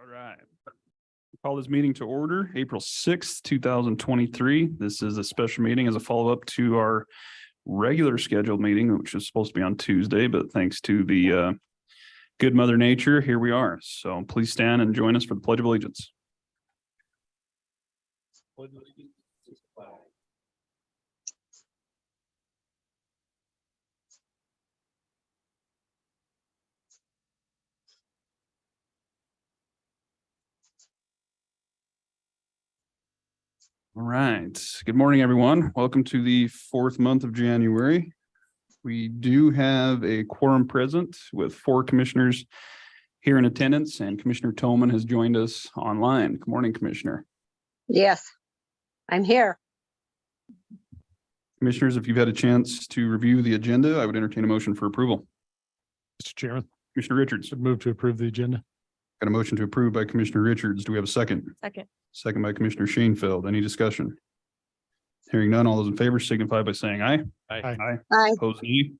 All right. Call this meeting to order, April 6th, 2023. This is a special meeting as a follow-up to our regular scheduled meeting, which is supposed to be on Tuesday, but thanks to the good Mother Nature, here we are. So please stand and join us for the Pledge of Allegiance. All right. Good morning, everyone. Welcome to the fourth month of January. We do have a quorum present with 4 commissioners here in attendance, and Commissioner Tolman has joined us online. Good morning, Commissioner. Yes, I'm here. Commissioners, if you've had a chance to review the agenda, I would entertain a motion for approval. Mr. Chairman, Commissioner Richards. I move to approve the agenda. Got a motion to approve by Commissioner Richards. Do we have a second? Second. Second by Commissioner Shanefield. Any discussion? Hearing none, all those in favor signify by saying aye. Aye. Aye. Opposed, nay.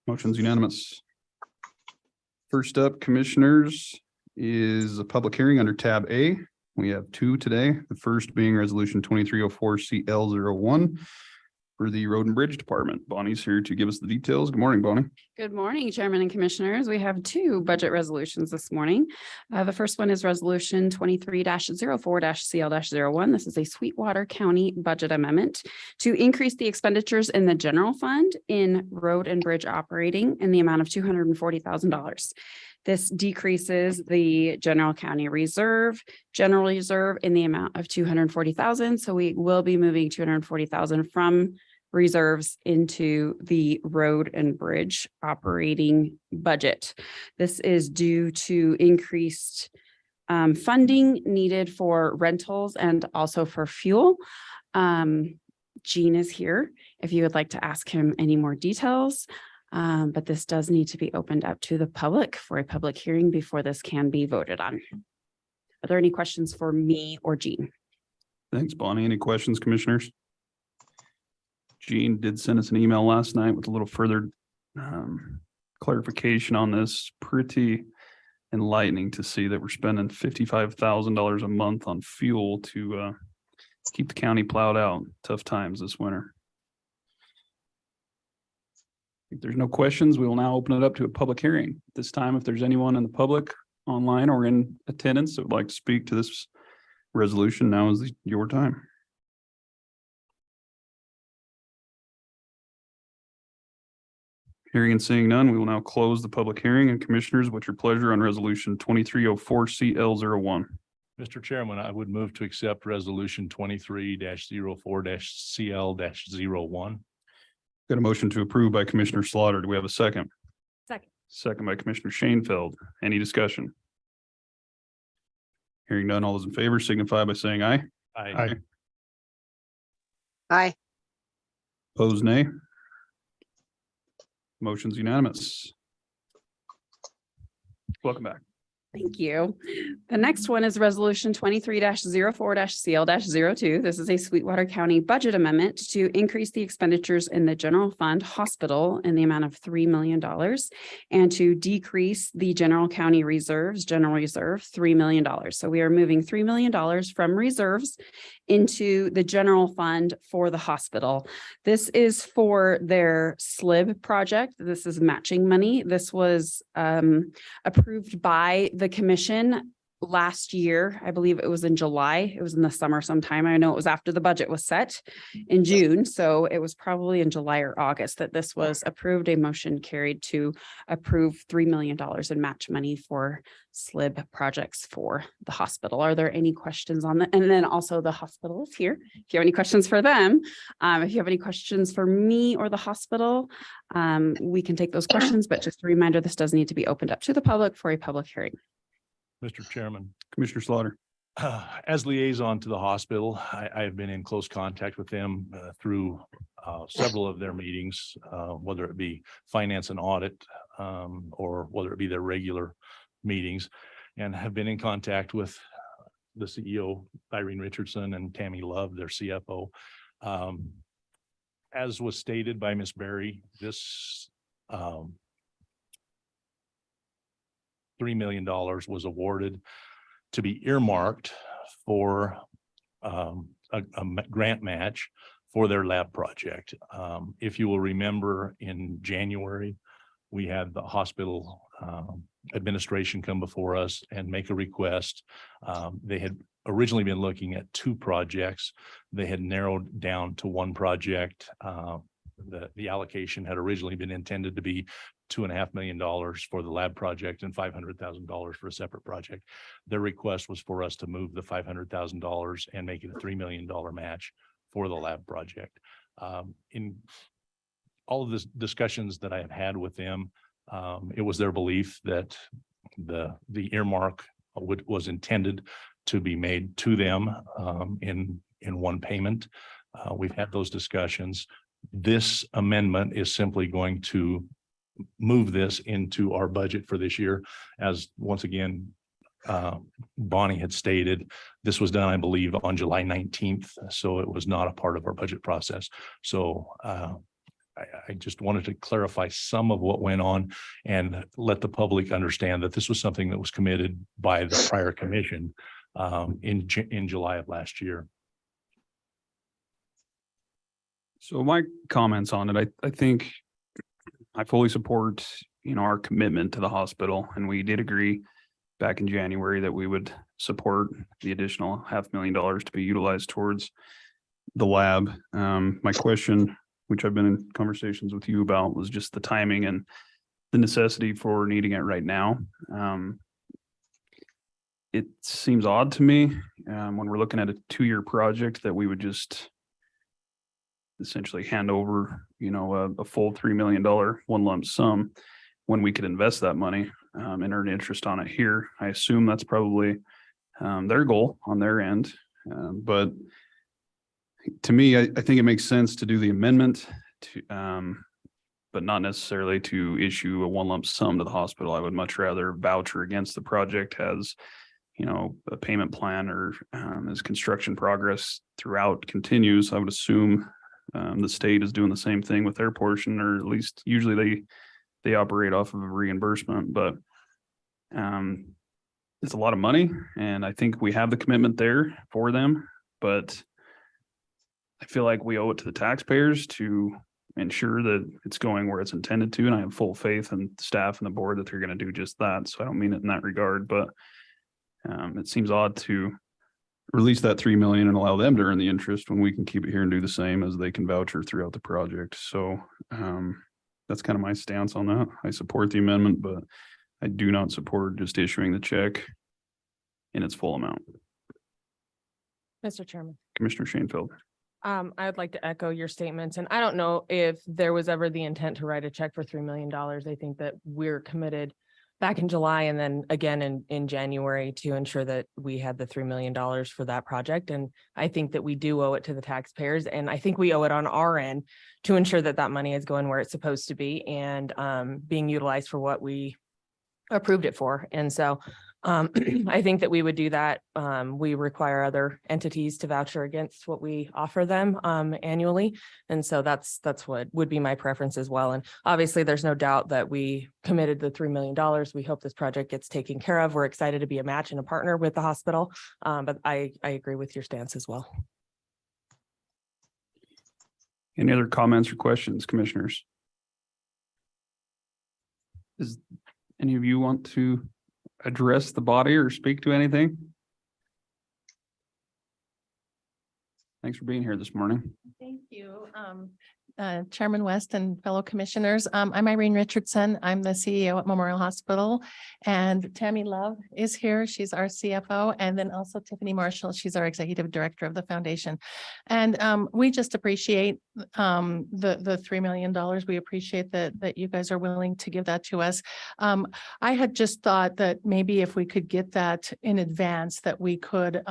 Motion's unanimous. First up, Commissioners, is a public hearing under tab A. We have 2 today. The first being Resolution 2304 CL01 for the Road and Bridge Department. Bonnie's here to give us the details. Good morning, Bonnie. Good morning, Chairman and Commissioners. We have 2 budget resolutions this morning. The first one is Resolution 23-04-CL-01. This is a Sweetwater County budget amendment to increase the expenditures in the general fund in road and bridge operating in the amount of $240,000. This decreases the general county general reserve in the amount of $240,000. So we will be moving $240,000 from reserves into the road and bridge operating budget. This is due to increased funding needed for rentals and also for fuel. Gene is here if you would like to ask him any more details. But this does need to be opened up to the public for a public hearing before this can be voted on. Are there any questions for me or Gene? Thanks, Bonnie. Any questions, Commissioners? Gene did send us an email last night with a little further clarification on this. Pretty enlightening to see that we're spending $55,000 a month on fuel to keep the county plowed out. Tough times this winter. If there's no questions, we will now open it up to a public hearing. At this time, if there's anyone in the public, online or in attendance that would like to speak to this resolution, now is your time. Hearing and seeing none, we will now close the public hearing. And Commissioners, what's your pleasure on Resolution 2304 CL01? Mr. Chairman, I would move to accept Resolution 23-04-CL-01. Got a motion to approve by Commissioner Slaughter. Do we have a second? Second. Second by Commissioner Shanefield. Any discussion? Hearing none, all those in favor signify by saying aye. Aye. Aye. Opposed, nay. Motion's unanimous. Welcome back. Thank you. The next one is Resolution 23-04-CL-02. This is a Sweetwater County budget amendment to increase the expenditures in the general fund hospital in the amount of $3 million and to decrease the general county general reserve, $3 million. So we are moving $3 million from reserves into the general fund for the hospital. This is for their SLIB project. This is matching money. This was approved by the commission last year. I believe it was in July. It was in the summer sometime. I know it was after the budget was set in June. So it was probably in July or August that this was approved. A motion carried to approve $3 million in match money for SLIB projects for the hospital. Are there any questions on that? And then also the hospital is here. If you have any questions for them, if you have any questions for me or the hospital, we can take those questions, but just a reminder, this does need to be opened up to the public for a public hearing. Mr. Chairman, Commissioner Slaughter. as liaison to the hospital, I have been in close contact with them through several of their meetings, whether it be finance and audit or whether it be their regular meetings, and have been in contact with the CEO, Irene Richardson, and Tammy Love, their CFO. As was stated by Ms. Berry, this $3 million was awarded to be earmarked for grant match for their lab project. If you will remember, in January, we had the hospital administration come before us and make a request. They had originally been looking at 2 projects. They had narrowed down to 1 project. The allocation had originally been intended to be $2.5 million for the lab project and $500,000 for a separate project. Their request was for us to move the $500,000 and make it a $3 million match for the lab project. In all of the discussions that I have had with them, it was their belief that the earmark was intended to be made to them in one payment. We've had those discussions. This amendment is simply going to move this into our budget for this year. As once again, Bonnie had stated, this was done, I believe, on July 19th. So it was not a part of our budget process. So I just wanted to clarify some of what went on and let the public understand that this was something that was committed by the prior commission in July of last year. So my comments on it, I think I fully support, our commitment to the hospital, and we did agree back in January that we would support the additional $500,000 to be utilized towards the lab. My question, which I've been in conversations with you about, was just the timing and the necessity for needing it right now. It seems odd to me when we're looking at a 2-year project that we would just essentially hand over, a full $3 million one lump sum when we could invest that money and earn interest on it here. I assume that's probably their goal on their end. But to me, I think it makes sense to do the amendment to, but not necessarily to issue a one lump sum to the hospital. I would much rather voucher against the project as, a payment plan, or as construction progress throughout continues. I would assume the state is doing the same thing with their portion, or at least usually they operate off of a reimbursement, but it's a lot of money, and I think we have the commitment there for them, but I feel like we owe it to the taxpayers to ensure that it's going where it's intended to, and I have full faith in staff and the board that they're going to do just that. So I don't mean it in that regard, but it seems odd to release that $3 million and allow them to earn the interest when we can keep it here and do the same, as they can voucher throughout the project. So that's kind of my stance on that. I support the amendment, but I do not support just issuing the check in its full amount. Mr. Chairman, Commissioner Shanefield. I would like to echo your statements, and I don't know if there was ever the intent to write a check for $3 million. I think that we're committed back in July and then again in January to ensure that we had the $3 million for that project. And I think that we do owe it to the taxpayers, and I think we owe it on our end to ensure that that money is going where it's supposed to be and being utilized for what we approved it for. And so I think that we would do that. We require other entities to voucher against what we offer them annually. And so that's what would be my preference as well. And obviously there's no doubt that we committed the $3 million. We hope this project gets taken care of. We're excited to be a match and a partner with the hospital. But I agree with your stance as well. Any other comments or questions, commissioners? Does any of you want to address the body or speak to anything? Thanks for being here this morning. Thank you. Chairman West and fellow commissioners. I'm Irene Richardson. I'm the CEO at Memorial Hospital, and Tammy Love is here. She's our CFO, and then also Tiffany Marshall. She's our executive director of the foundation. And we just appreciate the $3 million. We appreciate that you guys are willing to give that to us. I had just thought that maybe if we could get that in advance, that we could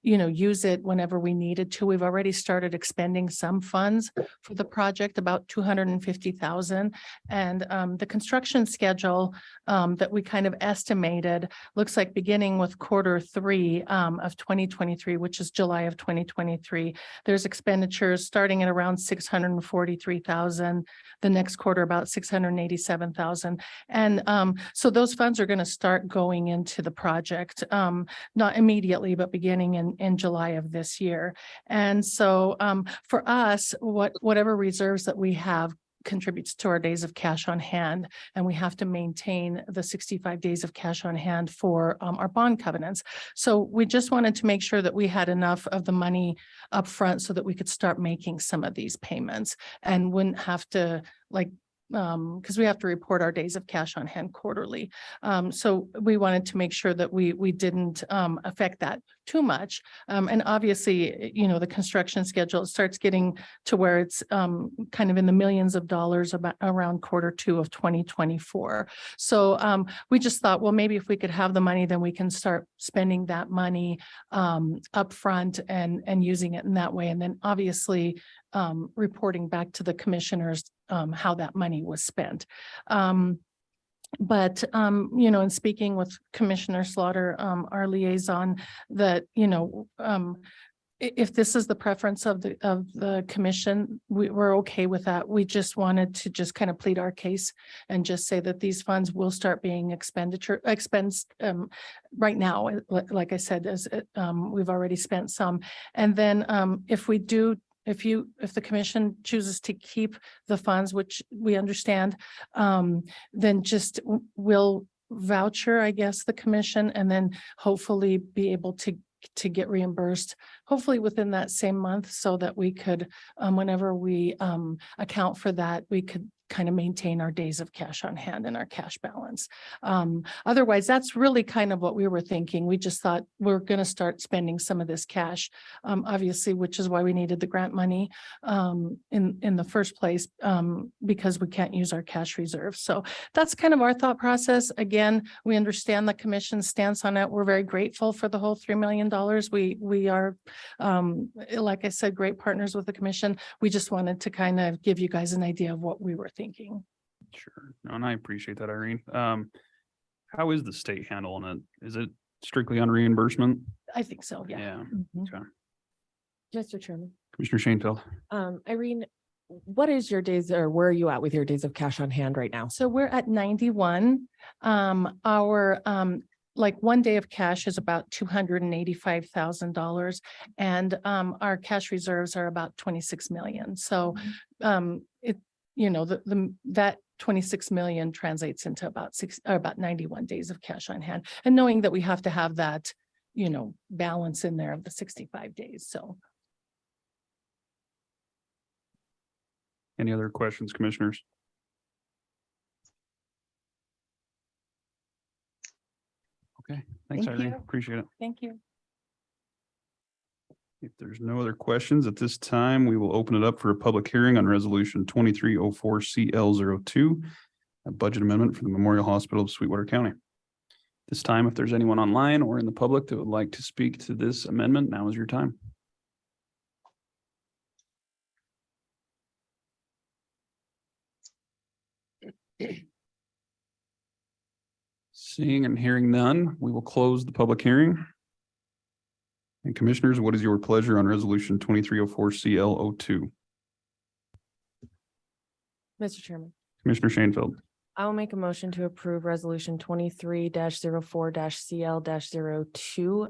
use it whenever we needed to. We've already started expending some funds for the project, about $250,000. And the construction schedule that we kind of estimated looks like beginning with Q3 of 2023, which is July of 2023. There's expenditures starting at around 643,000. The next quarter, about 687,000. And so those funds are going to start going into the project, not immediately, but beginning in July of this year. And so for us, whatever reserves that we have contributes to our days of cash on hand, and we have to maintain the 65 days of cash on hand for our bond covenants. So we just wanted to make sure that we had enough of the money up front so that we could start making some of these payments and wouldn't have to because we have to report our days of cash on hand quarterly. So we wanted to make sure that we didn't affect that too much. And obviously, the construction schedule starts getting to where it's kind of in the millions of dollars around Q2 of 2024. So we just thought, well, maybe if we could have the money, then we can start spending that money upfront and using it in that way. And then obviously reporting back to the commissioners how that money was spent. But in speaking with Commissioner Slaughter, our liaison, that, if this is the preference of the commission, we're okay with that. We just wanted to just kind of plead our case and just say that these funds will start being expensed right now. Like I said, as we've already spent some. And then if the commission chooses to keep the funds, which we understand, then just we'll voucher, I guess, the commission, and then hopefully be able to get reimbursed, hopefully within that same month, so that we could, whenever we account for that, we could kind of maintain our days of cash on hand and our cash balance. Otherwise, that's really kind of what we were thinking. We just thought we're going to start spending some of this cash, obviously, which is why we needed the grant money in the first place, because we can't use our cash reserves. So that's kind of our thought process. Again, we understand the commission's stance on it. We're very grateful for the whole $3 million. We are, like I said, great partners with the commission. We just wanted to kind of give you guys an idea of what we were thinking. Sure. No, and I appreciate that, Irene. How is the state handling it? Is it strictly on reimbursement? I think so, yeah. Yeah. Mhm. Okay. Mr. Chairman. Commissioner Shanefield. Irene, what is your days, or where are you at with your days of cash on hand right now? So we're at 91. Our one day of cash is about $285,000, and our cash reserves are about 26 million. So that 26 million translates into about 91 days of cash on hand. And knowing that we have to have that, balance in there of the 65 days. So. Any other questions, commissioners? Okay, thanks, Thank Irene. you. Appreciate it. Thank you. If there's no other questions at this time, we will open it up for a public hearing on resolution 2304 CL02, a budget amendment for the Memorial Hospital of Sweetwater County. This time, if there's anyone online or in the public that would like to speak to this amendment, now is your time. Seeing and hearing none, we will close the public hearing. And commissioners, what is your pleasure on resolution 2304 CL02? Mr. Chairman. Commissioner Shanefield. I will make a motion to approve resolution 23-04-CL-02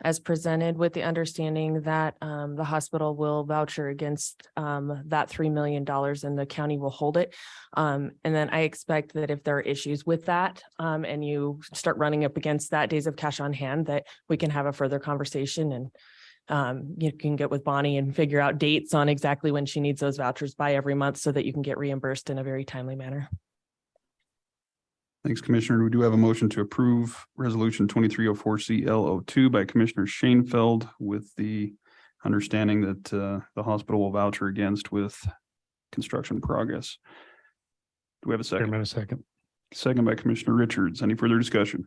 as presented, with the understanding that the hospital will voucher against that $3 million and the county will hold it. And then I expect that if there are issues with that and you start running up against that days of cash on hand, that we can have a further conversation, and you can get with Bonnie and figure out dates on exactly when she needs those vouchers by every month, so that you can get reimbursed in a very timely manner. Thanks, Commissioner. We do have a motion to approve resolution 2304 CL02 by Commissioner Shanefield, with the understanding that the hospital will voucher against with construction progress. Do we have a second? A second. Second by Commissioner Richards. Any further discussion?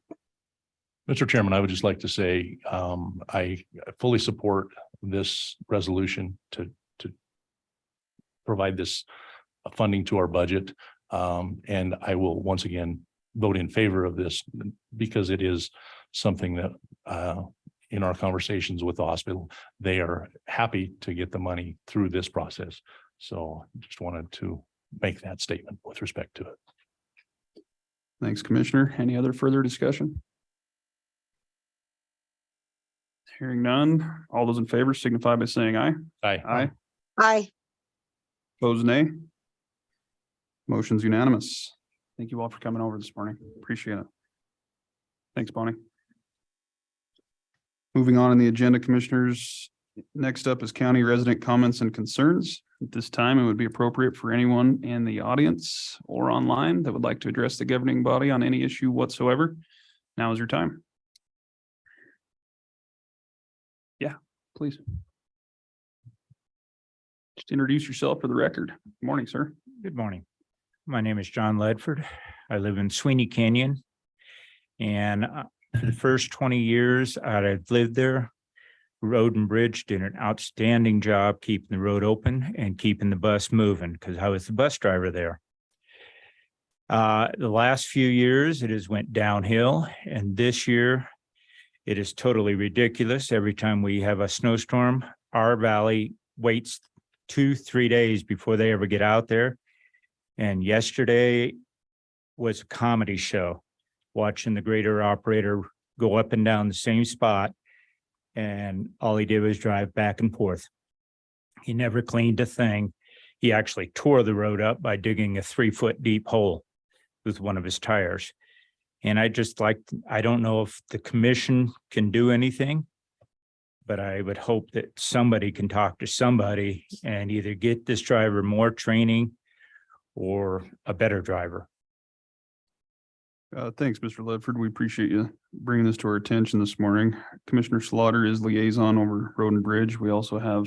Mr. Chairman, I would just like to say, I fully support this resolution to provide this funding to our budget. And I will once again vote in favor of this, because it is something that in our conversations with the hospital, they are happy to get the money through this process. So just wanted to make that statement with respect to it. Thanks, Commissioner. Any other further discussion? Hearing none. All those in favor signify by saying aye. Aye. Aye. Aye. Opposed, nay. Motion's unanimous. Thank you all for coming over this morning. Appreciate it. Thanks, Bonnie. Moving on in the agenda, Commissioners. Next up is county resident comments and concerns. At this time, it would be appropriate for anyone in the audience or online that would like to address the governing body on any issue whatsoever. Now is your time. Yeah, please. Just introduce yourself for the record. Good morning, sir. Good morning. My name is John Ledford. I live in Sweeney Canyon. And for the first 20 years I've lived there, Road and Bridge did an outstanding job keeping the road open and keeping the bus moving because I was the bus driver there. The last few years it has went downhill, and this year it is totally ridiculous. Every time we have a snowstorm, our valley waits 2-3 days before they ever get out there. And yesterday was a comedy show, watching the grader operator go up and down the same spot. And all he did was drive back and forth. He never cleaned a thing. He actually tore the road up by digging a 3-foot deep hole with one of his tires. And I don't know if the commission can do anything, but I would hope that somebody can talk to somebody and either get this driver more training or a better driver. Thanks, Mr. Ledford. We appreciate you bringing this to our attention this morning. Commissioner Slaughter is liaison over Road and Bridge. We also have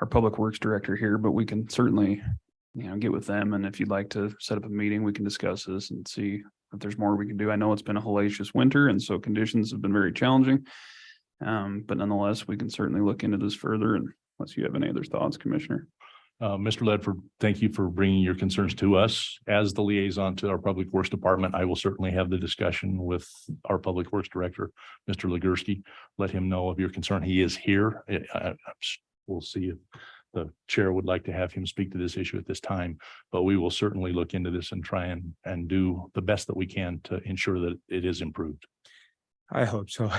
our Public Works Director here, but we can certainly, get with them. And if you'd like to set up a meeting, we can discuss this and see if there's more we can do. I know it's been a hellacious winter, and so conditions have been very challenging. But nonetheless, we can certainly look into this further, and unless you have any other thoughts, Commissioner. Mr. Ledford, thank you for bringing your concerns to us. As the liaison to our Public Works Department, I will certainly have the discussion with our Public Works Director, Mr. Legursky. Let him know of your concern. He is here. We'll see if the chair would like to have him speak to this issue at this time, but we will certainly look into this and try and do the best that we can to ensure that it is improved. I hope so,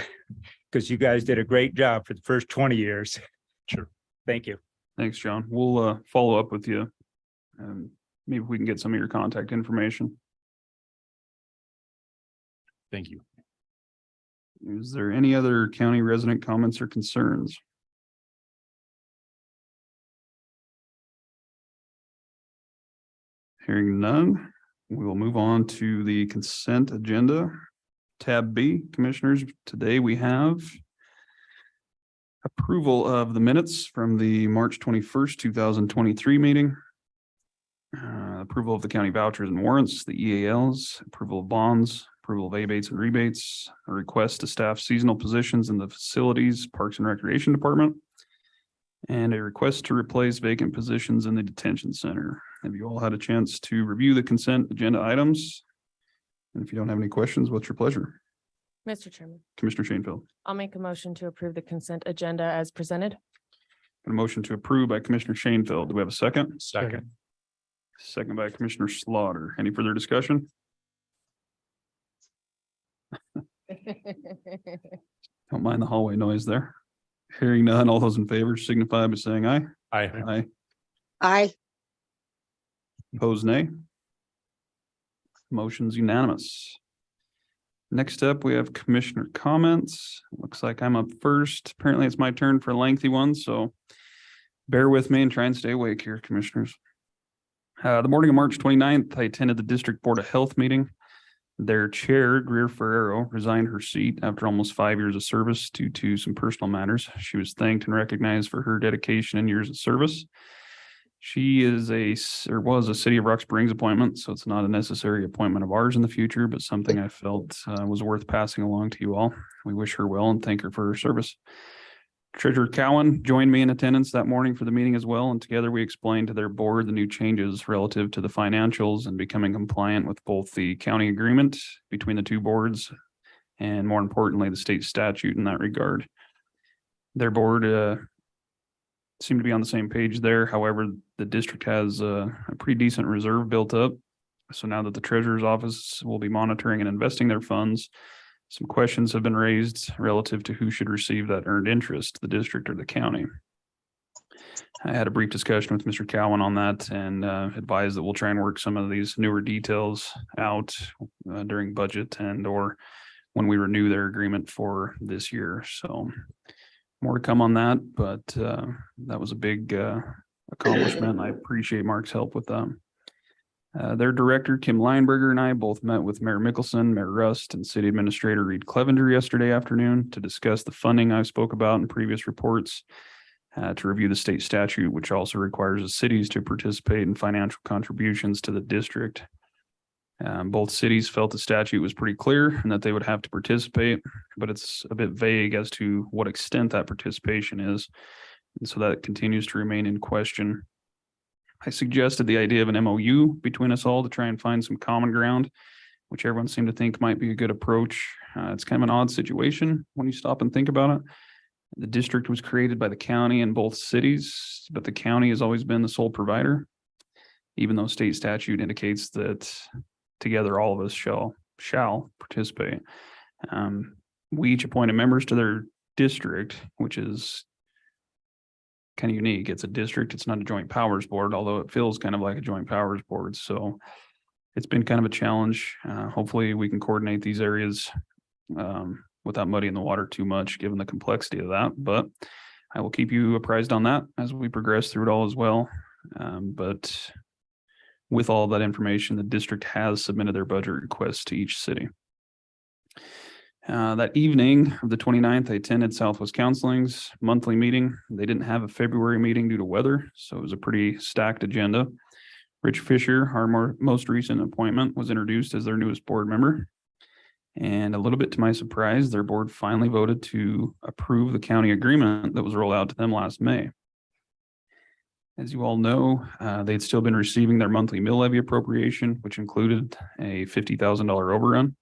because you guys did a great job for the first 20 years. Sure. Thank you. Thanks, John. We'll follow up with you. And maybe we can get some of your contact information. Thank you. Is there any other county resident comments or concerns? Hearing none, we will move on to the consent agenda. Tab B, Commissioners, today we have approval of the minutes from the March 21st, 2023 meeting. Approval of the county vouchers and warrants, the EALs, approval of bonds, approval of abates and rebates, a request to staff seasonal positions in the facilities, Parks and Recreation Department, and a request to replace vacant positions in the detention center. Have you all had a chance to review the consent agenda items? And if you don't have any questions, what's your pleasure? Mr. Chairman, Commissioner Shanefield. I'll make a motion to approve the consent agenda as presented. A motion to approve by Commissioner Shanefield. Do we have a second? Second. Second by Commissioner Slaughter. Any further discussion? Don't mind the hallway noise there. Hearing none, all those in favor signify by saying aye. Aye. Aye. Aye. Opposed, nay. Motion's unanimous. Next up, we have commissioner comments. Looks like I'm up first. Apparently it's my turn for a lengthy one, so bear with me and try and stay awake here, commissioners. The morning of March 29th, I attended the District Board of Health meeting. Their chair, Greer Ferrero, resigned her seat after almost 5 years of service due to some personal matters. She was thanked and recognized for her dedication and years of service. She was a City of Rock Springs appointment, so it's not a necessary appointment of ours in the future, but something I felt was worth passing along to you all. We wish her well and thank her for her service. Treasurer Cowan joined me in attendance that morning for the meeting as well, and together we explained to their board the new changes relative to the financials and becoming compliant with both the county agreement between the two boards and more importantly, the state statute in that regard. Their board seemed to be on the same page there. However, the district has a pretty decent reserve built up. So now that the treasurer's office will be monitoring and investing their funds, some questions have been raised relative to who should receive that earned interest, the district or the county. I had a brief discussion with Mr. Cowan on that and advised that we'll try and work some of these newer details out during budget and or when we renew their agreement for this year. So more to come on that, but that was a big accomplishment. I appreciate Mark's help with them. Their director, Kim Lineberger, and I both met with Mayor Mickelson, Mayor Rust, and City Administrator Reed Clevenger yesterday afternoon to discuss the funding I spoke about in previous reports, to review the state statute, which also requires the cities to participate in financial contributions to the district. Both cities felt the statute was pretty clear and that they would have to participate, but it's a bit vague as to what extent that participation is. And so that continues to remain in question. I suggested the idea of an MOU between us all to try and find some common ground, which everyone seemed to think might be a good approach. It's kind of an odd situation when you stop and think about it. The district was created by the county and both cities, but the county has always been the sole provider, even though state statute indicates that together all of us shall participate. We each appointed members to their district, which is kind of unique. It's a district. It's not a joint powers board, although it feels kind of like a joint powers board. So it's been kind of a challenge. Hopefully we can coordinate these areas without muddying the water too much, given the complexity of that. But I will keep you apprised on that as we progress through it all as well. But with all of that information, the district has submitted their budget requests to each city. That evening of the 29th, I attended Southwest Counseling's monthly meeting. They didn't have a February meeting due to weather, so it was a pretty stacked agenda. Rich Fisher, our most recent appointment, was introduced as their newest board member. And a little bit to my surprise, their board finally voted to approve the county agreement that was rolled out to them last May. As you all know, they'd still been receiving their monthly mill levy appropriation, which included a $50,000 overrun.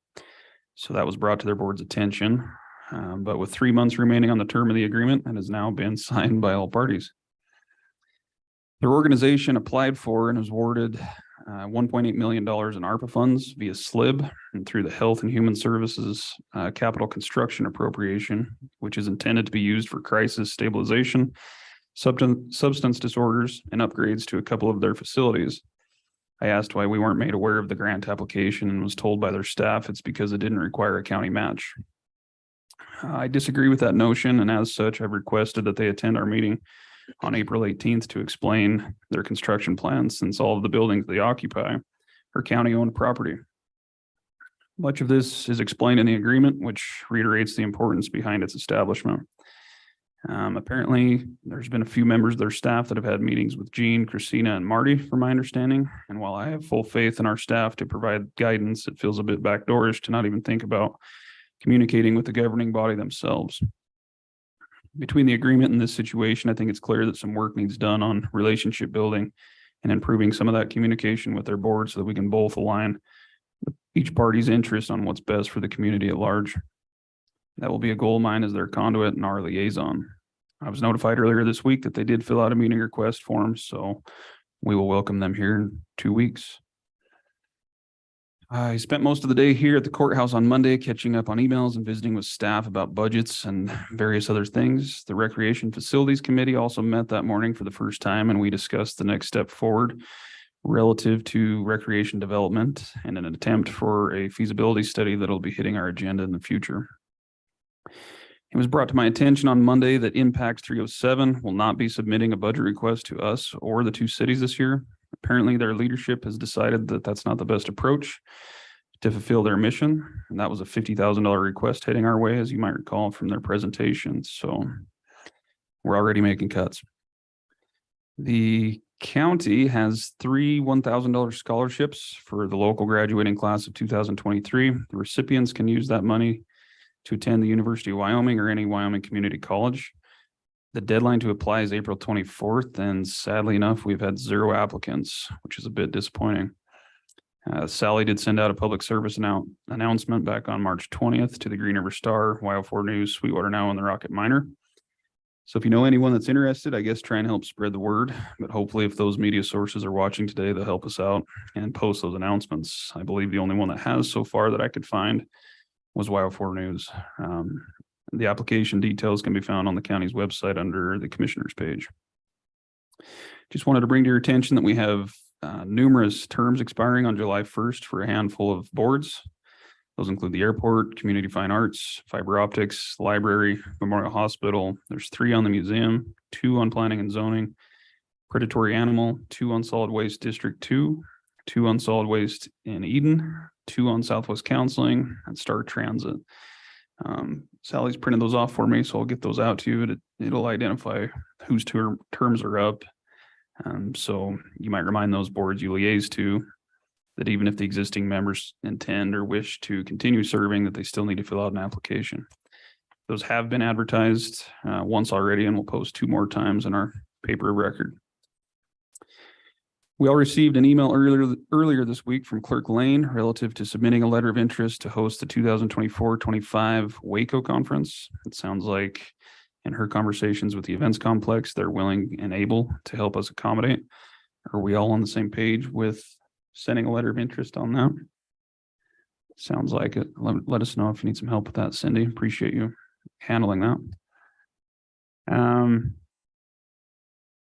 So that was brought to their board's attention. But with 3 months remaining on the term of the agreement, it has now been signed by all parties. Their organization applied for and was awarded $1.8 million in ARPA funds via SLIB and through the Health and Human Services Capital Construction Appropriation, which is intended to be used for crisis stabilization, substance disorders, and upgrades to a couple of their facilities. I asked why we weren't made aware of the grant application and was told by their staff it's because it didn't require a county match. I disagree with that notion, and as such, I've requested that they attend our meeting on April 18th to explain their construction plans, since all of the buildings they occupy are county-owned property. Much of this is explained in the agreement, which reiterates the importance behind its establishment. Apparently, there's been a few members of their staff that have had meetings with Jean, Christina, and Marty, from my understanding. And while I have full faith in our staff to provide guidance, it feels a bit backdoorish to not even think about communicating with the governing body themselves. Between the agreement and this situation, I think it's clear that some work needs done on relationship building and improving some of that communication with their board so that we can both align each party's interest on what's best for the community at large. That will be a goal of mine as their conduit and our liaison. I was notified earlier this week that they did fill out a meeting request form, so we will welcome them here in 2 weeks. I spent most of the day here at the courthouse on Monday, catching up on emails and visiting with staff about budgets and various other things. The Recreation Facilities Committee also met that morning for the first time, and we discussed the next step forward relative to recreation development and an attempt for a feasibility study that'll be hitting our agenda in the future. It was brought to my attention on Monday that Impact 307 will not be submitting a budget request to us or the two cities this year. Apparently, their leadership has decided that that's not the best approach to fulfill their mission. And that was a $50,000 request heading our way, as you might recall from their presentation. So we're already making cuts. The county has 3 $1,000 scholarships for the local graduating class of 2023. The recipients can use that money to attend the University of Wyoming or any Wyoming community college. The deadline to apply is April 24th, and sadly enough, we've had 0 applicants, which is a bit disappointing. Sally did send out a public service announcement back on March 20th to the Green River Star, YO4 News, Sweetwater Now, and the Rocket Miner. So if you know anyone that's interested, I guess try and help spread the word. But hopefully if those media sources are watching today, they'll help us out and post those announcements. I believe the only one that has so far that I could find was YO4 News. The application details can be found on the county's website under the commissioners page. Just wanted to bring to your attention that we have numerous terms expiring on July 1st for a handful of boards. Those include the airport, community fine arts, fiber optics, library, Memorial Hospital. There's 3 on the museum, 2 on planning and zoning, predatory animal, 2 on solid waste district 2, 2 on solid waste in Eden, 2 on Southwest Counseling, and Star Transit. Sally's printed those off for me, so I'll get those out to you. It'll identify whose terms are up. So you might remind those boards you liaise to that even if the existing members intend or wish to continue serving, that they still need to fill out an application. Those have been advertised once already, and we'll post 2 more times in our paper of record. We all received an email earlier this week from Clerk Lane relative to submitting a letter of interest to host the 2024-25 Waco conference. It sounds like in her conversations with the events complex, they're willing and able to help us accommodate. Are we all on the same page with sending a letter of interest on that? Sounds like it. Let us know if you need some help with that, Cindy. Appreciate you handling that.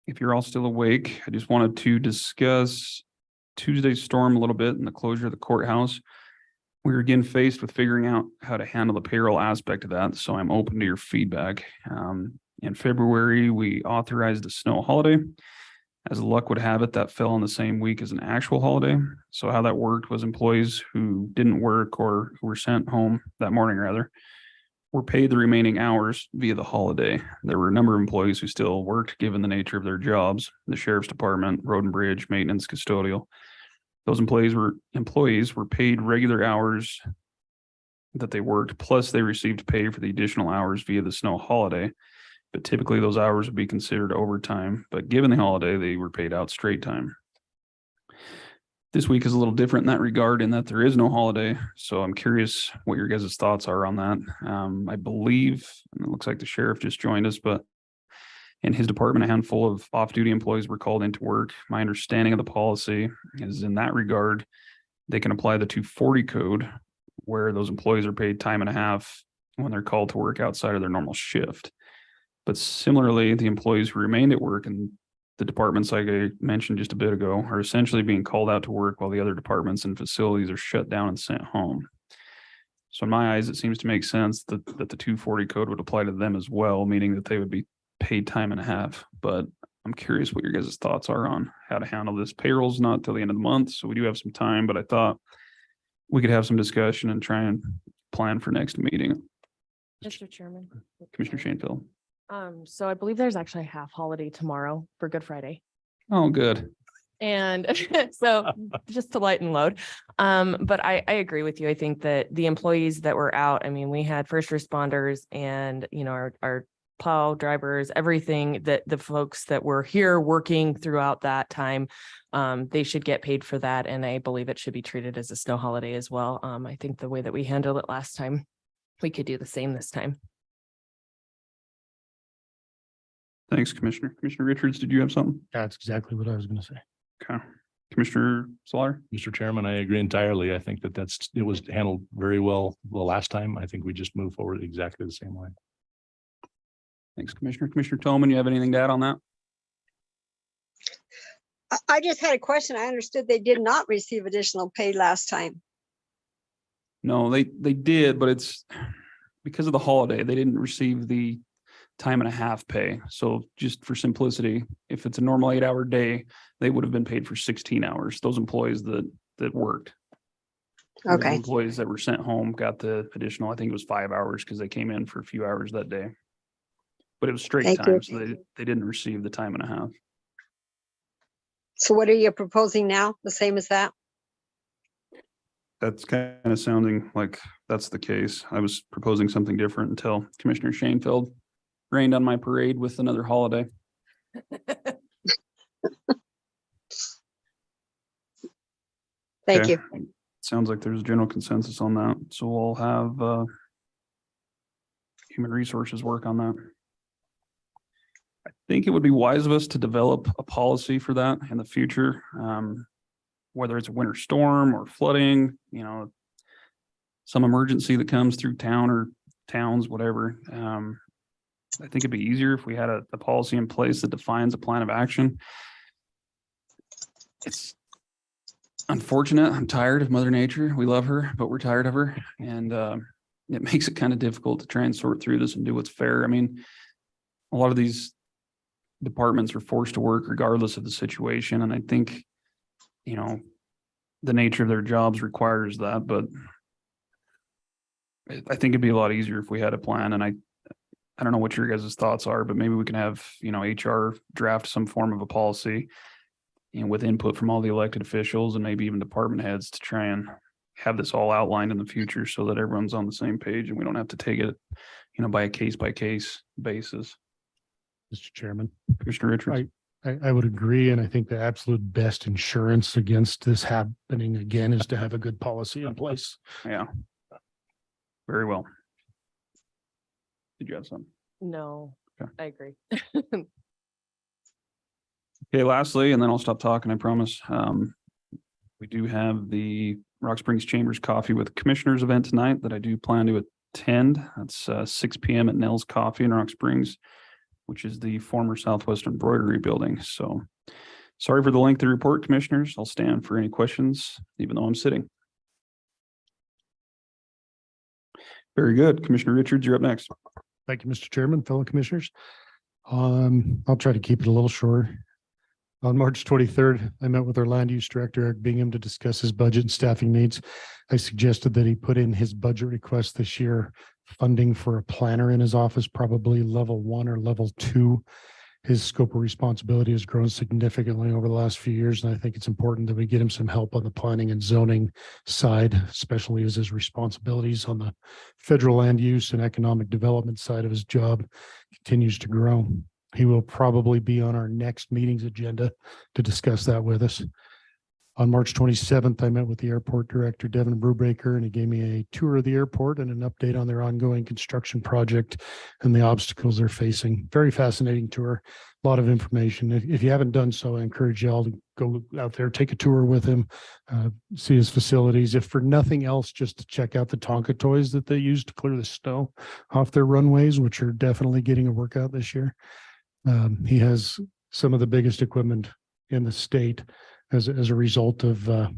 If you're all still awake, I just wanted to discuss Tuesday's storm a little bit and the closure of the courthouse. We were again faced with figuring out how to handle the payroll aspect of that, so I'm open to your feedback. In February, we authorized a snow holiday. As luck would have it, that fell on the same week as an actual holiday. So how that worked was employees who didn't work or who were sent home that morning rather, were paid the remaining hours via the holiday. There were a number of employees who still worked given the nature of their jobs, the sheriff's department, road and bridge, maintenance, custodial. Those employees were paid regular hours that they worked, plus they received pay for the additional hours via the snow holiday. But typically those hours would be considered overtime, but given the holiday, they were paid out straight time. This week is a little different in that regard in that there is no holiday. So I'm curious what your guys' thoughts are on that. I believe, and it looks like the sheriff just joined us, but in his department, a handful of off-duty employees were called into work. My understanding of the policy is in that regard, they can apply the 240 code where those employees are paid time and a half when they're called to work outside of their normal shift. But similarly, the employees who remained at work in the departments, like I mentioned just a bit ago, are essentially being called out to work while the other departments and facilities are shut down and sent home. So in my eyes, it seems to make sense that the 240 code would apply to them as well, meaning that they would be paid time and a half. But I'm curious what your guys' thoughts are on how to handle this. Payroll's not till the end of the month, so we do have some time, but I thought we could have some discussion and try and plan for next meeting. Mr. Chairman. Commissioner Shanefield. So I believe there's actually a half holiday tomorrow for Good Friday. Oh, good. And so just to lighten load. But I agree with you. I think that the employees that were out, I mean, we had first responders and, you know, our plow drivers, everything that the folks that were here working throughout that time, they should get paid for that. And I believe it should be treated as a snow holiday as well. I think the way that we handled it last time, we could do the same this time. Thanks, Commissioner. Commissioner Richards, did you have something? That's exactly what I was going to say. Okay. Commissioner Slaughter? Mr. Chairman, I agree entirely. I think that it was handled very well the last time. I think we just move forward exactly the same way. Thanks, Commissioner. Commissioner Tolman, you have anything to add on that? I just had a question. I understood they did not receive additional pay last time. No, they did, but it's because of the holiday, they didn't receive the time and a half pay. So just for simplicity, if it's a normal 8-hour day, they would have been paid for 16 hours. Those employees that worked. And the Okay. employees that were sent home got the additional, I think it was 5 hours because they came in for a few hours that day. But it was straight Thank time, you. so they didn't receive the time and a half. So what are you proposing now? The same as that? That's kind of sounding like that's the case. I was proposing something different until Commissioner Shanefield rained on my parade with another holiday. Thank Okay. you. Sounds like there's a general consensus on that. So we'll have human resources work on that. I think it would be wise of us to develop a policy for that in the future. Whether it's a winter storm or flooding, some emergency that comes through town or towns, whatever. I think it'd be easier if we had a policy in place that defines a plan of action. It's unfortunate. I'm tired of Mother Nature. We love her, but we're tired of her. And it makes it kind of difficult to try and sort through this and do what's fair. I mean, a lot of these departments are forced to work regardless of the situation. And I think, the nature of their jobs requires that, but I think it'd be a lot easier if we had a plan. And I don't know what your guys' thoughts are, but maybe we can have, HR draft some form of a policy, with input from all the elected officials and maybe even department heads to try and have this all outlined in the future so that everyone's on the same page and we don't have to take it, by a case basis. Mr. Chairman, Commissioner Richards. I would agree, and I think the absolute best insurance against this happening again is to have a good policy in place. Yeah. Very well. Did you have something? No, Okay. I agree. Okay, lastly, and then I'll stop talking, I promise. We do have the Rock Springs Chambers Coffee with Commissioners event tonight that I do plan to attend. That's 6 p.m. at Nell's Coffee in Rock Springs, which is the former Southwestern Embroidery Building. So sorry for the lengthy report, Commissioners. I'll stand for any questions, even though I'm sitting. Very good. Commissioner Richards, you're up next. Thank you, Mr. Chairman, fellow commissioners. I'll try to keep it a little short. On March 23rd, I met with our land use director, Eric Bingham, to discuss his budget and staffing needs. I suggested that he put in his budget request this year, funding for a planner in his office, probably level 1 or level 2. His scope of responsibility has grown significantly over the last few years, and I think it's important that we get him some help on the planning and zoning side, especially as his responsibilities on the federal land use and economic development side of his job continues to grow. He will probably be on our next meeting's agenda to discuss that with us. On March 27th, I met with the airport director, Devin Brubaker, and he gave me a tour of the airport and an update on their ongoing construction project and the obstacles they're facing. Very fascinating tour, a lot of information. If you haven't done so, I encourage you all to go out there, take a tour with him, see his facilities. If for nothing else, just to check out the Tonka toys that they use to clear the snow off their runways, which are definitely getting a workout this year. He has some of the biggest equipment in the state as a result of the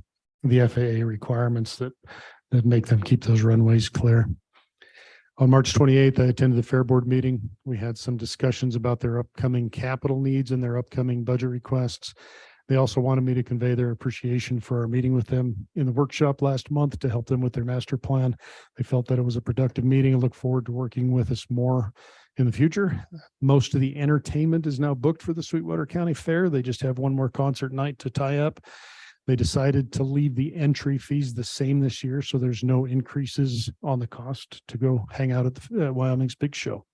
FAA requirements that make them keep those runways clear. On March 28th, I attended the Fair Board meeting. We had some discussions about their upcoming capital needs and their upcoming budget requests. They also wanted me to convey their appreciation for our meeting with them in the workshop last month to help them with their master plan. They felt that it was a productive meeting and look forward to working with us more in the future. Most of the entertainment is now booked for the Sweetwater County Fair. They just have one more concert night to tie up. They decided to leave the entry fees the same this year, so there's no increases on the cost to go hang out at the Wyoming's Big Show.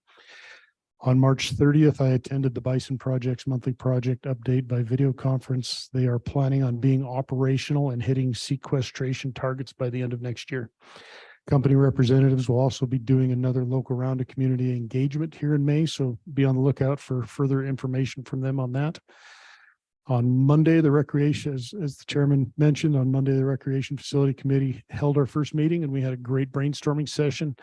On March 30th, I attended the Bison Project's monthly project update by video conference. They are planning on being operational and hitting sequestration targets by the end of next year. Company representatives will also be doing another local round of community engagement here in May, so be on the lookout for further information from them on that. On Monday, the recreation, as the chairman mentioned, on Monday, the Recreation Facility Committee held our first meeting and we had a great brainstorming session.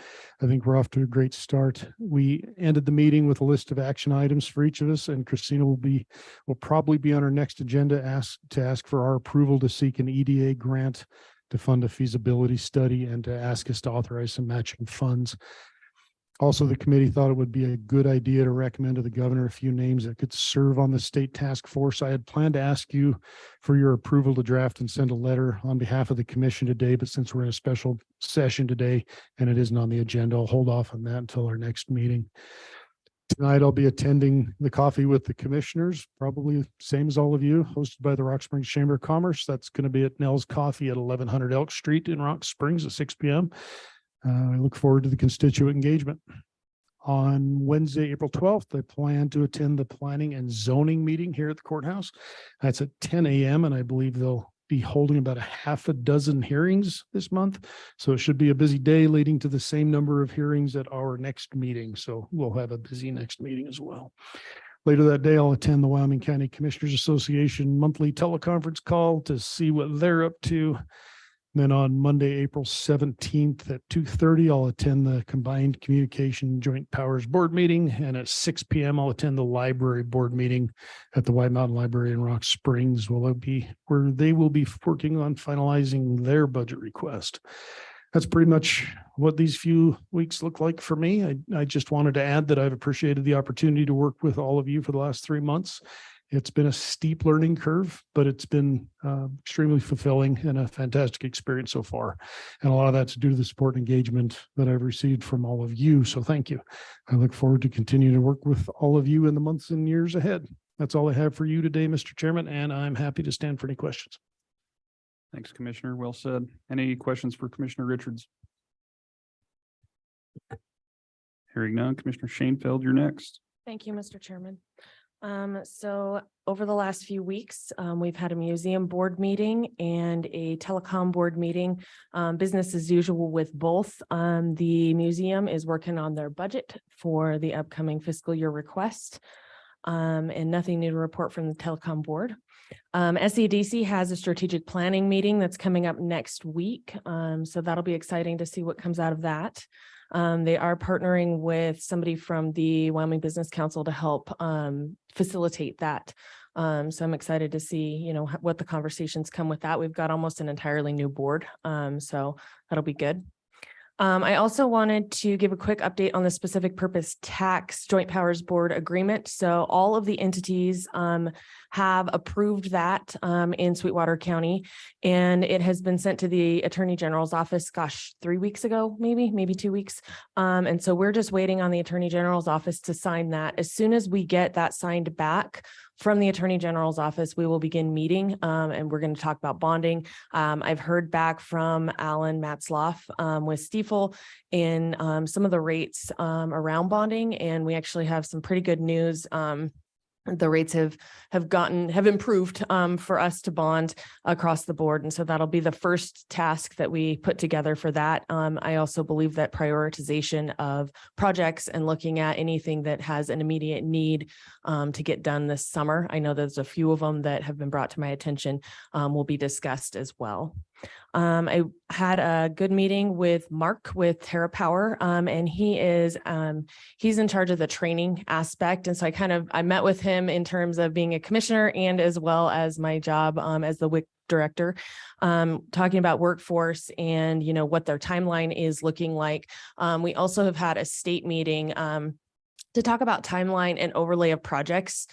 I think we're off to a great start. We ended the meeting with a list of action items for each of us, and Christina will probably be on our next agenda to ask for our approval to seek an EDA grant to fund a feasibility study and to ask us to authorize some matching funds. Also, the committee thought it would be a good idea to recommend to the governor a few names that could serve on the state task force. I had planned to ask you for your approval to draft and send a letter on behalf of the commission today, but since we're in a special session today and it isn't on the agenda, I'll hold off on that until our next meeting. Tonight, I'll be attending the Coffee with the Commissioners, probably same as all of you, hosted by the Rock Springs Chamber of Commerce. That's going to be at Nell's Coffee at 1100 Elk Street in Rock Springs at 6 p.m. I look forward to the constituent engagement. On Wednesday, April 12th, I plan to attend the planning and zoning meeting here at the courthouse. That's at 10 a.m. and I believe there'll be holding about a half a dozen hearings this month. So it should be a busy day leading to the same number of hearings at our next meeting. So we'll have a busy next meeting as well. Later that day, I'll attend the Wyoming County Commissioners Association monthly teleconference call to see what they're up to. Then on Monday, April 17th at 2:30, I'll attend the Combined Communication Joint Powers Board meeting. And at 6 p.m., I'll attend the library board meeting at the White Mountain Library in Rock Springs, where they will be working on finalizing their budget request. That's pretty much what these few weeks look like for me. I just wanted to add that I've appreciated the opportunity to work with all of you for the last 3 months. It's been a steep learning curve, but it's been extremely fulfilling and a fantastic experience so far. And a lot of that's due to the support and engagement that I've received from all of you. So thank you. I look forward to continuing to work with all of you in the months and years ahead. That's all I have for you today, Mr. Chairman, and I'm happy to stand for any questions. Thanks, Commissioner. Well said. Any questions for Commissioner Richards? Hearing none, Commissioner Shanefield, you're next. Thank you, Mr. Chairman. So over the last few weeks, we've had a museum board meeting and a telecom board meeting, business as usual with both. The museum is working on their budget for the upcoming fiscal year request. And nothing new to report from the telecom board. SEDC has a strategic planning meeting that's coming up next week. So that'll be exciting to see what comes out of that. They are partnering with somebody from the Wyoming Business Council to help facilitate that. So I'm excited to see, what the conversations come with that. We've got almost an entirely new board. So that'll be good. I also wanted to give a quick update on the specific purpose tax joint powers board agreement. So all of the entities have approved that in Sweetwater County, and it has been sent to the Attorney General's office, 3 weeks ago, maybe 2 weeks. And so we're just waiting on the Attorney General's office to sign that. As soon as we get that signed back from the Attorney General's office, we will begin meeting and we're going to talk about bonding. I've heard back from Alan Matzloff with Stiefel in some of the rates around bonding, and we actually have some pretty good news. The rates have improved for us to bond across the board. And so that'll be the first task that we put together for that. I also believe that prioritization of projects and looking at anything that has an immediate need to get done this summer. I know there's a few of them that have been brought to my attention will be discussed as well. I had a good meeting with Mark with TerraPower, and he's in charge of the training aspect. And so I met with him in terms of being a commissioner and as well as my job as the WIC director, talking about workforce and, what their timeline is looking like. We also have had a state meeting to talk about timeline and overlay of projects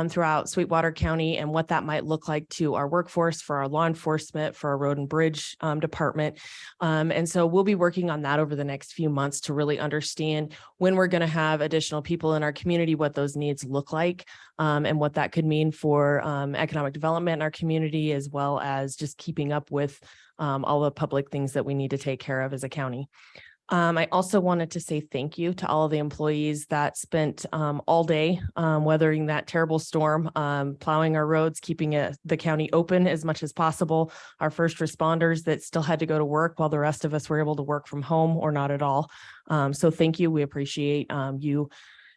throughout Sweetwater County and what that might look like to our workforce, for our law enforcement, for our road and bridge department. And so we'll be working on that over the next few months to really understand when we're going to have additional people in our community, what those needs look like, and what that could mean for economic development in our community, as well as just keeping up with all the public things that we need to take care of as a county. I also wanted to say thank you to all of the employees that spent all day weathering that terrible storm, plowing our roads, keeping the county open as much as possible. Our first responders that still had to go to work while the rest of us were able to work from home or not at all. So thank you. We appreciate you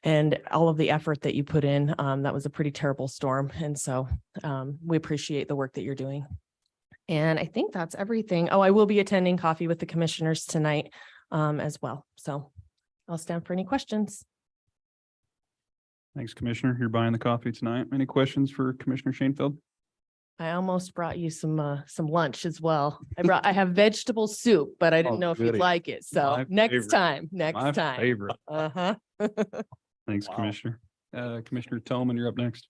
and all of the effort that you put in. That was a pretty terrible storm. And so we appreciate the work that you're doing. And I think that's everything. Oh, I will be attending coffee with the commissioners tonight as well. So I'll stand for any questions. Thanks, Commissioner. You're buying the coffee tonight. Any questions for Commissioner Shanefield? I almost brought you some lunch as well. I have vegetable soup, but I didn't know if you'd like it. So My next favorite. time. My favorite. Uh-huh. Thanks, Wow. Commissioner. Commissioner Tillman, you're up next.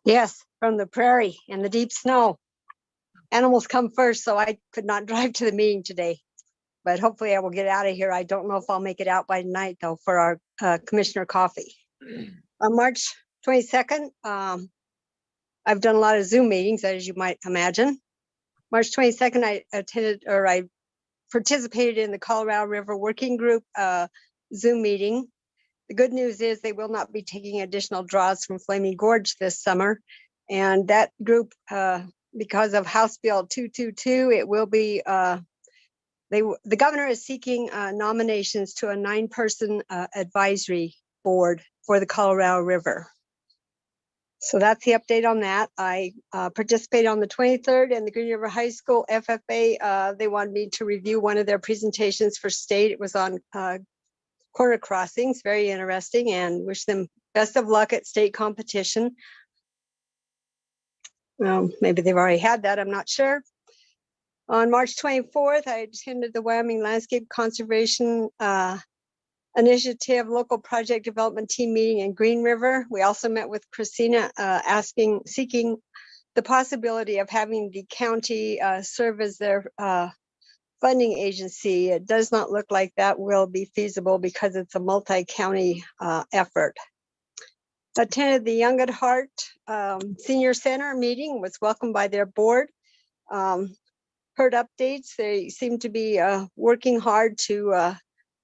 Yes, from the prairie and the deep snow. Animals come first, so I could not drive to the meeting today. But hopefully I will get out of here. I don't know if I'll make it out by tonight, though, for our commissioner coffee. On March 22nd, I've done a lot of Zoom meetings, as you might imagine. March 22nd, I participated in the Colorado River Working Group Zoom meeting. The good news is they will not be taking additional draws from Flaming Gorge this summer. And that group because of House Bill 222, it will be, the governor is seeking nominations to a 9-person advisory board for the Colorado River. So that's the update on that. I participated on the 23rd in the Green River High School FFA. They wanted me to review one of their presentations for state. It was on corner crossings, very interesting, and wish them best of luck at state competition. Maybe they've already had that, I'm not sure. On March 24th, I attended the Wyoming Landscape Conservation Initiative Local Project Development Team meeting in Green River. We also met with Christina seeking the possibility of having the county serve as their funding agency. It does not look like that will be feasible because it's a multi-county effort. Attended the Young at Heart Senior Center meeting, was welcomed by their board. Heard updates. They seem to be working hard to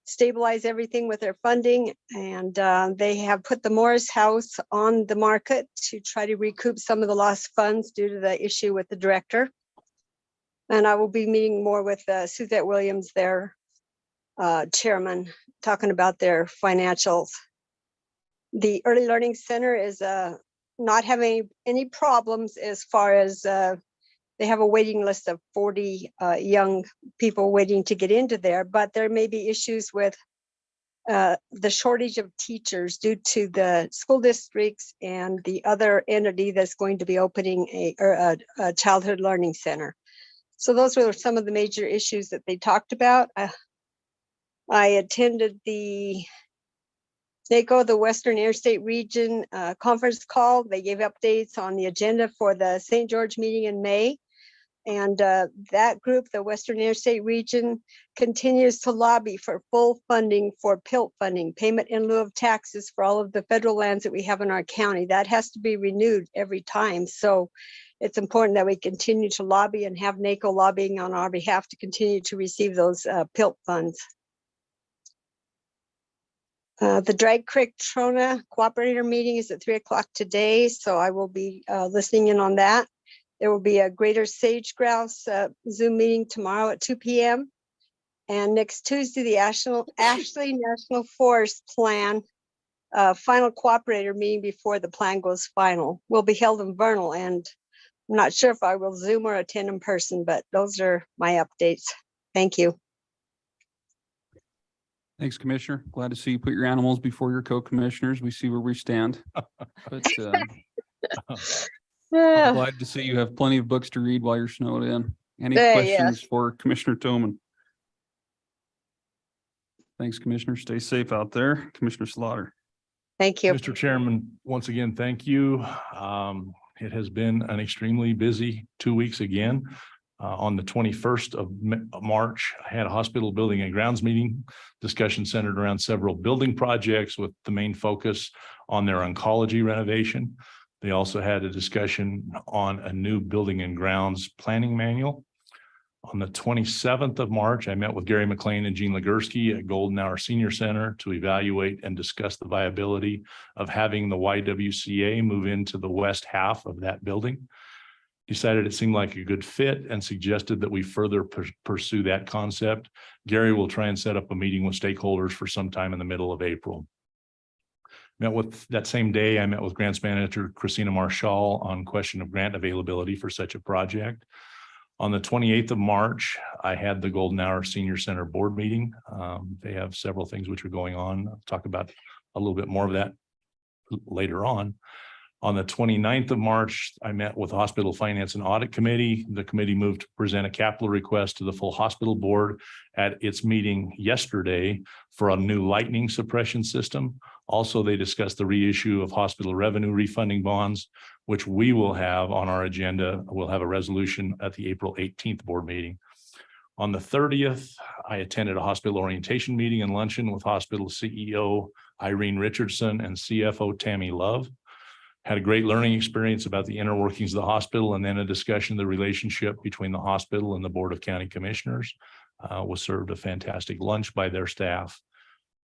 stabilize everything with their funding, and they have put the Morris House on the market to try to recoup some of the lost funds due to the issue with the director. And I will be meeting more with Suzette Williams, their chairman, talking about their financials. The Early Learning Center is not having any problems as far as they have a waiting list of 40 young people waiting to get into there, but there may be issues with the shortage of teachers due to the school districts and the other entity that's going to be opening a childhood learning center. So those were some of the major issues that they talked about. I attended the NACO, the Western Interstate Region conference call. They gave updates on the agenda for the St. George meeting in May. And that group, the Western Interstate Region, continues to lobby for full funding for PILT funding, payment in lieu of taxes for all of the federal lands that we have in our county. That has to be renewed every time. So it's important that we continue to lobby and have NACO lobbying on our behalf to continue to receive those PILT funds. The Drag Creek Trona Cooperator meeting is at 3 o'clock today, so I will be listening in on that. There will be a Greater Sage Grouse Zoom meeting tomorrow at 2 p.m. And next Tuesday, the Ashley National Forest Plan final cooperator meeting before the plan goes final will be held in Vernal. And I'm not sure if I will Zoom or attend in person, but those are my updates. Thank you. Thanks, Commissioner. Glad to see you put your animals before your co-commissioners. We see where we stand. But I'm glad to see you have plenty of books to read while you're snowed in. Any questions for Commissioner Toman? Thanks, Commissioner. Stay safe out there. Commissioner Slaughter. Thank you. Mr. Chairman, once again, thank you. It has been an extremely busy 2 weeks again. On the 21st of March, I had a hospital building and grounds meeting, discussion centered around several building projects with the main focus on their oncology renovation. They also had a discussion on a new building and grounds planning manual. On the 27th of March, I met with Gary McLean and Jean Legursky at Golden Hour Senior Center to evaluate and discuss the viability of having the YWCA move into the west half of that building. Decided it seemed like a good fit and suggested that we further pursue that concept. Gary will try and set up a meeting with stakeholders for sometime in the middle of April. Met with that same day, I met with Grants Manager Christina Marshall on question of grant availability for such a project. On the 28th of March, I had the Golden Hour Senior Center board meeting. They have several things which are going on. I'll talk about a little bit more of that later on. On the 29th of March, I met with Hospital Finance and Audit Committee. The committee moved to present a capital request to the full hospital board at its meeting yesterday for a new lightning suppression system. Also, they discussed the reissue of hospital revenue refunding bonds, which we will have on our agenda. We'll have a resolution at the April 18th board meeting. On the 30th, I attended a hospital orientation meeting and luncheon with hospital CEO Irene Richardson and CFO Tammy Love. Had a great learning experience about the inner workings of the hospital, and then a discussion of the relationship between the hospital and the Board of County Commissioners. Was served a fantastic lunch by their staff.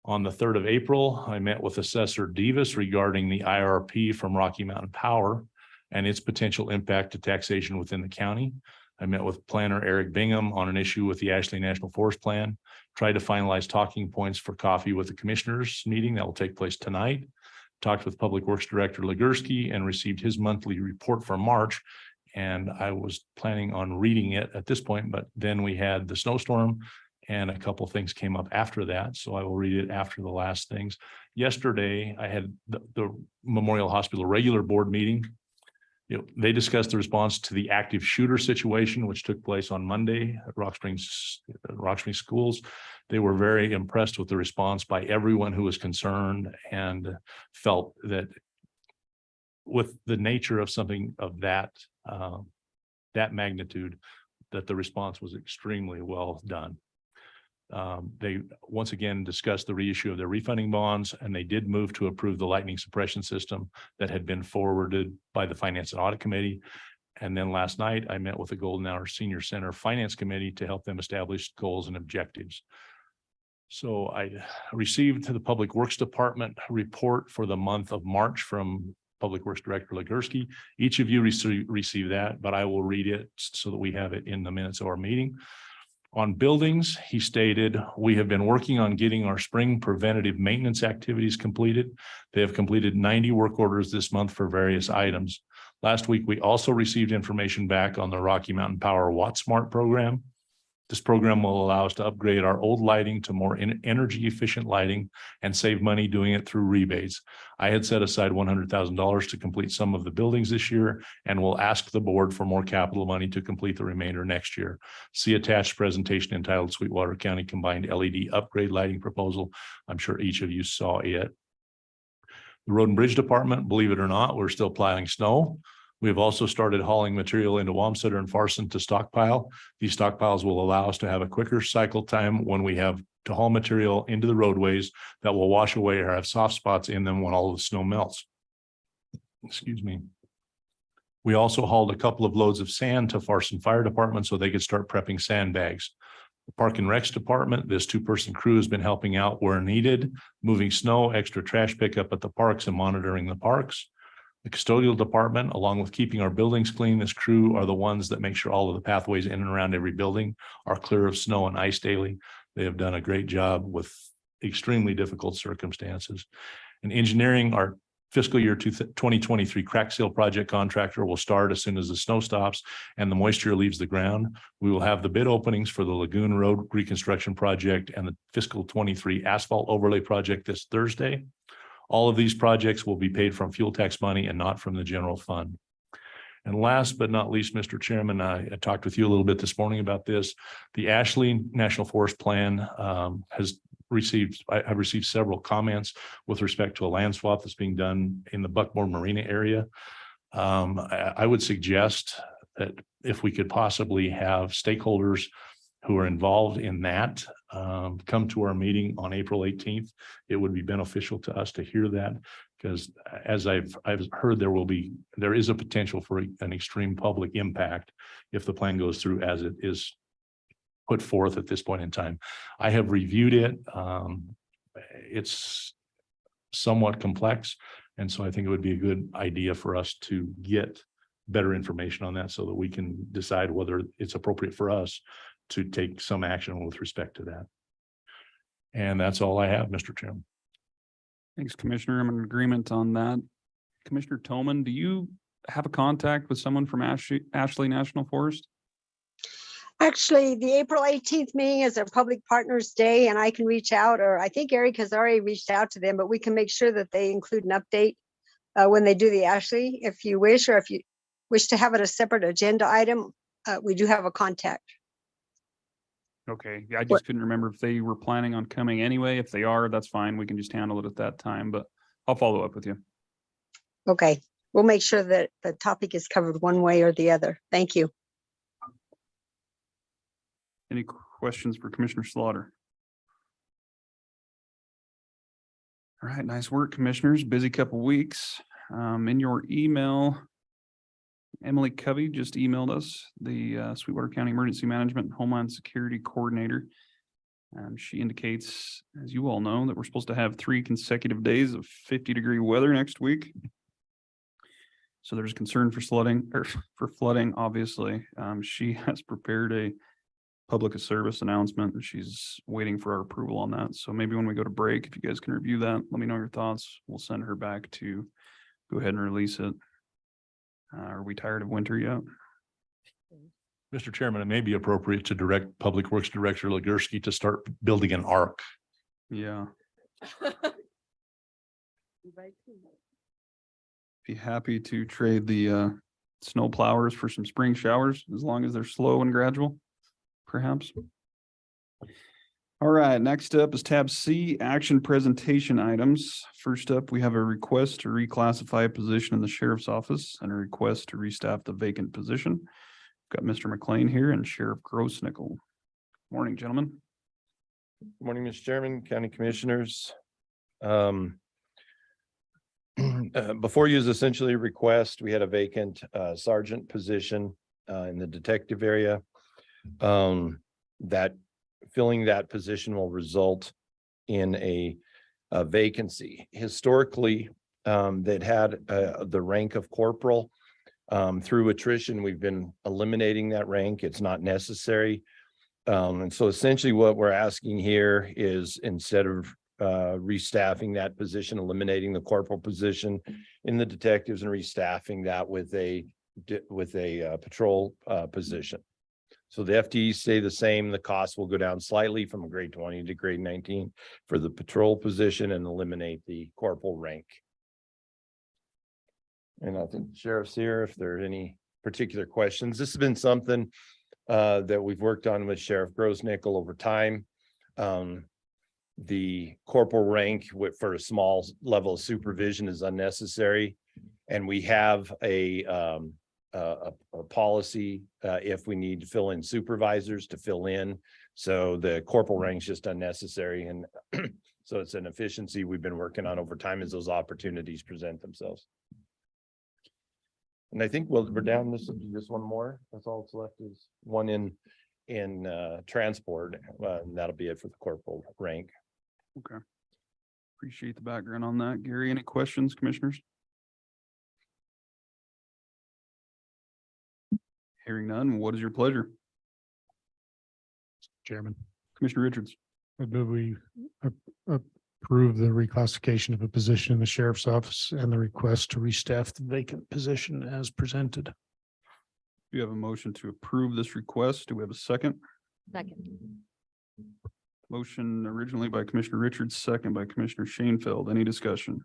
On the 3rd of April, I met with Assessor Davis regarding the IRP from Rocky Mountain Power. and its potential impact to taxation within the county. I met with planner Eric Bingham on an issue with the Ashley National Forest Plan, tried to finalize talking points for coffee with the commissioners meeting that will take place tonight. Talked with Public Works Director Legursky and received his monthly report for March. And I was planning on reading it at this point, but then we had the snowstorm and a couple of things came up after that. So I will read it after the last things. Yesterday, I had the Memorial Hospital regular board meeting. They discussed the response to the active shooter situation, which took place on Monday at Rock Springs schools. They were very impressed with the response by everyone who was concerned and felt that with the nature of something of that magnitude, that the response was extremely well done. They once again discussed the reissue of their refunding bonds, and they did move to approve the lightning suppression system that had been forwarded by the Finance and Audit Committee. And then last night, I met with the Golden Hour Senior Center Finance Committee to help them establish goals and objectives. So I received the Public Works Department report for the month of March from Public Works Director Legursky. Each of you received that, but I will read it so that we have it in the minutes of our meeting. On buildings, he stated, we have been working on getting our spring preventative maintenance activities completed. They have completed 90 work orders this month for various items. Last week, we also received information back on the Rocky Mountain Power WattSmart program. This program will allow us to upgrade our old lighting to more energy efficient lighting and save money doing it through rebates. I had set aside $100,000 to complete some of the buildings this year and will ask the board for more capital money to complete the remainder next year. See attached presentation entitled Sweetwater County Combined LED Upgrade Lighting Proposal. I'm sure each of you saw it. The Road and Bridge Department, believe it or not, we're still plowing snow. We have also started hauling material into Wamsutter and Farson to stockpile. These stockpiles will allow us to have a quicker cycle time when we have to haul material into the roadways that will wash away or have soft spots in them when all of the snow melts. Excuse me. We also hauled a couple of loads of sand to Farson Fire Department so they could start prepping sandbags. The Park and Recs Department, this two-person crew has been helping out where needed, moving snow, extra trash pickup at the parks and monitoring the parks. The custodial department, along with keeping our buildings clean, this crew are the ones that make sure all of the pathways in and around every building are clear of snow and ice daily. They have done a great job with extremely difficult circumstances. And engineering, our fiscal year 2023 crack seal project contractor will start as soon as the snow stops and the moisture leaves the ground. We will have the bid openings for the Lagoon Road reconstruction project and the fiscal 23 asphalt overlay project this Thursday. All of these projects will be paid from fuel tax money and not from the general fund. And last but not least, Mr. Chairman, I talked with you a little bit this morning about this. The Ashley National Forest Plan I've received several comments with respect to a land swap that's being done in the Buckmore Marina area. I would suggest that if we could possibly have stakeholders who are involved in that come to our meeting on April 18th. It would be beneficial to us to hear that, because as I've heard, there is a potential for an extreme public impact if the plan goes through as it is put forth at this point in time. I have reviewed it. It's somewhat complex, and so I think it would be a good idea for us to get better information on that so that we can decide whether it's appropriate for us to take some action with respect to that. And that's all I have, Mr. Chairman. Thanks, Commissioner. I'm in agreement on that. Commissioner Toman, do you have a contact with someone from Ashley National Forest? Actually, the April 18th meeting is our Public Partners Day, and I can reach out, or I think Eric has already reached out to them, but we can make sure that they include an update when they do the Ashley, if you wish, or if you wish to have it a separate agenda item, we do have a contact. Okay, yeah, I just couldn't remember if they were planning on coming anyway. If they are, that's fine. We can just handle it at that time, but I'll follow up with you. Okay, we'll make sure that the topic is covered one way or the other. Thank you. Any questions for Commissioner Slaughter? All right, nice work, commissioners. Busy couple weeks. In your email, Emily Covey just emailed us, the Sweetwater County Emergency Management and Homeland Security Coordinator. She indicates, as you all know, that we're supposed to have 3 consecutive days of 50-degree weather next week. So there's concern for flooding, obviously. She has prepared a public service announcement and she's waiting for our approval on that. So maybe when we go to break, if you guys can review that, let me know your thoughts. We'll send her back to go ahead and release it. Are we tired of winter yet? Mr. Chairman, it may be appropriate to direct Public Works Director Legursky to start building an ark. Yeah. Be happy to trade the snow plowers for some spring showers, as long as they're slow and gradual, perhaps. All right, next up is tab C, action presentation items. First up, we have a request to reclassify a position in the sheriff's office and a request to restaff the vacant position. Got Mr. McLean here and Sheriff Grossnickel. Morning, gentlemen. Good morning, Mr. Chairman, County Commissioners. Before you is essentially a request. We had a vacant sergeant position in the detective area. That filling that position will result in a vacancy. Historically, they'd had the rank of corporal. Through attrition, we've been eliminating that rank. It's not necessary. And so essentially what we're asking here is, instead of restaffing that position, eliminating the corporal position in the detectives and restaffing that with a patrol position. So the FTEs stay the same. The cost will go down slightly from grade 20 to grade 19 for the patrol position and eliminate the corporal rank. And I think the sheriff's here if there are any particular questions. This has been something that we've worked on with Sheriff Grossnickel over time. The corporal rank for a small level of supervision is unnecessary. And we have a policy if we need to fill in supervisors to fill in. So the corporal rank is just unnecessary. And so it's an efficiency we've been working on over time as those opportunities present themselves. And I think we're down just one more. That's all that's left is one in transport. And that'll be it for the corporal rank. Okay. Appreciate the background on that. Gary, any questions, commissioners? Hearing none, what is your pleasure? Chairman, Commissioner Richards. I move we approve the reclassification of a position in the sheriff's office and the request to restaff the vacant position as presented. We have a motion to approve this request. Do we have a second? Second. Motion originally by Commissioner Richards, second by Commissioner Shanefield. Any discussion?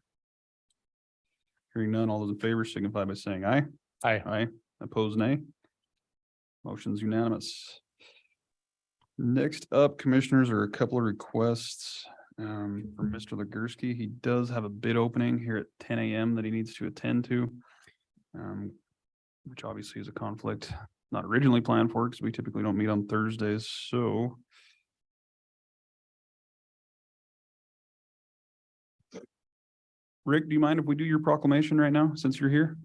Hearing none, all those in favor signify by saying aye. Aye. Aye. Opposed, nay. Motion's unanimous. Next up, commissioners, are a couple of requests from Mr. Legursky. He does have a bid opening here at 10 a.m. that he needs to attend to, which obviously is a conflict not originally planned for because we typically don't meet on Thursdays. So Rick, do you mind if we do your proclamation right now since you're here?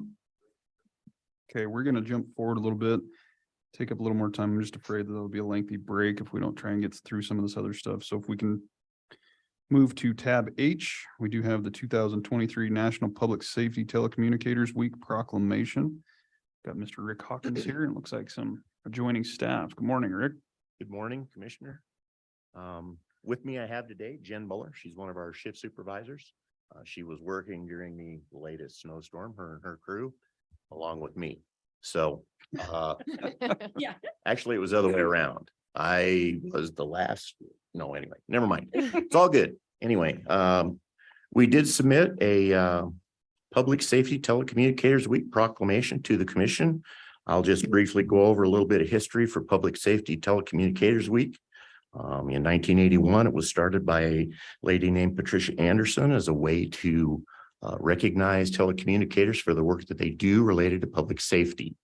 Okay, we're going to jump forward a little bit, take up a little more time. I'm just afraid that there'll be a lengthy break if we don't try and get through some of this other stuff. So if we can move to tab H, we do have the 2023 National Public Safety Telecommunicators Week proclamation. Got Mr. Rick Hawkins here and it looks like some adjoining staff. Good morning, Rick. Good morning, Commissioner. With me I have today Jen Muller. She's one of our shift supervisors. She was working during the latest snowstorm, her and her crew, along with me. So Yeah. actually it was the other way around. I was the last, no, anyway, never mind. It's all good. Anyway, we did submit a Public Safety Telecommunicators Week proclamation to the commission. I'll just briefly go over a little bit of history for Public Safety Telecommunicators Week. In 1981, it was started by a lady named Patricia Anderson as a way to recognize telecommunicators for the work that they do related to public safety.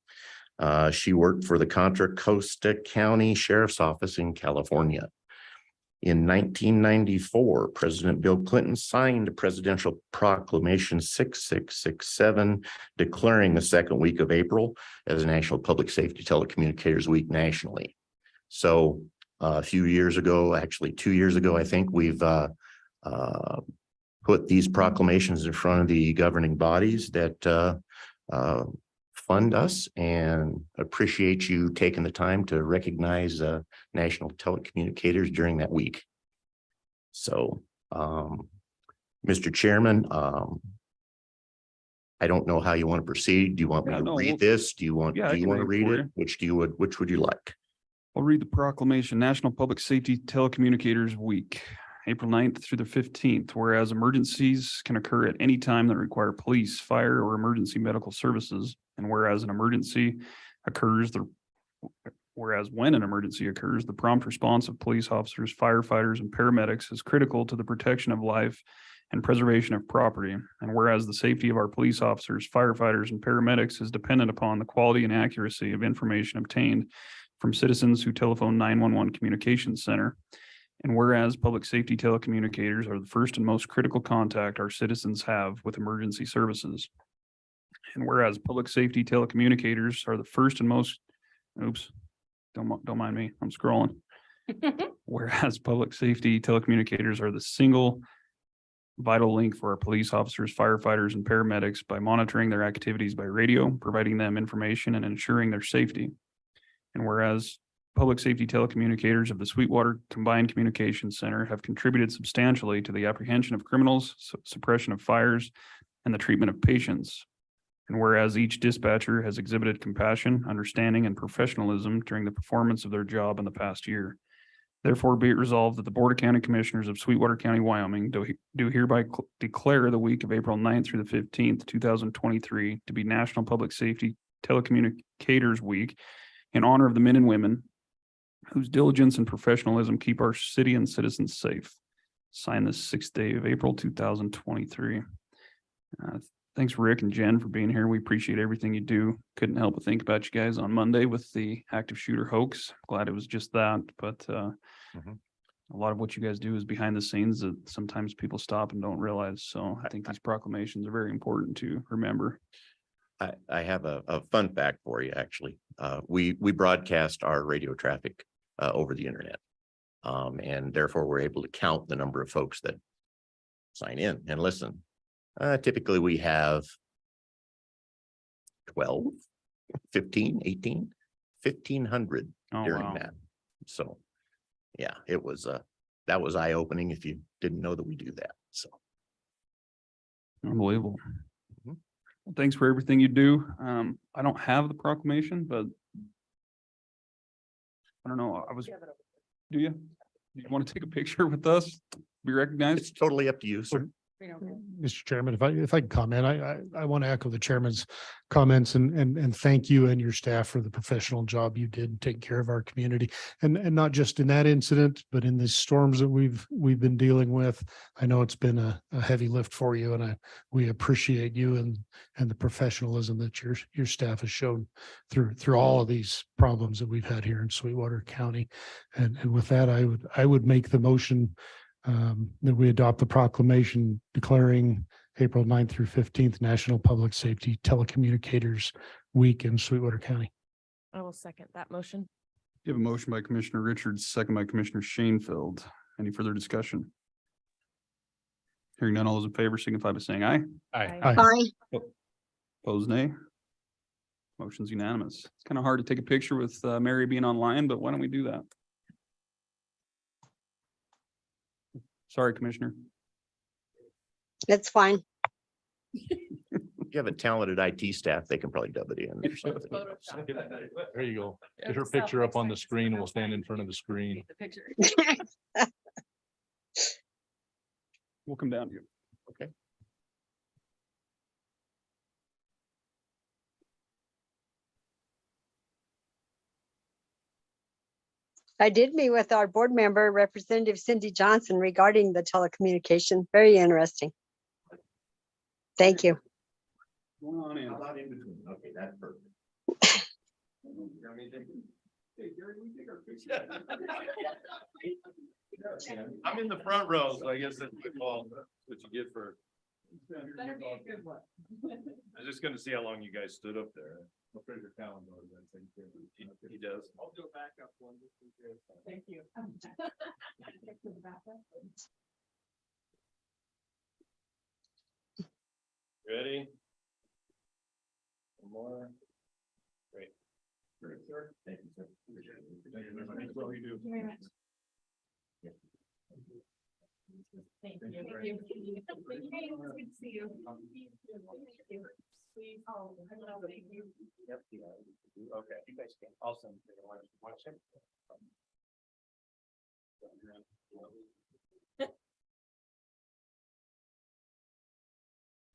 She worked for the Contra Costa County Sheriff's Office in California. In 1994, President Bill Clinton signed Presidential Proclamation 6667, declaring the second week of April as National Public Safety Telecommunicators Week nationally. So a few years ago, actually 2 years ago, I think we've put these proclamations in front of the governing bodies that fund us, and appreciate you taking the time to recognize national telecommunicators during that week. So, Mr. Chairman, I don't know how you want to proceed. Do you want me Yeah, to no, read we'll- this? Do you want, Yeah, do I you can want to read it read for it? you. Which would you like? I'll read the proclamation, National Public Safety Telecommunicators Week, April 9th through the 15th, whereas emergencies can occur at any time that require police, fire, or emergency medical services. And whereas an emergency occurs, whereas when an emergency occurs, the prompt response of police officers, firefighters, and paramedics is critical to the protection of life and preservation of property. And whereas the safety of our police officers, firefighters, and paramedics is dependent upon the quality and accuracy of information obtained from citizens who telephone 911 communications center. And whereas public safety telecommunicators are the first and most critical contact our citizens have with emergency services. And whereas public safety telecommunicators are the first and most, oops, don't mind me, I'm scrolling. Whereas public safety telecommunicators are the single vital link for our police officers, firefighters, and paramedics by monitoring their activities by radio, providing them information, and ensuring their safety. And whereas public safety telecommunicators of the Sweetwater Combined Communications Center have contributed substantially to the apprehension of criminals, suppression of fires, and the treatment of patients. And whereas each dispatcher has exhibited compassion, understanding, and professionalism during the performance of their job in the past year. Therefore, be it resolved that the Board of County Commissioners of Sweetwater County, Wyoming do hereby declare the week of April 9th through the 15th, 2023 to be National Public Safety Telecommunicators Week in honor of the men and women whose diligence and professionalism keep our city and citizens safe. Signed this 6th day of April, 2023. Thanks, Rick and Jen, for being here. We appreciate everything you do. Couldn't help but think about you guys on Monday with the active shooter hoax. Glad it was just that, but a lot of what you guys do is behind the scenes that sometimes people stop and don't realize. So I think these proclamations are very important to remember. I have a fun fact for you, actually. We broadcast our radio traffic over the internet. And therefore we're able to count the number of folks that sign in and listen. Typically we have 12, 15, 18, 1,500 during that. So yeah, it was that was eye-opening if you didn't know that we do that. So Unbelievable. Well, thanks for everything you do. I don't have the proclamation, but I don't know. Do you? Do you want to take a picture with us? Be recognized? it's totally up to you, sir. Mr. Chairman, if I can comment, I want to echo the chairman's comments and thank you and your staff for the professional job you did taking care of our community. And not just in that incident, but in the storms that we've been dealing with. I know it's been a heavy lift for you, and we appreciate you and the professionalism that your staff has shown through all of these problems that we've had here in Sweetwater County. And with that, I would make the motion that we adopt the proclamation declaring April 9th through 15th National Public Safety Telecommunicators Week in Sweetwater County. I will second that motion. You have a motion by Commissioner Richards, second by Commissioner Shanefield. Any further discussion? Hearing none, all those in favor signify by saying aye. Aye. Aye. Opposed, nay. Motion's unanimous. It's kind of hard to take a picture with Mary being online, but why don't we do that? Sorry, Commissioner. It's fine. If you have a talented IT staff, they can probably dub it in or something. There you go. Get her picture up on the screen and we'll stand in front of the screen. We'll come down to you. Okay. I did meet with our board member, Representative Cindy Johnson, regarding the telecommunication. Very interesting. Thank you. Going on in. Okay, that's perfect. I'm in the front row, so I guess that's what you get for. Better be a good one. I was just gonna see how long you guys stood up there. He does. I'll do a backup one. Thank you. Ready? more. Great. Great, sir. Thank you, sir. Thank you very much. Thank you. Thank you. Good to see you. Oh, hello, thank you. Yep. Okay, you guys can also. Want to check?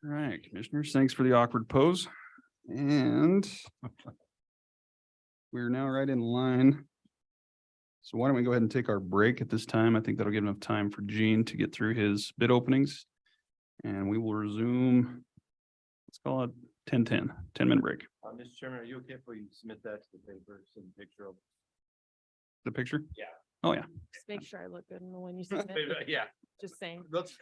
All right, commissioners, thanks for the awkward pose. And we're now right in line. So why don't we go ahead and take our break at this time? I think that'll give enough time for Gene to get through his bid openings. And we will resume, let's call it 10-minute break. Mr. Chairman, are you okay if we submit that to the paper, some picture of? The picture? Yeah. Oh, yeah. Just make sure I look good in the one you sent. Yeah. Just saying. Let's.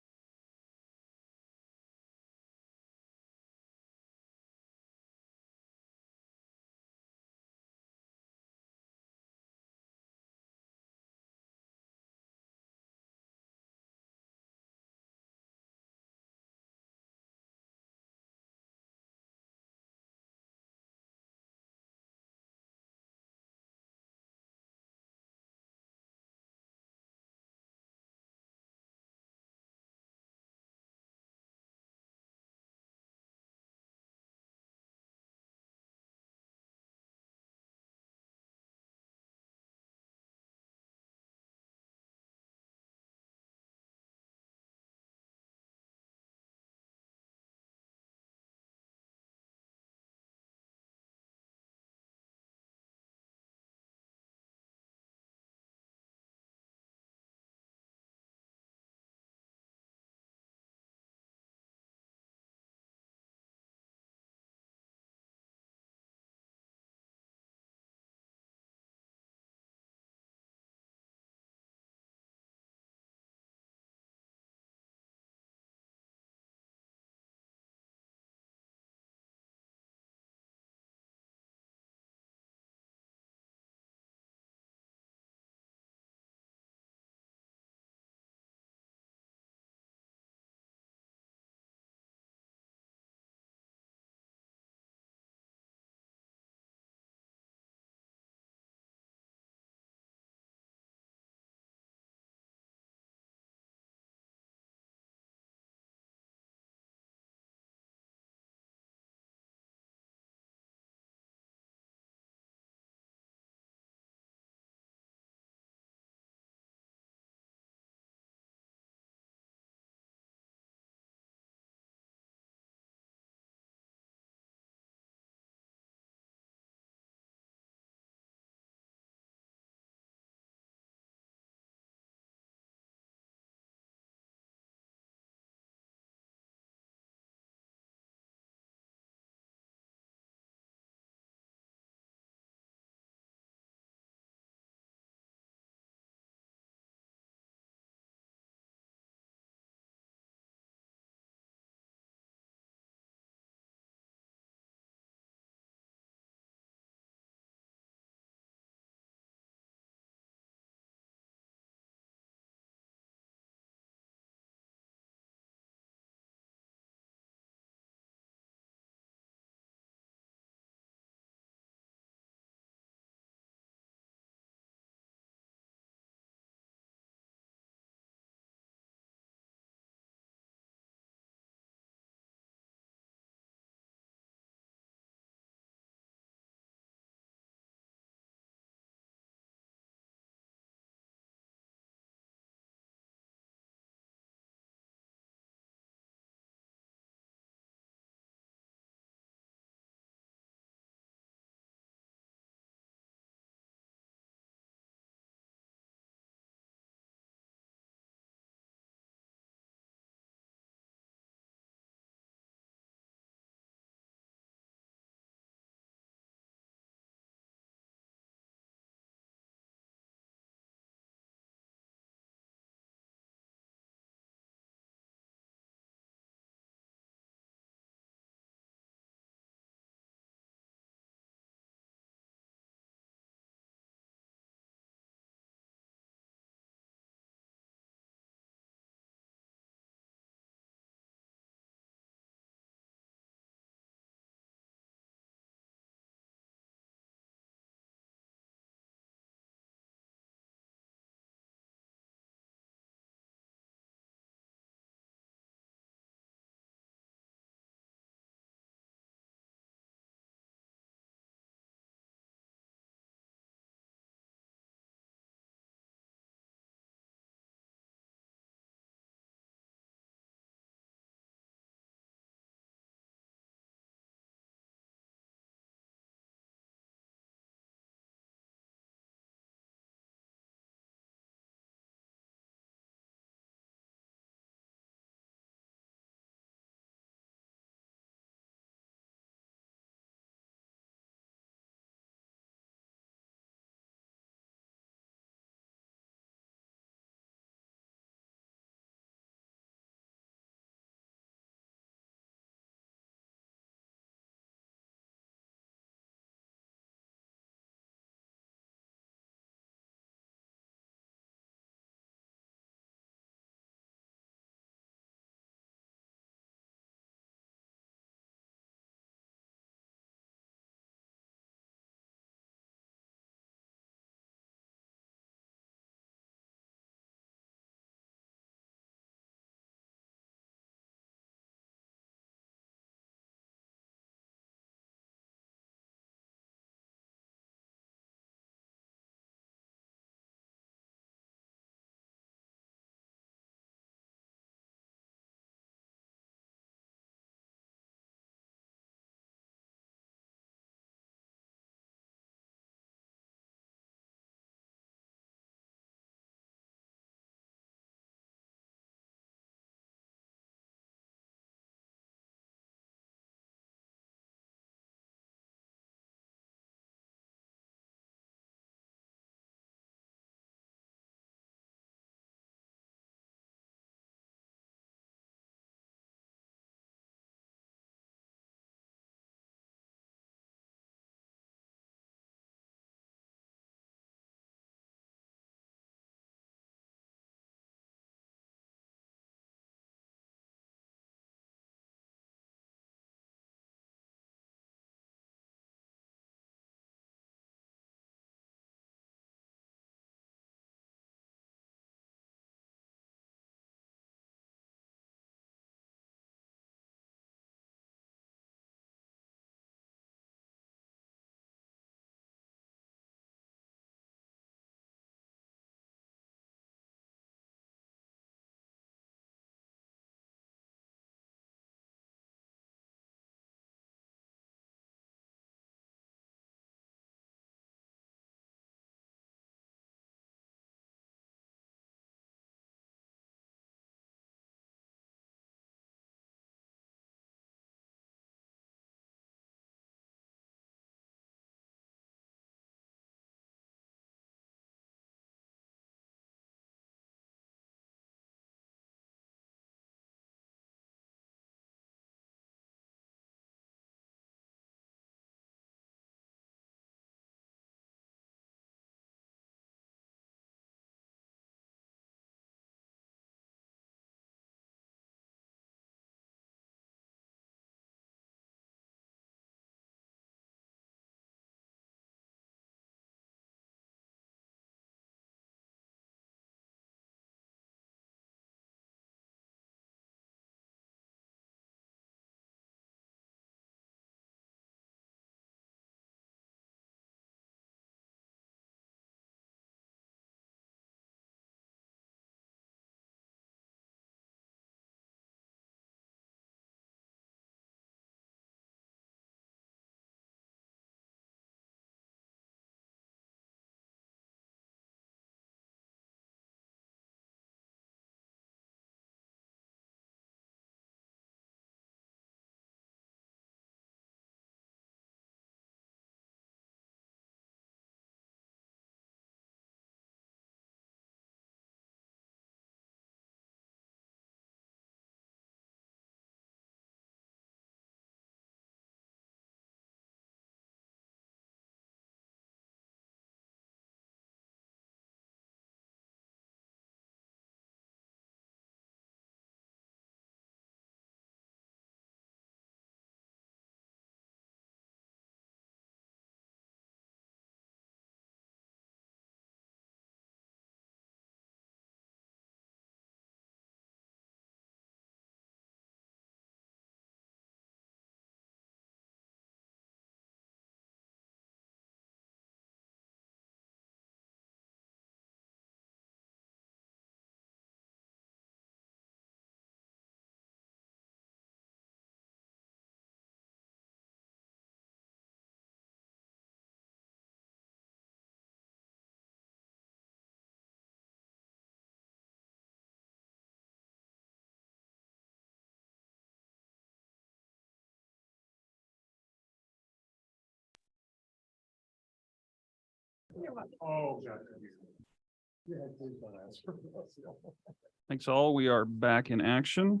Thanks all. We are back in action.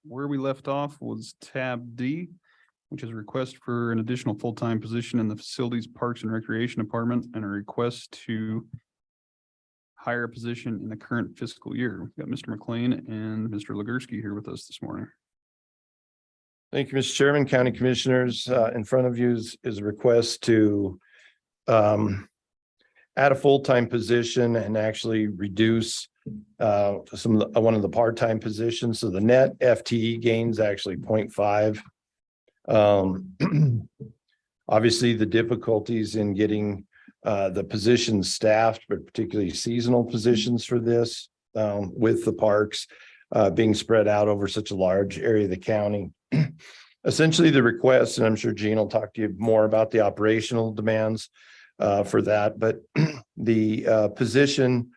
Where we left off was tab D, which is a request for an additional full-time position in the Facilities, Parks and Recreation Department and a request to hire a position in the current fiscal year. We've got Mr. McLean and Mr. Legursky here with us this morning. Thank you, Mr. Chairman, County Commissioners. In front of you is a request to add a full-time position and actually reduce one of the part-time positions. So the net FTE gains actually 0.5. Obviously, the difficulties in getting the positions staffed, but particularly seasonal positions for this with the parks being spread out over such a large area of the county. Essentially, the request, and I'm sure Gene will talk to you more about the operational demands for that, but the position,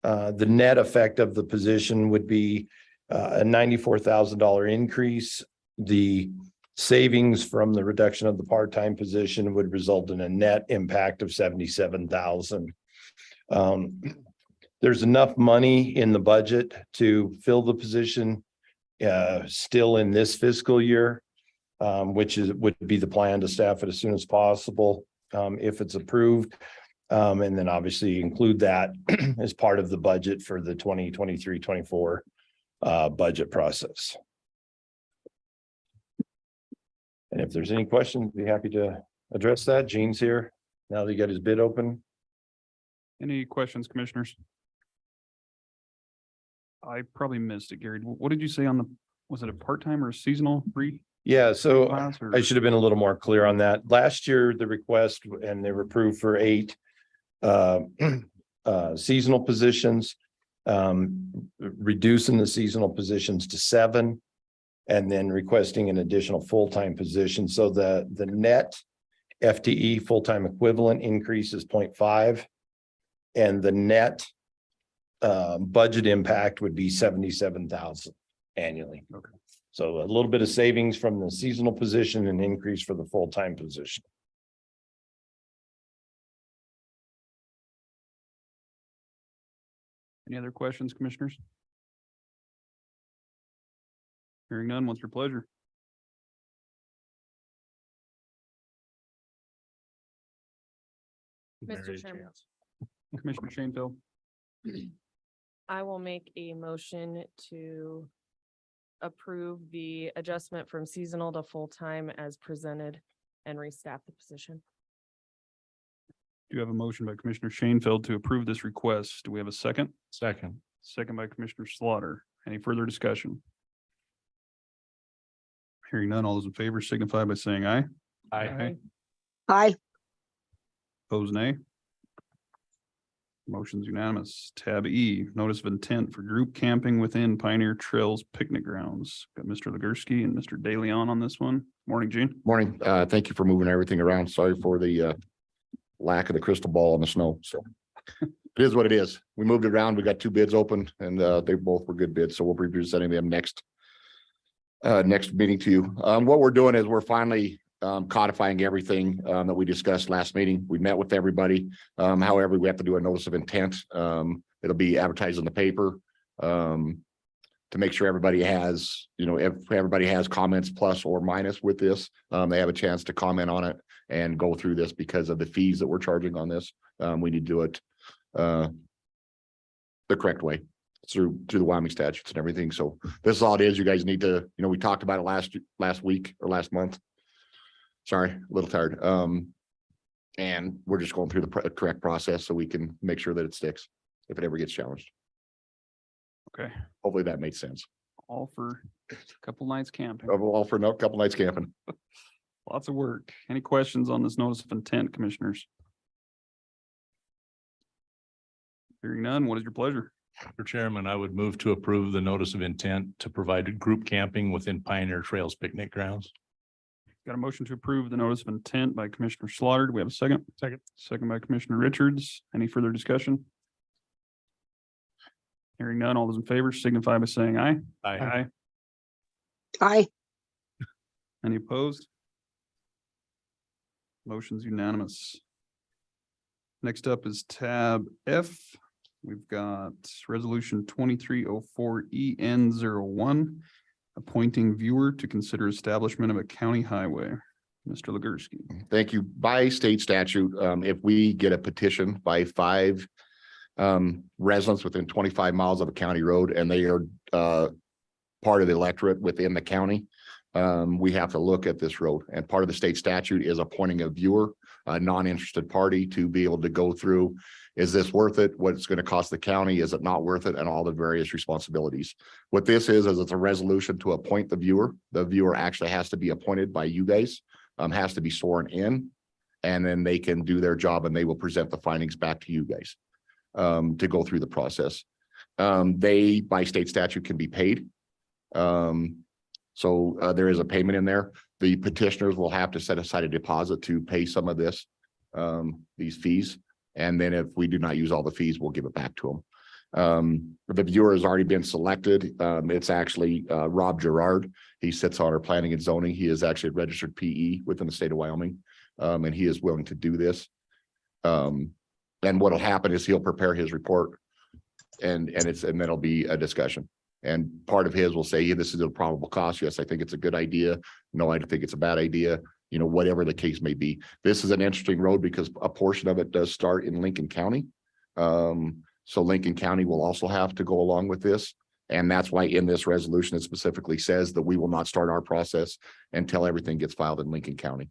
the net effect of the position would be a $94,000 increase. The savings from the reduction of the part-time position would result in a net impact of $77,000. There's enough money in the budget to fill the position still in this fiscal year, which would be the plan to staff it as soon as possible if it's approved. And then obviously include that as part of the budget for the 2023-24 budget process. And if there's any questions, be happy to address that. Gene's here now that he got his bid open. Any questions, commissioners? I probably missed it, Gary. What did you say on the, was it a part-time or a seasonal free Yeah, so class? Or I should have been a little more clear on that. Last year, the request, and they were approved for 8 seasonal positions, reducing the seasonal positions to 7, and then requesting an additional full-time position. So the net FTE full-time equivalent increase is 0.5, and the net budget impact would be 77,000 annually. Okay. So a little bit of savings from the seasonal position and increase for the full-time position. Any other questions, commissioners? Hearing none, what's your pleasure? Mr. Chairman. Commissioner Shanefield, I will make a motion to approve the adjustment from seasonal to full-time as presented and restaff the position. do you have a motion by Commissioner Shanefield to approve this request? Do we have a second? Second. Second by Commissioner Slaughter. Any further discussion? Hearing none, all those in favor signify by saying aye. Aye. Aye. Opposed, nay. Motion's unanimous. Tab E, notice of intent for group camping within Pioneer Trails Picnic Grounds. Got Mr. Legursky and Mr. DeLeon on this one. Morning, Gene. Morning. Thank you for moving everything around. Sorry for the lack of the crystal ball in the snow. So it is what it is. We moved it around. We got 2 bids open and they both were good bids. So we'll be presenting them next meeting to you. What we're doing is we're finally codifying everything that we discussed last meeting. We met with everybody. However, we have to do a notice of intent. It'll be advertised in the paper to make sure everybody has, if everybody has comments plus or minus with this, they have a chance to comment on it and go through this because of the fees that we're charging on this. We need to do it the correct way through the Wyoming statutes and everything. So this is all it is. You guys need to, we talked about it last week or last month. Sorry, a little tired. And we're just going through the correct process so we can make sure that it sticks if it ever gets challenged. Okay, Hopefully that made sense. all for a couple nights camping. All for a couple nights camping. Lots of work. Any questions on this notice of intent, commissioners? Hearing none, what is your pleasure? Mr. Chairman, I would move to approve the notice of intent to provide group camping within Pioneer Trails Picnic Grounds. Got a motion to approve the notice of intent by Commissioner Slaughter. Do we have a second? Second. Second by Commissioner Richards. Any further discussion? Hearing none, all those in favor signify by saying aye. Aye. Aye. Any opposed? Motion's unanimous. Next up is tab F. We've got resolution 2304EN01, appointing viewer to consider establishment of a county highway. Mr. Legursky. Thank you. By state statute, if we get a petition by 5 residents within 25 miles of a county road and they are part of the electorate within the county, we have to look at this road. And part of the state statute is appointing a viewer, a non-interested party, to be able to go through, is this worth it? What it's going to cost the county? Is it not worth it? And all the various responsibilities. What this is it's a resolution to appoint the viewer. The viewer actually has to be appointed by you guys, has to be sworn in, and then they can do their job and they will present the findings back to you guys to go through the process. They, by state statute, can be paid. So there is a payment in there. The petitioners will have to set aside a deposit to pay some of this, these fees. And then if we do not use all the fees, we'll give it back to them. The viewer has already been selected. It's actually Rob Gerard. He sits on our planning and zoning. He is actually a registered PE within the state of Wyoming. And he is willing to do this. And what'll happen is he'll prepare his report and then it'll be a discussion. And part of his will say, yeah, this is a probable cost. Yes, I think it's a good idea. No, I think it's a bad idea. You know, whatever the case may be. This is an interesting road because a portion of it does start in Lincoln County. So Lincoln County will also have to go along with this. And that's why in this resolution, it specifically says that we will not start our process until everything gets filed in Lincoln County.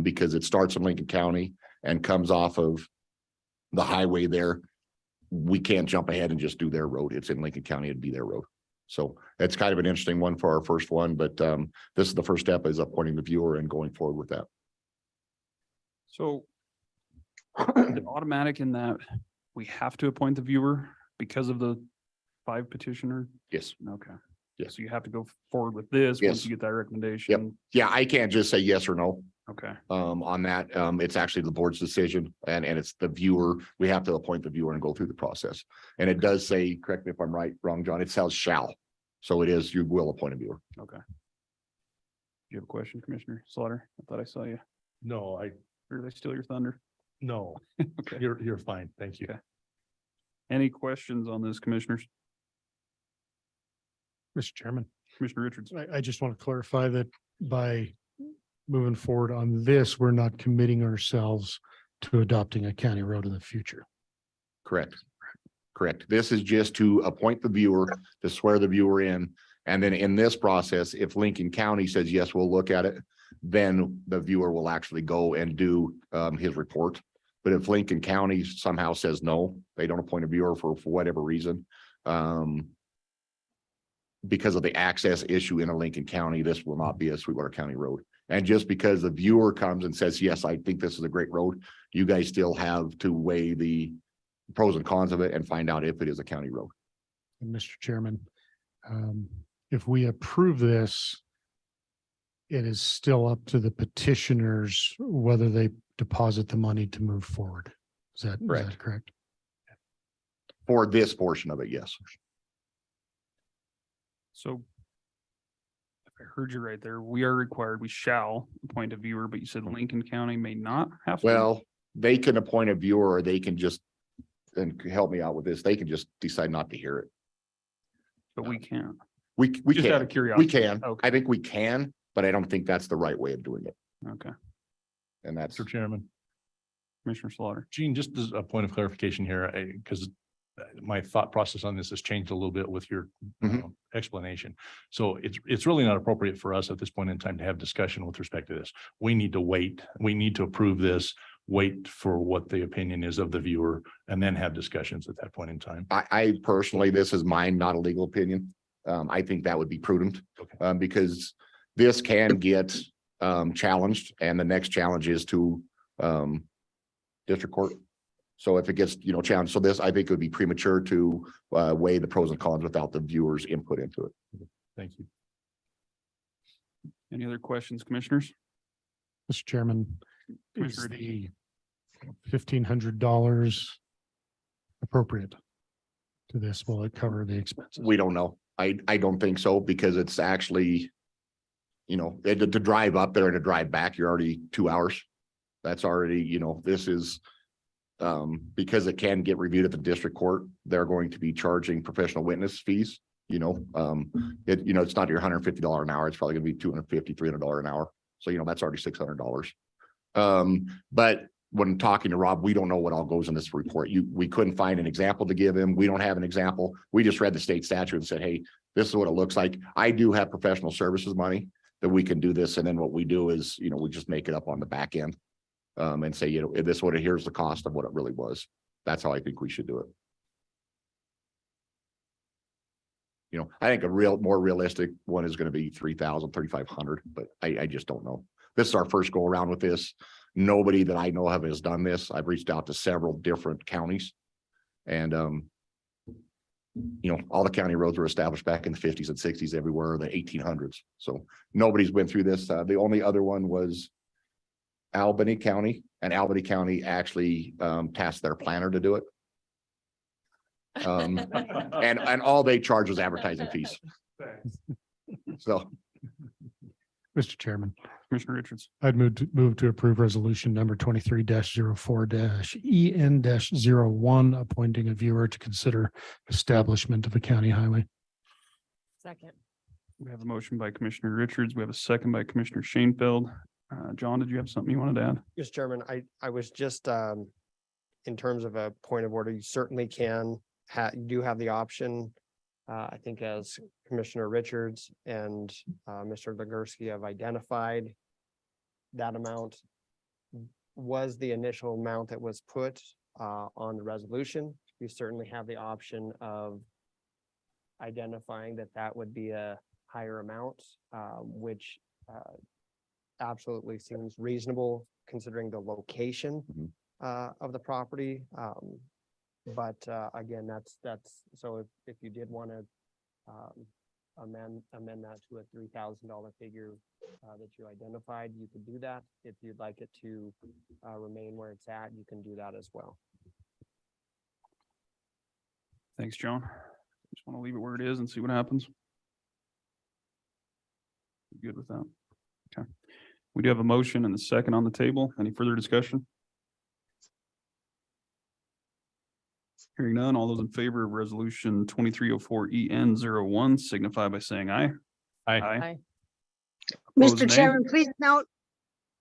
Because it starts in Lincoln County and comes off of the highway there. We can't jump ahead and just do their road. It's in Lincoln County, it'd be their road. So it's kind of an interesting one for our first one, but this is the first step, is appointing the viewer and going forward with that. So is it automatic in that we have to appoint the viewer because of the 5 petitioner? Yes. Okay. Yes. So you have to go forward with this Yes. once you get that recommendation. Yeah, I can't just say yes or no Okay. on that. It's actually the board's decision and it's the viewer. We have to appoint the viewer and go through the process. And it does say, correct me if I'm wrong, John, it says shall. So it is, you will appoint a viewer. Okay. Do you have a question, Commissioner Slaughter? I thought I saw you. No, Or did I steal your thunder? no, Okay. you're fine. Thank you. Okay. Any questions on this, commissioners? Mr. Chairman, Commissioner Richards? I just want to clarify that by moving forward on this, we're not committing ourselves to adopting a county road in the future. Correct. Correct. This is just to appoint the viewer, to swear the viewer in. And then in this process, if Lincoln County says, yes, we'll look at it, then the viewer will actually go and do his report. But if Lincoln County somehow says no, they don't appoint a viewer for whatever reason, because of the access issue in a Lincoln County, this will not be a Sweetwater County road. And just because the viewer comes and says, yes, I think this is a great road, you guys still have to weigh the pros and cons of it and find out if it is a county road. And Mr. Chairman, if we approve this, it is still up to the petitioners whether they deposit the money to move forward. Is that correct? For this portion of it, yes. So if I heard you right there, we are required, we shall appoint a viewer, but you said Lincoln County may not have to? Well, they can appoint a viewer or they can just, and help me out with this, they can just decide not to hear it. But we can't. We Just out can, of curiosity. we can. Okay. I think we can, but I don't think that's the right way of doing it. Okay. And that's, Mr. Chairman, Commissioner Slaughter. Gene, just as a point of clarification here, because my thought process on this has changed a little bit with your explanation. So it's really not appropriate for us at this point in time to have discussion with respect to this. We need to wait. We need to approve this, wait for what the opinion is of the viewer, and then have discussions at that point in time. I personally, this is mine, not a legal opinion. I think that would be prudent, because this can get challenged, and the next challenge is to district court. So if it gets, challenged, so this, I think it would be premature to weigh the pros and cons without the viewer's input into it. Thank you. Any other questions, commissioners? Mr. Chairman, is Commissioner the $1,500 appropriate to this? Will it cover the expenses? We don't know. I don't think so, because it's actually, to drive up there and to drive back, you're already 2 hours. That's already, this is, because it can get reviewed at the district court, they're going to be charging professional witness fees. You know, it's not your $150 an hour. It's probably gonna be $250, $300 an hour. So, that's already $600. But when talking to Rob, we don't know what all goes in this report. We couldn't find an example to give him. We don't have an example. We just read the state statute and said, hey, this is what it looks like. I do have professional services money that we can do this. And then what we do is, we just make it up on the back end. And say, this what here's the cost of what it really was. That's how I think we should do it. I think a more realistic one is going to be 3,000, 3,500, but I just don't know. This is our first go around with this. Nobody that I know of has done this. I've reached out to several different counties, and all the county roads were established back in the 50s and 60s everywhere, the 1800s. So nobody's been through this. The only other one was Albany County, and Albany County actually tasked their planner to do it. And all they charge was advertising fees. So, Mr. Chairman, Commissioner Richards. I'd move to approve resolution number 23-04-EN-01, appointing a viewer to consider establishment of a county highway. Second. We have a motion by Commissioner Richards. We have a second by Commissioner Shanefield. John, did you have something you wanted to add? Mr. Chairman, I was just, in terms of a point of order, you certainly can you do have the option. I think as Commissioner Richards and Mr. Legursky have identified, that amount was the initial amount that was put on the resolution. You certainly have the option of identifying that would be a higher amount, which absolutely seems reasonable considering the location of the property. But again, that's so if you did want to amend that to a $3,000 figure that you identified, you could do that. If you'd like it to remain where it's at, you can do that as well. Thanks, John. Just want to leave it where it is and see what happens. Good with that. Okay. We do have a motion and a second on the table. Any further discussion? Hearing none, all those in favor of resolution 2304-EN-01 signify by saying aye. Aye. Opposed, Mr. nay? Chairman,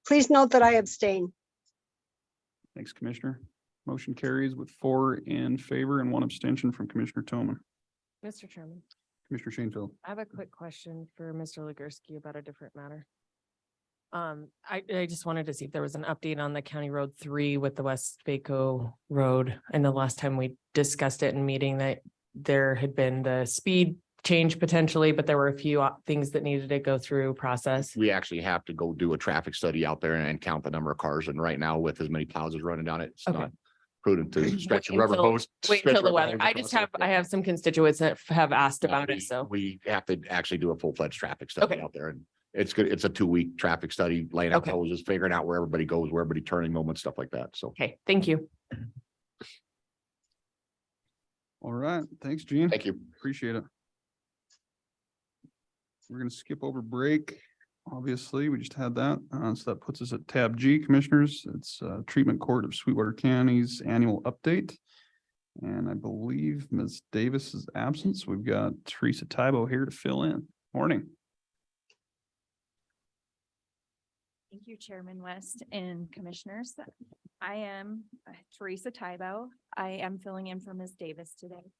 please note that I abstain. Thanks, Commissioner. Motion carries with 4 in favor and 1 abstention from Commissioner Toman. Mr. Chairman, Commissioner Shanefield. I have a quick question for Mr. Legursky about a different matter. I just wanted to see if there was an update on the County Road 3 with the West Baco Road. And the last time we discussed it in meeting that there had been the speed change potentially, but there were a few things that needed to go through process. we actually have to go do a traffic study out there and count the number of cars. And right now, with as many plows as running down it, it's Okay. not prudent to stretch a Wait rubber until- hose. Wait stretch until the rubber weather. hose I just across I have some constituents that have asked about it, so. We have to actually do a full-fledged traffic study Okay. out there, and it's good. It's a 2-week traffic study, laying out Okay. hoses, figuring out where everybody goes, where everybody turning moments, stuff like that. So Okay, thank you. All right. Thanks, Gene. thank you. Appreciate it. We're going to skip over break. Obviously, we just had that. So that puts us at tab G, Commissioners. It's Treatment Court of Sweetwater County's annual update. And I believe Ms. Davis is absent. So we've got Teresa Tybo here to fill in. Morning. Thank you, Chairman West and Commissioners. I am Teresa Tybo. I am filling in for Ms. Davis today.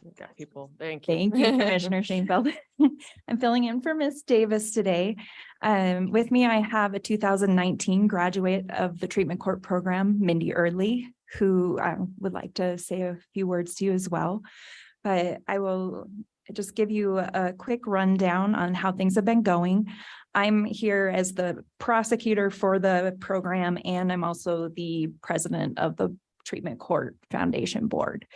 We've got people. Thank you. Thank you, Commissioner Shanefield. I'm filling in for Ms. Davis today. With me, I have a 2019 graduate of the Treatment Court Program, Mindy Eardley, who would like to say a few words to you as well. But I will just give you a quick rundown on how things have been going. I'm here as the prosecutor for the program, and I'm also the president of the Treatment Court Foundation Board.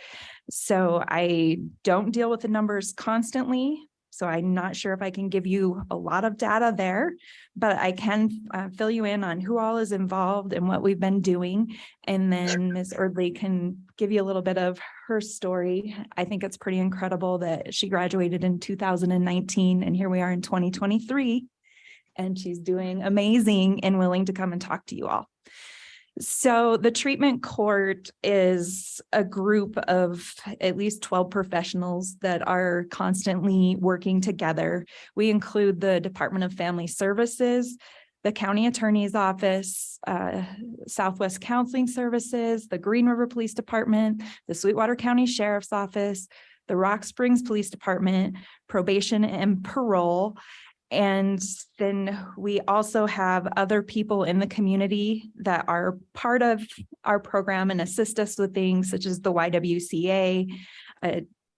So I don't deal with the numbers constantly. So I'm not sure if I can give you a lot of data there, but I can fill you in on who all is involved and what we've been doing. And then Ms. Eardley can give you a little bit of her story. I think it's pretty incredible that she graduated in 2019 and here we are in 2023. And she's doing amazing and willing to come and talk to you all. So the treatment court is a group of at least 12 professionals that are constantly working together. We include the Department of Family Services, the County Attorney's Office, Southwest Counseling Services, the Green River Police Department, the Sweetwater County Sheriff's Office, the Rock Springs Police Department, Probation and Parole. And then we also have other people in the community that are part of our program and assist us with things such as the YWCA.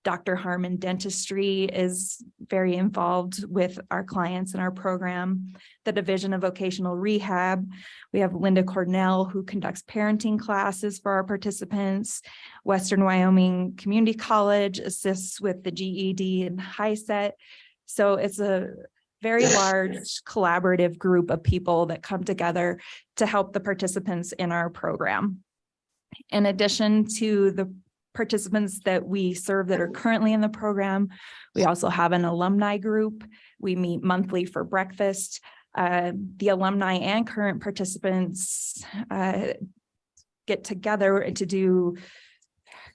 Dr. Harmon Dentistry is very involved with our clients in our program. The Division of Vocational Rehab. We have Linda Cornell, who conducts parenting classes for our participants. Western Wyoming Community College assists with the GED and HiSET. So it's a very large collaborative group of people that come together to help the participants in our program. In addition to the participants that we serve that are currently in the program, we also have an alumni group. We meet monthly for breakfast. The alumni and current participants get together to do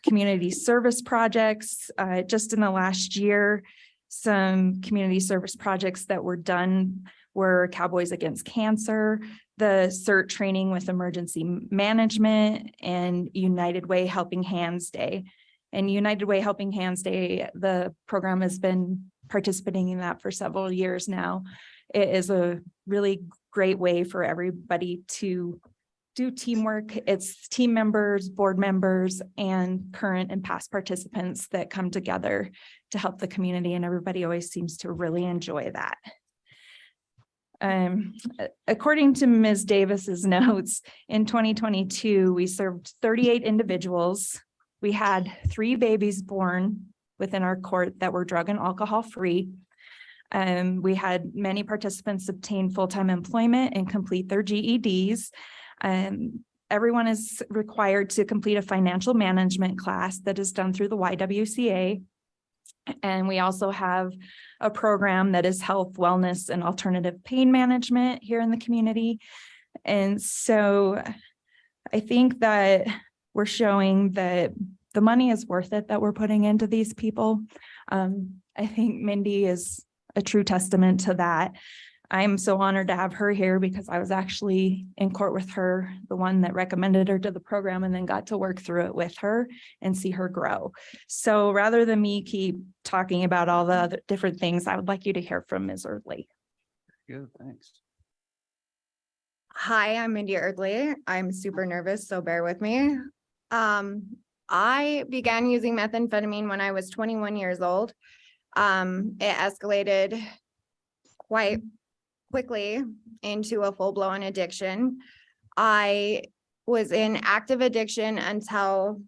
community service projects. Just in the last year, some community service projects that were done were Cowboys Against Cancer, the CERT training with emergency management, and United Way Helping Hands Day. And United Way Helping Hands Day, the program has been participating in that for several years now. It is a really great way for everybody to do teamwork. It's team members, board members, and current and past participants that come together to help the community, and everybody always seems to really enjoy that. According to Ms. Davis's notes, in 2022, we served 38 individuals. We had 3 babies born within our court that were drug and alcohol free. We had many participants obtain full-time employment and complete their GEDs. Everyone is required to complete a financial management class that is done through the YWCA. And we also have a program that is health, wellness, and alternative pain management here in the community. And so I think that we're showing that the money is worth it that we're putting into these people. I think Mindy is a true testament to that. I'm so honored to have her here because I was actually in court with her, the one that recommended her to the program, and then got to work through it with her and see her grow. So rather than me keep talking about all the other different things, I would like you to hear from Ms. Erdley. Good, thanks. Hi, I'm Mindy Erdley. I'm super nervous, so bear with me. I began using methamphetamine when I was 21 years old. It escalated quite quickly into a full-blown addiction. I was in active addiction until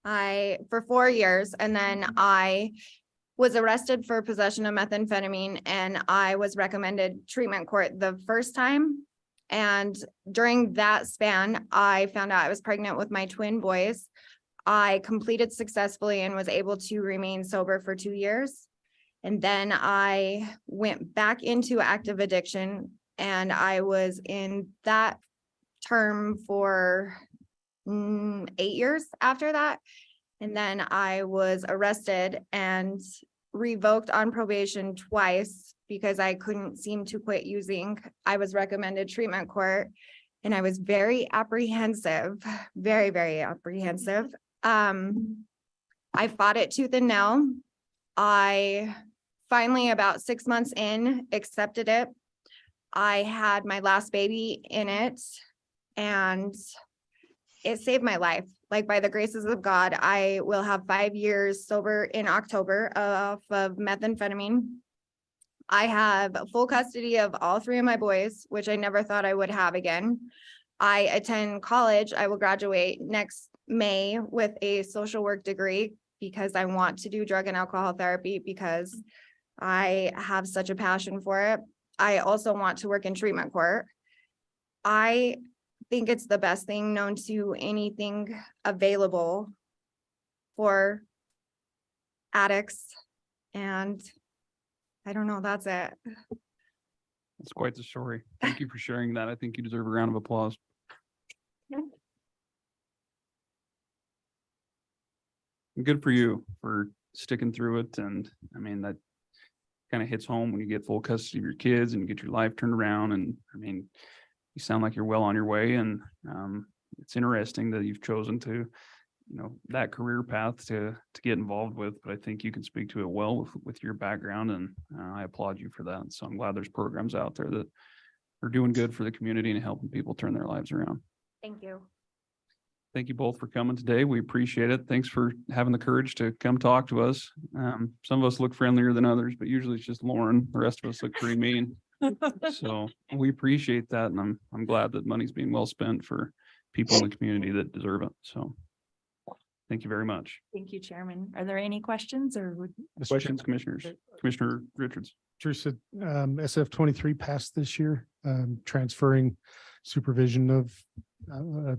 for 4 years, and then I was arrested for possession of methamphetamine, and I was recommended treatment court the first time. And during that span, I found out I was pregnant with my twin boys. I completed successfully and was able to remain sober for 2 years. And then I went back into active addiction, and I was in that term for 8 years after that. And then I was arrested and revoked on probation twice because I couldn't seem to quit using. I was recommended treatment court, and I was very apprehensive, very, very apprehensive. I fought it tooth and nail. I finally, about 6 months in, accepted it. I had my last baby in it, and it saved my life. Like, by the graces of God, I will have 5 years sober in October off of methamphetamine. I have full custody of all 3 of my boys, which I never thought I would have again. I attend college. I will graduate next May with a social work degree because I want to do drug and alcohol therapy because I have such a passion for it. I also want to work in treatment court. I think it's the best thing known to anything available for addicts. And I don't know, that's it. That's quite the story. Thank you for sharing that. I think you deserve a round of applause. good for you for sticking through it. And I mean, that kind of hits home when you get full custody of your kids and you get your life turned around. And I mean, you sound like you're well on your way, and it's interesting that you've chosen to, that career path to get involved with, but I think you can speak to it well with your background, and I applaud you for that. So I'm glad there's programs out there that are doing good for the community and helping people turn their lives around. Thank you. Thank you both for coming today. We appreciate it. Thanks for having the courage to come talk to us. Some of us look friendlier than others, but usually it's just Lauren. The rest of us look pretty mean. So we appreciate that. And I'm glad that money's being well spent for people in the community that deserve it. So thank you very much. Thank you, Chairman. Are there any questions or? Questions, commissioners? Commissioner Richards. Teresa, SF 23 passed this year, transferring supervision of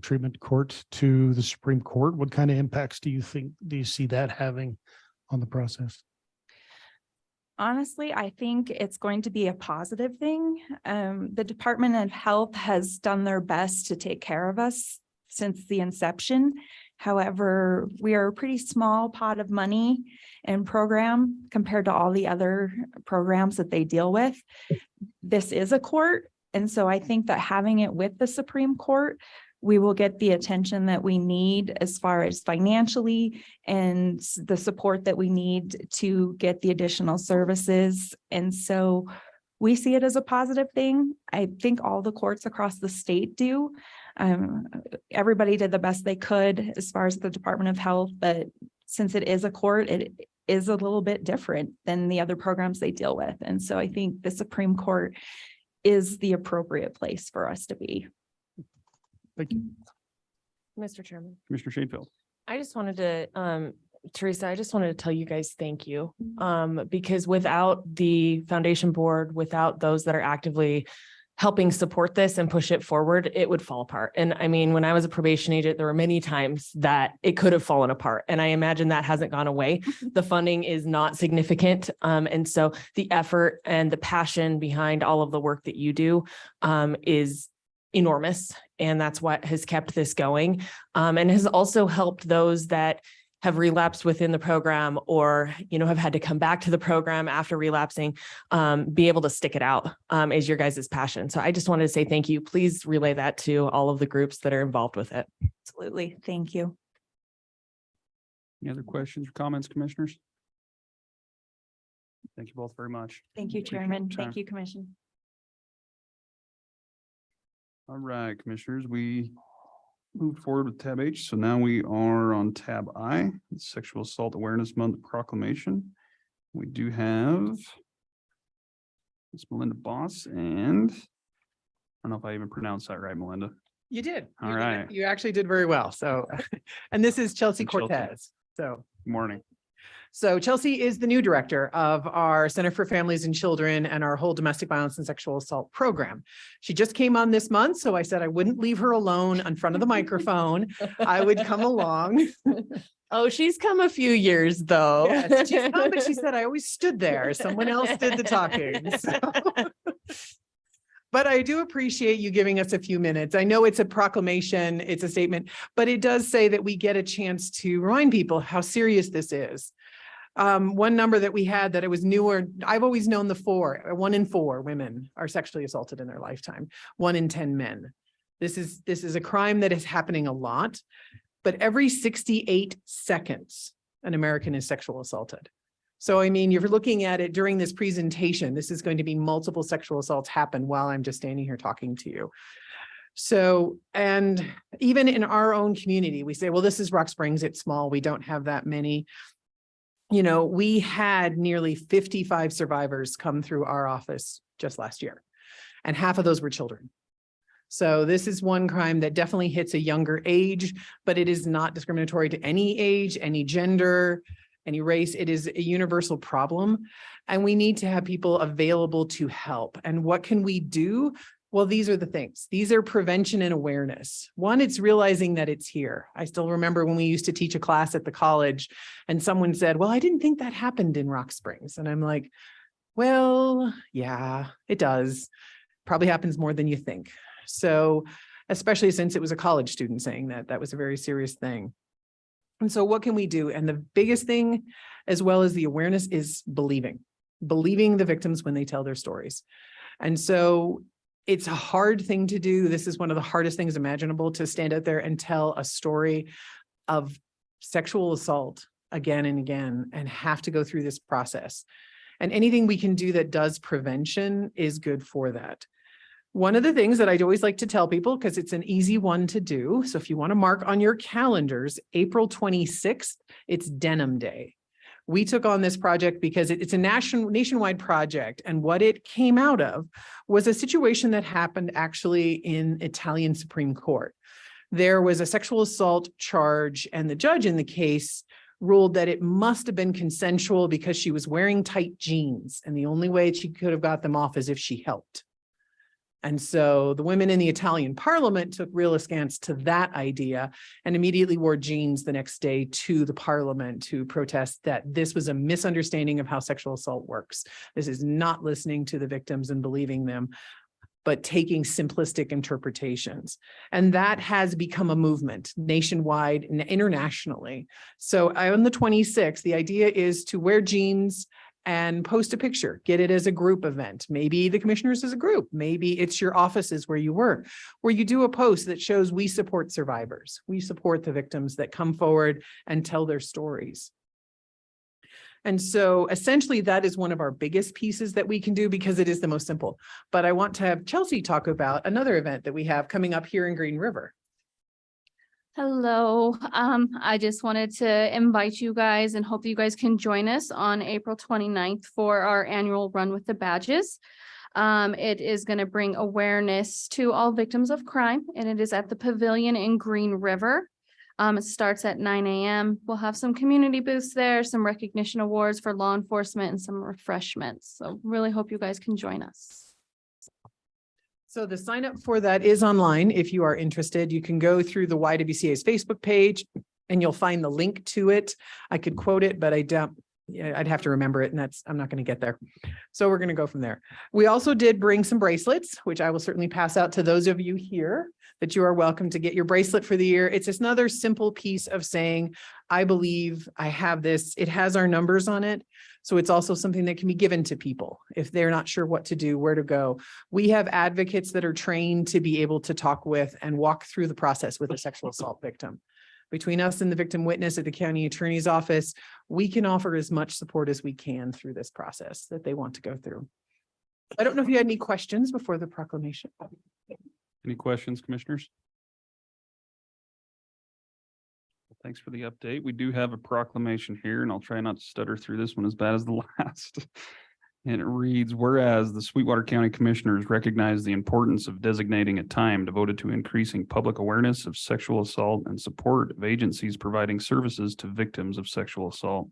treatment court to the Supreme Court. What kind of impacts do you see that having on the process? Honestly, I think it's going to be a positive thing. The Department of Health has done their best to take care of us since the inception. However, we are a pretty small pot of money and program compared to all the other programs that they deal with. This is a court. And so I think that having it with the Supreme Court, we will get the attention that we need as far as financially and the support that we need to get the additional services. And so we see it as a positive thing. I think all the courts across the state do. Everybody did the best they could as far as the Department of Health, but since it is a court, it is a little bit different than the other programs they deal with. And so I think the Supreme Court is the appropriate place for us to be. Thank you. Mr. Chairman. Commissioner Shanefield. I just wanted to, Teresa, I just wanted to tell you guys thank you. Because without the foundation board, without those that are actively helping support this and push it forward, it would fall apart. And I mean, when I was a probation agent, there were many times that it could have fallen apart. And I imagine that hasn't gone away. The funding is not significant. And so the effort and the passion behind all of the work that you do is enormous. And that's what has kept this going, and has also helped those that have relapsed within the program or, have had to come back to the program after relapsing, be able to stick it out is your guys' passion. So I just wanted to say thank you. Please relay that to all of the groups that are involved with it. Absolutely. Thank you. Any other questions or comments, commissioners? Thank you both very much. Thank you, Appreciate Chairman. your time. Thank you, Commission. All right, commissioners, we moved forward with tab H. So now we are on tab I, Sexual Assault Awareness Month proclamation. We do have Ms. Melinda Boss, and I don't know if I even pronounced that right, Melinda. You did. All You did. right. You actually did very well. So, and this is Chelsea Chelsea. Cortez. So, Good morning. so Chelsea is the new director of our Center for Families and Children and our whole domestic violence and sexual assault program. She just came on this month, so I said I wouldn't leave her alone in front of the microphone. I would come along. Oh, she's come a few years though. Yes, she's come, but she said I always stood there. Someone else did the talking. So. But I do appreciate you giving us a few minutes. I know it's a proclamation, it's a statement, but it does say that we get a chance to remind people how serious this is. One number that we had that it was newer, I've always known 1 in 4 women are sexually assaulted in their lifetime, 1 in 10 men. This is a crime that is happening a lot, but every 68 seconds, an American is sexual assaulted. So, I mean, you're looking at it during this presentation, this is going to be multiple sexual assaults happen while I'm just standing here talking to you. So, and even in our own community, we say, well, this is Rock Springs, it's small, we don't have that many. We had nearly 55 survivors come through our office just last year, and half of those were children. So this is one crime that definitely hits a younger age, but it is not discriminatory to any age, any gender, any race. It is a universal problem, and we need to have people available to help. And what can we do? Well, these are the things. These are prevention and awareness. One, it's realizing that it's here. I still remember when we used to teach a class at the college and someone said, well, I didn't think that happened in Rock Springs. And I'm like, well, yeah, it does. Probably happens more than you think. So, especially since it was a college student saying that, that was a very serious thing. And so what can we do? And the biggest thing, as well as the awareness, is believing the victims when they tell their stories. And so it's a hard thing to do. This is one of the hardest things imaginable, to stand out there and tell a story of sexual assault again and again and have to go through this process. And anything we can do that does prevention is good for that. One of the things that I'd always like to tell people, because it's an easy one to do. So if you want to mark on your calendars, April 26th, it's Denim Day. We took on this project because it's a nationwide project. And what it came out of was a situation that happened actually in Italian Supreme Court. There was a sexual assault charge, and the judge in the case ruled that it must have been consensual because she was wearing tight jeans. And the only way she could have got them off is if she helped. And so the women in the Italian parliament took real askance to that idea and immediately wore jeans the next day to the parliament to protest that this was a misunderstanding of how sexual assault works. This is not listening to the victims and believing them, but taking simplistic interpretations. And that has become a movement nationwide and internationally. So on the 26th, the idea is to wear jeans and post a picture, get it as a group event. Maybe the commissioners as a group, maybe it's your offices where you work, where you do a post that shows we support survivors. We support the victims that come forward and tell their stories. And so essentially that is one of our biggest pieces that we can do because it is the most simple. But I want to have Chelsea talk about another event that we have coming up here in Green River. Hello, I just wanted to invite you guys and hope you guys can join us on April 29th for our annual Run with the Badges. It is going to bring awareness to all victims of crime, and it is at the Pavilion in Green River. It starts at 9 a.m. We'll have some community booths there, some recognition awards for law enforcement, and some refreshments. So really hope you guys can join us. So the sign up for that is online. If you are interested, you can go through the YWCA's Facebook page and you'll find the link to it. I could quote it, but I don't. I'd have to remember it, and I'm not going to get there. So we're going to go from there. We also did bring some bracelets, which I will certainly pass out to those of you here, that you are welcome to get your bracelet for the year. It's just another simple piece of saying, I believe I have this. It has our numbers on it. So it's also something that can be given to people if they're not sure what to do, where to go. We have advocates that are trained to be able to talk with and walk through the process with a sexual assault victim. Between us and the victim witness at the county attorney's office, we can offer as much support as we can through this process that they want to go through. I don't know if you had any questions before the proclamation. Any questions, commissioners? Thanks for the update. We do have a proclamation here, and I'll try not to stutter through this one as bad as the last. And it reads, whereas the Sweetwater County Commissioners recognize the importance of designating a time devoted to increasing public awareness of sexual assault and support of agencies providing services to victims of sexual assault.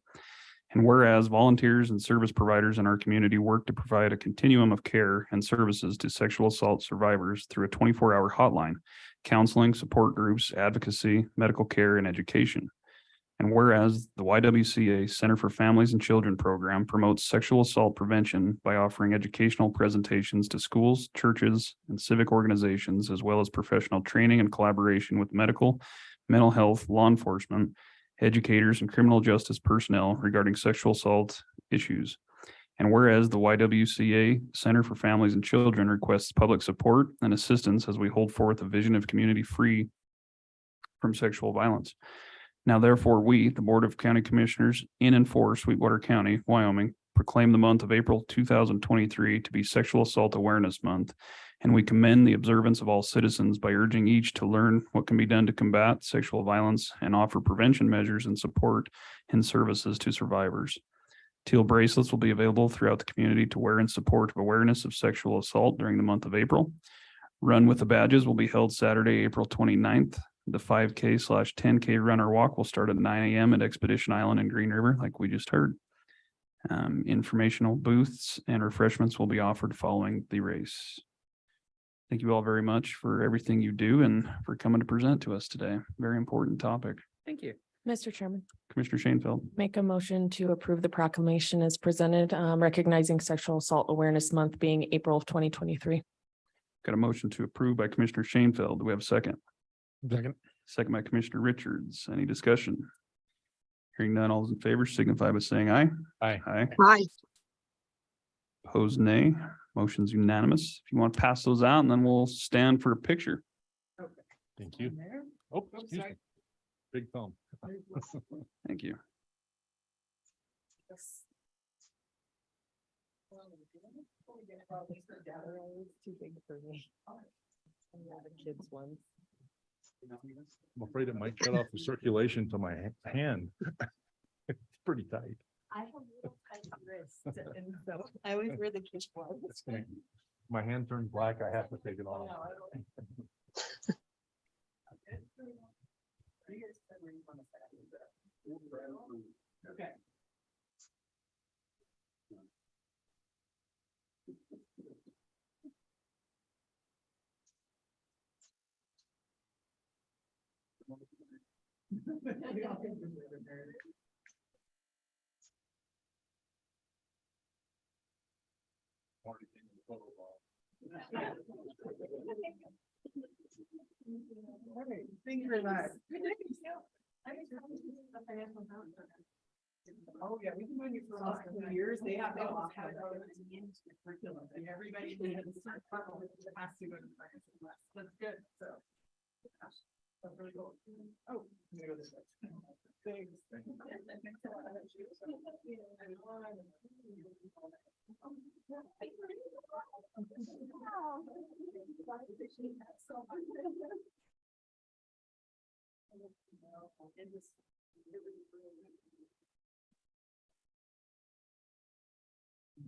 And whereas volunteers and service providers in our community work to provide a continuum of care and services to sexual assault survivors through a 24-hour hotline, counseling, support groups, advocacy, medical care, and education. And whereas the YWCA Center for Families and Children program promotes sexual assault prevention by offering educational presentations to schools, churches, and civic organizations, as well as professional training and collaboration with medical, mental health, law enforcement, educators, and criminal justice personnel regarding sexual assault issues. And whereas the YWCA Center for Families and Children requests public support and assistance as we hold forth a vision of community free from sexual violence. Now, therefore, we, the Board of County Commissioners in and for Sweetwater County, Wyoming, proclaim the month of April 2023 to be Sexual Assault Awareness Month, and we commend the observance of all citizens by urging each to learn what can be done to combat sexual violence and offer prevention measures and support and services to survivors. Teal bracelets will be available throughout the community to wear in support of awareness of sexual assault during the month of April. Run with the Badges will be held Saturday, April 29th. The 5K/10K run or walk will start at 9 a.m. at Expedition Island in Green River, like we just heard. Informational booths and refreshments will be offered following the race. Thank you all very much for everything you do and for coming to present to us today. Very important topic. Thank you. Mr. Chairman, Commissioner Shanefield. make a motion to approve the proclamation as presented, recognizing Sexual Assault Awareness Month being April of 2023. Got a motion to approve by Commissioner Shanefield. Do we have a second? Second. Second by Commissioner Richards. Any discussion? Hearing none, all those in favor signify by saying aye. Aye. Aye. Aye. Opposed, nay. Motion's unanimous. If you want to pass those out, and then we'll stand for a picture. Thank you. Oh, excuse me. Big thumb. Thank you. Too big for me. The kids one. I'm afraid it might cut off the circulation to my hand. It's pretty tight. I have little tiny wrists, and so I always wear the kids ones. My hand turns black. I have to take it off. Okay. Thank you very much. Oh, yeah, we've been doing it for the last couple of years. They have all had curriculum and everybody has to go to financial class. That's good, so. That's really cool. Oh, I'm gonna go this way. Thanks.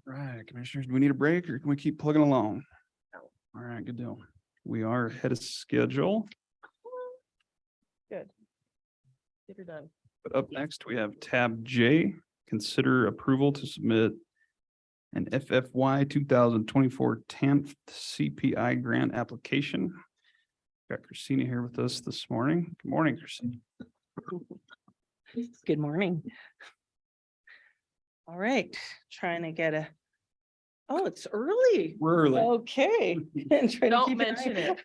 Right, commissioners, do we need a break or can we keep plugging along? All right, good deal. We are ahead of schedule, Good. Get her done. but up next we have tab J, consider approval to submit an FFY 2024 10th CPI grant application. Got Christina here with us this morning. Good morning, Christina. Good morning. All right, trying to get oh, it's early. We're early. Okay. And try to Don't keep mention it.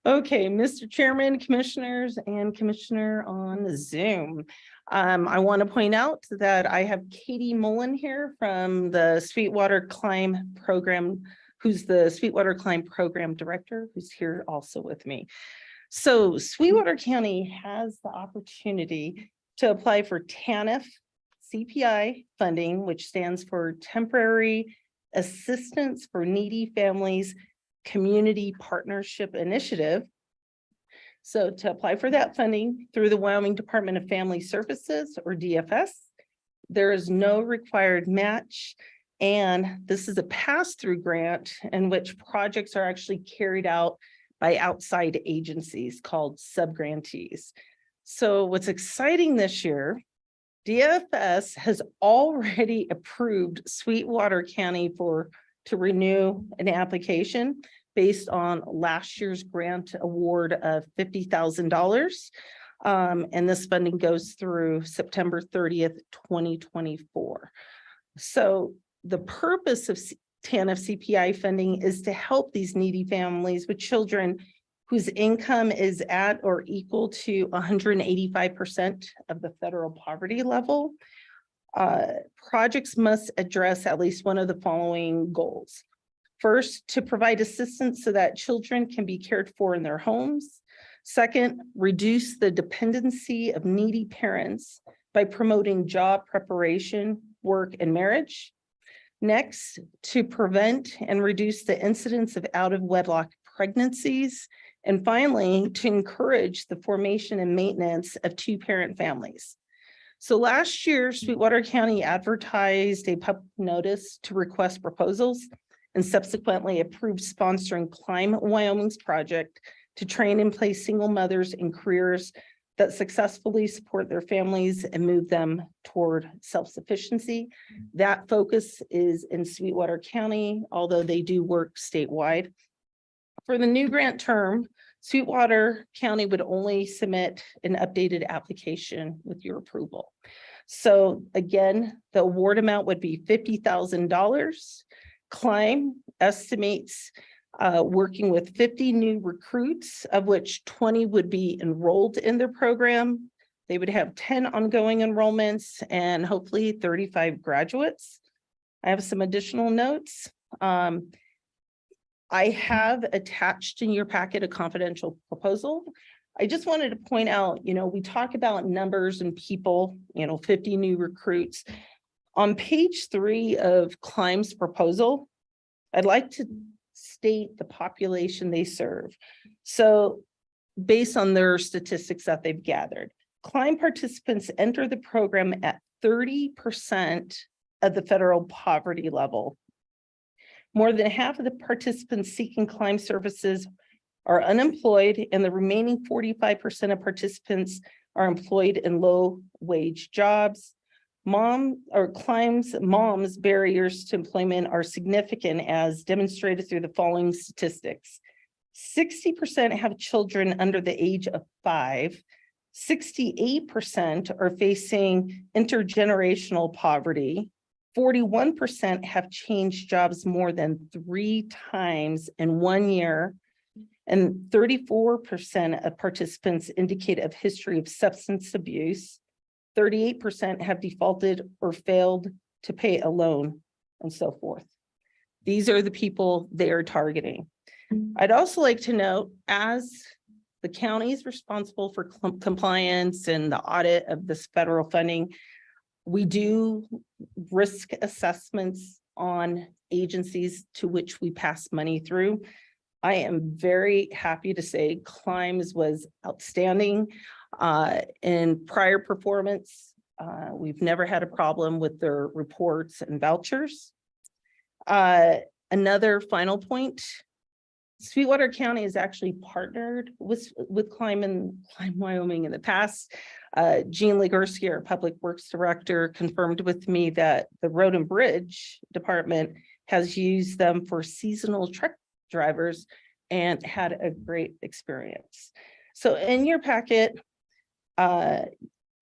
Okay, Mr. Chairman, Commissioners, and Commissioner on Zoom. I want to point out that I have Katie Mullen here from the Sweetwater Climb Program, who's the Sweetwater Climb Program Director, who's here also with me. So Sweetwater County has the opportunity to apply for TANF CPI funding, which stands for Temporary Assistance for Needy Families Community Partnership Initiative. So to apply for that funding through the Wyoming Department of Family Services, or DFS, there is no required match. And this is a pass-through grant in which projects are actually carried out by outside agencies called subgrantees. So what's exciting this year, DFS has already approved Sweetwater County to renew an application based on last year's grant award of $50,000. And this funding goes through September 30th, 2024. So the purpose of TANF CPI funding is to help these needy families with children whose income is at or equal to 185% of the federal poverty level. Projects must address at least one of the following goals. First, to provide assistance so that children can be cared for in their homes. Second, reduce the dependency of needy parents by promoting job preparation, work, and marriage. Next, to prevent and reduce the incidence of out-of-wedlock pregnancies. And finally, to encourage the formation and maintenance of two-parent families. So last year, Sweetwater County advertised a public notice to request proposals and subsequently approved sponsoring Climb Wyoming's project to train and place single mothers in careers that successfully support their families and move them toward self-sufficiency. That focus is in Sweetwater County, although they do work statewide. For the new grant term, Sweetwater County would only submit an updated application with your approval. So again, the award amount would be $50,000. Climb estimates working with 50 new recruits, of which 20 would be enrolled in their program. They would have 10 ongoing enrollments and hopefully 35 graduates. I have some additional notes. I have attached in your packet a confidential proposal. I just wanted to point out, we talk about numbers and people, 50 new recruits. On page 3 of Climb's proposal, I'd like to state the population they serve. So based on their statistics that they've gathered, Climb participants enter the program at 30% of the federal poverty level. More than half of the participants seeking Climb services are unemployed, and the remaining 45% of participants are employed in low wage jobs. Climb's moms' barriers to employment are significant, as demonstrated through the following statistics. 60% have children under the age of 5. 68% are facing intergenerational poverty. 41% have changed jobs more than 3 times in 1 year. And 34% of participants indicate a history of substance abuse. 38% have defaulted or failed to pay a loan, and so forth. These are the people they are targeting. I'd also like to note, as the county is responsible for compliance and the audit of this federal funding, we do risk assessments on agencies to which we pass money through. I am very happy to say Climbs was outstanding in prior performance. We've never had a problem with their reports and vouchers. Another final point, Sweetwater County has actually partnered with Climb Wyoming in the past. Jean Legursky, our Public Works Director, confirmed with me that the Road and Bridge Department has used them for seasonal truck drivers and had a great experience. So in your packet,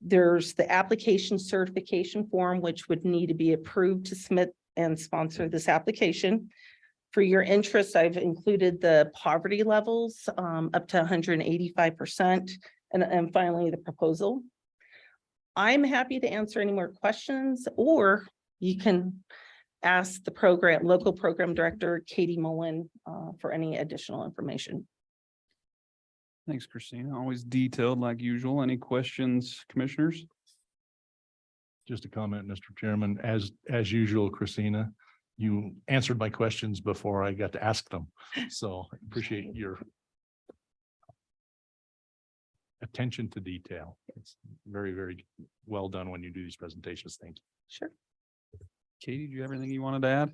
there's the application certification form, which would need to be approved to submit and sponsor this application. For your interest, I've included the poverty levels up to 185%, and finally the proposal. I'm happy to answer any more questions, or you can ask the local program director, Katie Mullen, for any additional information. Thanks, Christina. Always detailed like usual. Any questions, commissioners? Just a comment, Mr. Chairman, as usual, Christina, you answered my questions before I got to ask them. So I appreciate your attention to detail. It's very, very well done when you do these presentations. Thank you. Sure. Katie, do you have anything you wanted to add?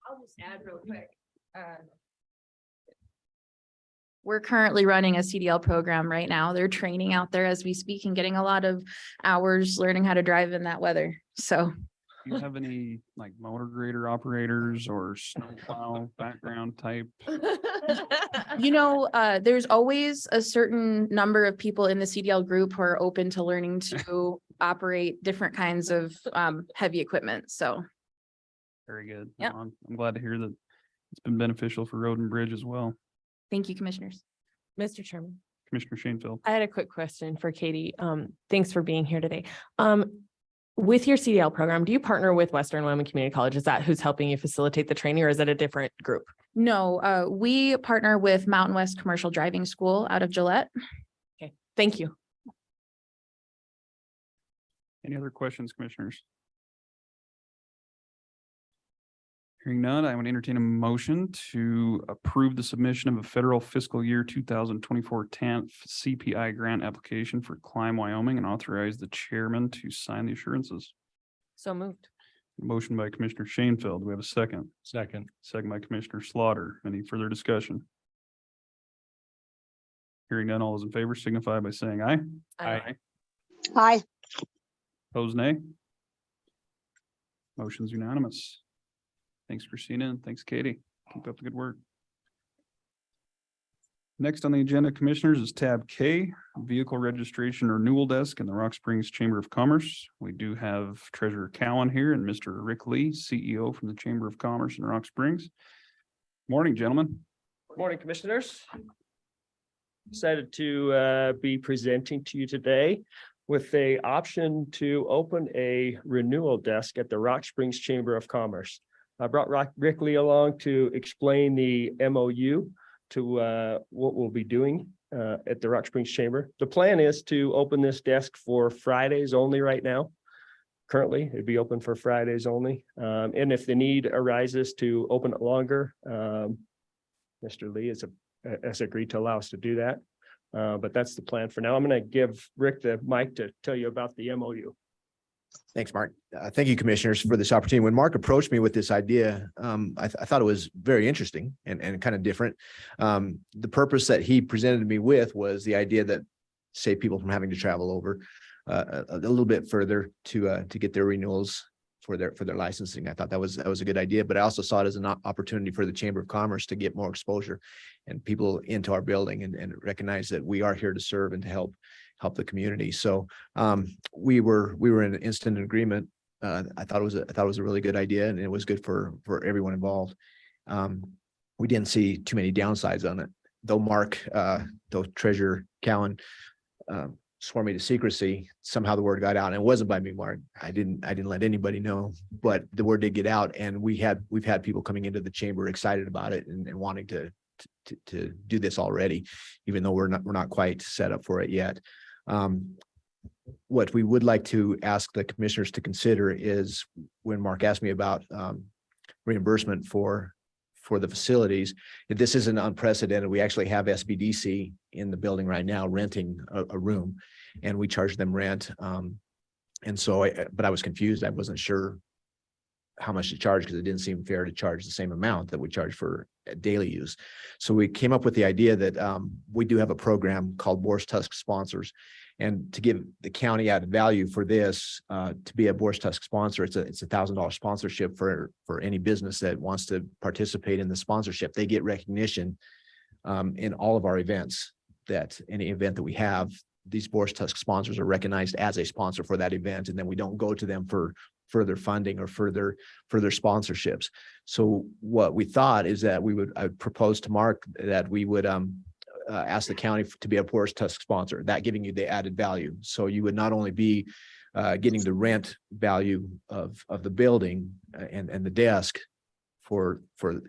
I'll just add real quick. We're currently running a CDL program right now. They're training out there as we speak and getting a lot of hours learning how to drive in that weather. So Do you have any like motor grader operators or snowplow background type? there's always a certain number of people in the CDL group who are open to learning to operate different kinds of heavy equipment. So. Very good. Yep. I'm glad to hear that it's been beneficial for Road and Bridge as well. Thank you, commissioners. Mr. Chairman, Commissioner Shanefield. I had a quick question for Katie. Thanks for being here today. With your CDL program, do you partner with Western Wyoming Community College? Is that who's helping you facilitate the training, or is it a different group? No, we partner with Mountain West Commercial Driving School out of Gillette. Okay, thank you. Any other questions, commissioners? Hearing none, I would entertain a motion to approve the submission of a federal fiscal year 2024 TANF CPI grant application for Climb Wyoming and authorize the chairman to sign the assurances. So moved. Motion by Commissioner Shanefield. Do we have a second? Second. Second by Commissioner Slaughter. Any further discussion? Hearing none, all those in favor signify by saying aye. Aye. Aye. Opposed, nay. Motion's unanimous. Thanks, Christina, and thanks, Katie. Keep up the good work. Next on the agenda, commissioners, is tab K, Vehicle Registration Renewal Desk in the Rock Springs Chamber of Commerce. We do have Treasurer Cowan here and Mr. Rick Lee, CEO from the Chamber of Commerce in Rock Springs. Morning, gentlemen. Morning, Commissioners. Excited to be presenting to you today with a option to open a renewal desk at the Rock Springs Chamber of Commerce. I brought Rick Lee along to explain the MOU to what we'll be doing at the Rock Springs Chamber. The plan is to open this desk for Fridays only right now. Currently, it'd be open for Fridays only. And if the need arises to open it longer, Mr. Lee has agreed to allow us to do that. But that's the plan for now. I'm going to give Rick the mic to tell you about the MOU. Thanks, Mark. Thank you, commissioners, for this opportunity. When Mark approached me with this idea, I thought it was very interesting and kind of different. The purpose that he presented me with was the idea that save people from having to travel over a little bit further to get their renewals for their licensing. I thought that was a good idea, but I also saw it as an opportunity for the Chamber of Commerce to get more exposure and people into our building and recognize that we are here to serve and to help the community. So we were in instant agreement. I thought it was a really good idea, and it was good for everyone involved. We didn't see too many downsides on it, though. Mark, though Treasurer Cowan swore me to secrecy. Somehow the word got out, and it wasn't by me, Mark. I didn't let anybody know, but the word did get out, and we've had people coming into the chamber excited about it and wanting to do this already, even though we're not quite set up for it yet. What we would like to ask the commissioners to consider is, when Mark asked me about reimbursement for the facilities, this isn't unprecedented. We actually have SBDC in the building right now renting a room, and we charge them rent. And so, but I was confused. I wasn't sure how much to charge, because it didn't seem fair to charge the same amount that we charge for daily use. So we came up with the idea that we do have a program called Boris Tusk Sponsors, and to give the county added value for this, to be a Boris Tusk sponsor, it's $1,000 sponsorship for any business that wants to participate in the sponsorship. They get recognition in all of our events. That any event that we have, these Boris Tusk sponsors are recognized as a sponsor for that event, and then we don't go to them for further funding or further sponsorships. So what we thought is that I would propose to Mark that we would ask the county to be a Boris Tusk sponsor, that giving you the added value. So you would not only be getting the rent value of the building and the desk for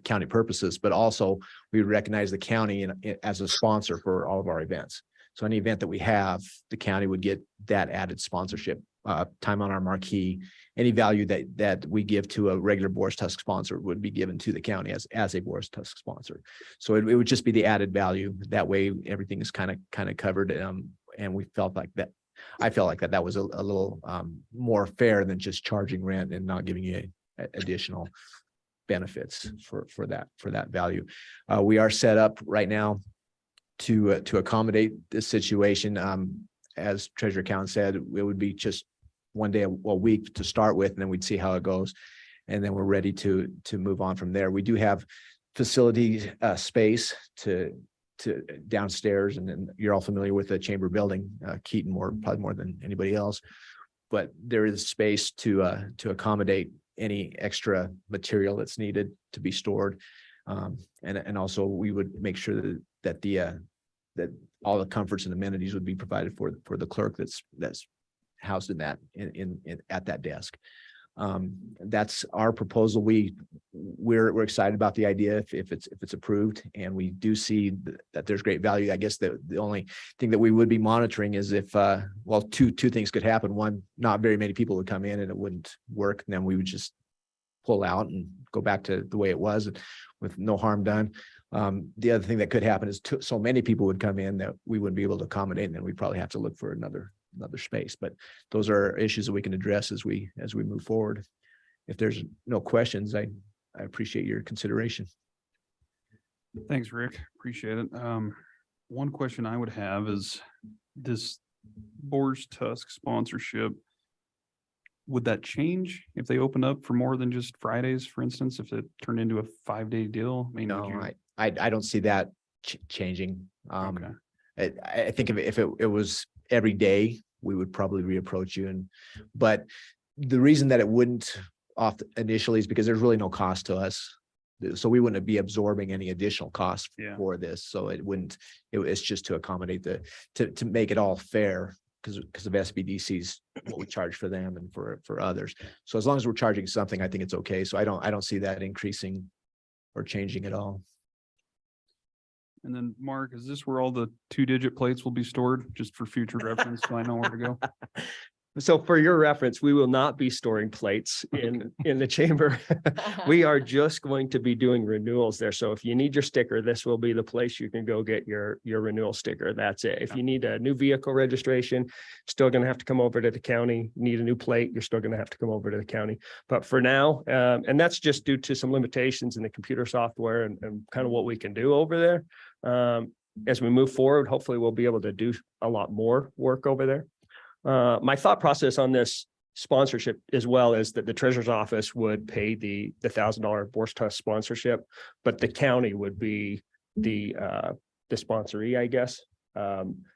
county purposes, but also we would recognize the county as a sponsor for all of our events. So any event that we have, the county would get that added sponsorship, time on our marquee. Any value that we give to a regular Boris Tusk sponsor would be given to the county as a Boris Tusk sponsor. So it would just be the added value. That way everything is kind of covered. And we felt like that. I felt like that was a little more fair than just charging rent and not giving you additional benefits for that value. We are set up right now to accommodate this situation. As Treasurer Cowan said, it would be just one day a week to start with, and then we'd see how it goes. And then we're ready to move on from there. We do have facility space to downstairs, and then you're all familiar with the chamber building, Keaton, probably more than anybody else, but there is space to accommodate any extra material that's needed to be stored. And also we would make sure that all the comforts and amenities would be provided for the clerk that's housed in at that desk. That's our proposal. We're excited about the idea if it's approved, and we do see that there's great value. I guess the only thing that we would be monitoring is if two things could happen. One, not very many people would come in and it wouldn't work, and then we would just pull out and go back to the way it was with no harm done. The other thing that could happen is so many people would come in that we wouldn't be able to accommodate, and then we'd probably have to look for another space. But those are issues that we can address as we move forward. If there's no questions, I appreciate your consideration. Thanks, Rick. Appreciate it. One question I would have is this Boris Tusk sponsorship. Would that change if they open up for more than just Fridays, for instance, if it turned into a 5-day deal? I mean, no, I don't see that changing. Okay. I think if it was every day, we would probably reapproach you. But the reason that it wouldn't off initially is because there's really no cost to us. So we wouldn't be absorbing any additional costs Yeah. for this. So it wouldn't, it's just to accommodate to make it all fair because of SBDC's what we charge for them and for others. So as long as we're charging something, I think it's okay. So I don't see that increasing or changing at all. And then Mark, is this where all the 2-digit plates will be stored just for future reference? So I know where to go. So for your reference, we will not be storing plates in the chamber. We are just going to be doing renewals there. So if you need your sticker, this will be the place you can go get your renewal sticker. That's it. If you need a new vehicle registration, still going to have to come over to the county. Need a new plate, you're still going to have to come over to the county. But for now, and that's just due to some limitations in the computer software and kind of what we can do over there. As we move forward, hopefully we'll be able to do a lot more work over there. My thought process on this sponsorship as well is that the treasurer's office would pay the $1,000 Borscht sponsorship, but the county would be the sponsoree, I guess,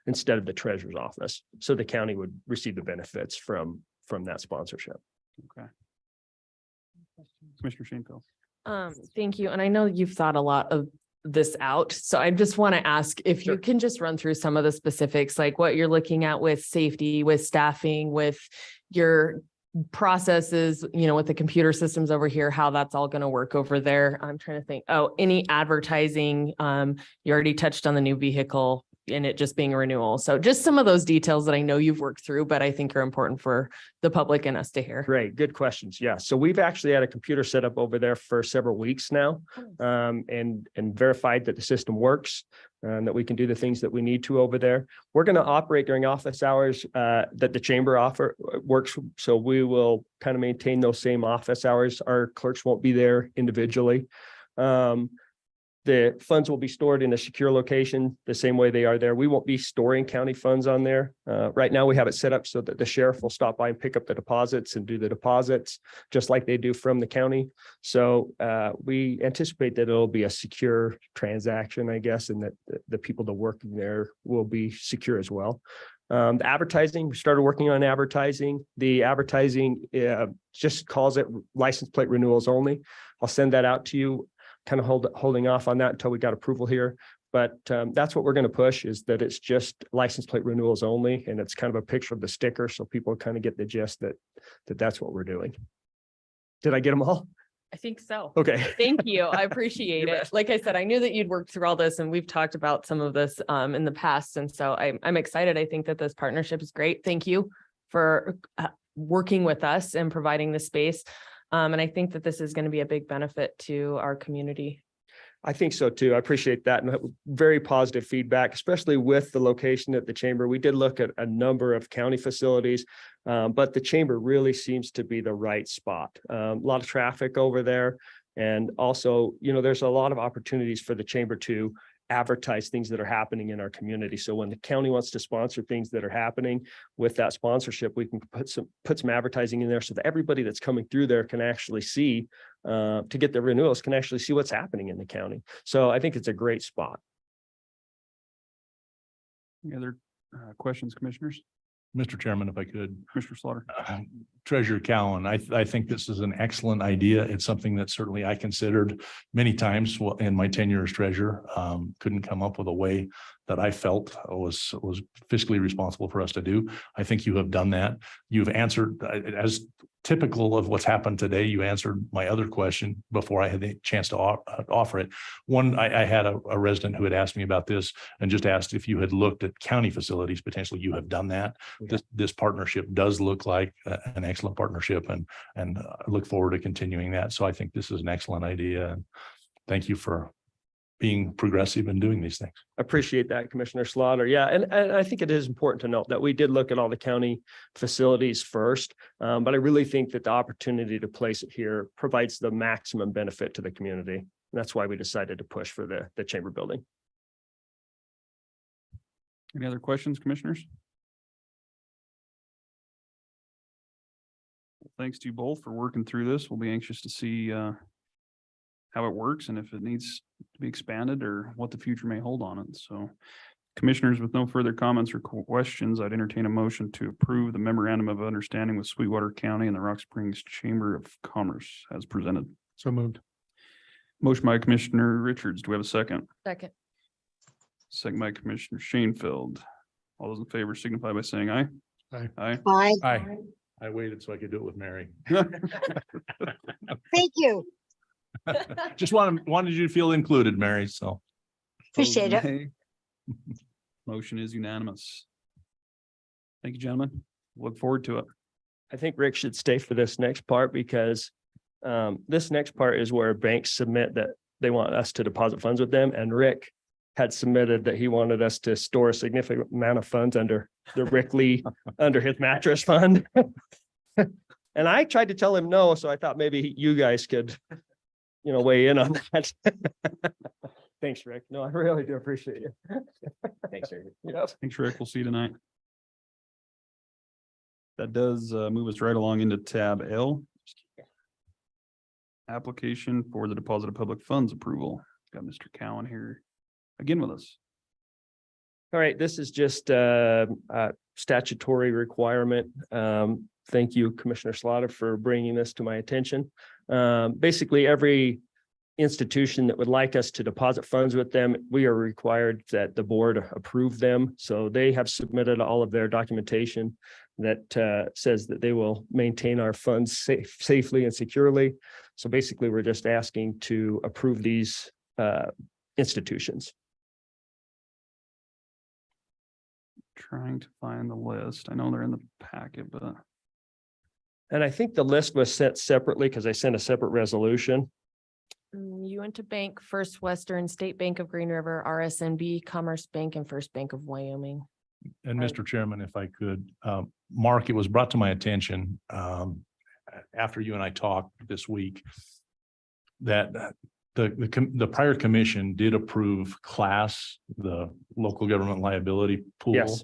instead of the treasurer's office. So the county would receive the benefits from that sponsorship. Okay. Commissioner Shanefield. Thank you. And I know you've thought a lot of this out. So I just want to ask if you can just run through some of the specifics, like what you're looking at with safety, with staffing, with your processes, with the computer systems over here, how that's all going to work over there. I'm trying to think. Oh, any advertising. You already touched on the new vehicle and it just being a renewal. So just some of those details that I know you've worked through, but I think are important for the public and us to hear. Great, good questions. Yeah, so we've actually had a computer set up over there for several weeks now, and verified that the system works and that we can do the things that we need to over there. We're going to operate during office hours that the chamber works. So we will kind of maintain those same office hours. Our clerks won't be there individually. The funds will be stored in a secure location the same way they are there. We won't be storing county funds on there. Right now we have it set up so that the sheriff will stop by and pick up the deposits and do the deposits just like they do from the county. So we anticipate that it'll be a secure transaction, I guess, and that the people that work there will be secure as well. The advertising, we started working on advertising. The advertising just calls it license plate renewals only. I'll send that out to you. Kind of holding off on that until we got approval here. But that's what we're going to push, is that it's just license plate renewals only. And it's kind of a picture of the sticker. So people kind of get the gist that that's what we're doing. Did I get them all? I think so. Okay. Thank you. I appreciate it. Like I said, I knew that you'd worked through all this and we've talked about some of this in the past. And so I'm excited. I think that this partnership is great. Thank you for working with us and providing the space. And I think that this is going to be a big benefit to our community. I think so too. I appreciate that, and very positive feedback, especially with the location at the chamber. We did look at a number of county facilities, but the chamber really seems to be the right spot. A lot of traffic over there. And also, there's a lot of opportunities for the chamber to advertise things that are happening in our community. So when the county wants to sponsor things that are happening with that sponsorship, we can put some advertising in there so that everybody that's coming through there can actually see, to get the renewals, can actually see what's happening in the county. So I think it's a great spot. Any other questions, commissioners? Mr. Chairman, if I could. Commissioner Slaughter. Treasurer Cowan, I think this is an excellent idea. It's something that certainly I considered many times in my tenure as treasurer. Couldn't come up with a way that I felt was fiscally responsible for us to do. I think you have done that. You've answered, as typical of what's happened today, you answered my other question before I had the chance to offer it. One, I had a resident who had asked me about this and just asked if you had looked at county facilities. Potentially you have done that. Yeah. This partnership does look like an excellent partnership, and I look forward to continuing that. So I think this is an excellent idea. And thank you for being progressive and doing these things. Appreciate that, Commissioner Slaughter. Yeah, and I think it is important to note that we did look at all the county facilities first, but I really think that the opportunity to place it here provides the maximum benefit to the community. And that's why we decided to push for the chamber building. Any other questions, commissioners? Thanks to you both for working through this. We'll be anxious to see how it works and if it needs to be expanded or what the future may hold on it. So commissioners, with no further comments or questions, I'd entertain a motion to approve the memorandum of understanding with Sweetwater County and the Rock Springs Chamber of Commerce as presented. So moved. Motion by Commissioner Richards. Do we have a second? Second. Second by Commissioner Shanefield. All those in favor signify by saying aye. Aye. Aye. Aye. Aye. I waited so I could do it with Mary. Thank you. Just wanted you to feel included, Mary, so. Appreciate it. Opposed, nay. Motion is unanimous. Thank you, gentlemen. Look forward to it. I think Rick should stay for this next part because this next part is where banks submit that they want us to deposit funds with them, and Rick had submitted that he wanted us to store a significant amount of funds under the Rick Lee, under his mattress fund. And I tried to tell him no, so I thought maybe you guys could, weigh in on that. Thanks, Rick. No, I really do appreciate you. Thanks, Rick. Yep. Thanks, Rick. We'll see you tonight. That does move us right along into tab L. Application for the deposit of public funds approval. Got Mr. Cowan here again with us. All right, this is just a statutory requirement. Thank you, Commissioner Slaughter, for bringing this to my attention. Basically, every institution that would like us to deposit funds with them, we are required that the board approve them. So they have submitted all of their documentation that says that they will maintain our funds safely and securely. So basically, we're just asking to approve these institutions. Trying to find the list. I know they're in the packet, but And I think the list was sent separately because I sent a separate resolution. You went to Bank, First Western, State Bank of Green River, RSNB, Commerce Bank, and First Bank of Wyoming. And Mr. Chairman, if I could, Mark, it was brought to my attention after you and I talked this week that the prior commission did approve class, the local government liability pool. Yes.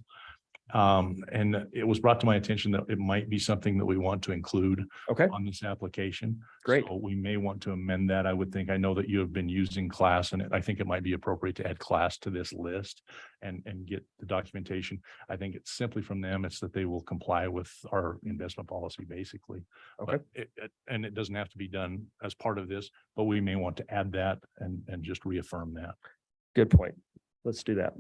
And it was brought to my attention that it might be something that we want to include Okay. on this application. Great. So we may want to amend that. I would think, I know that you have been using class, and I think it might be appropriate to add class to this list and get the documentation. I think it's simply from them. It's that they will comply with our investment policy, basically. Okay. But and it doesn't have to be done as part of this, but we may want to add that and just reaffirm that. Good point. Let's do that.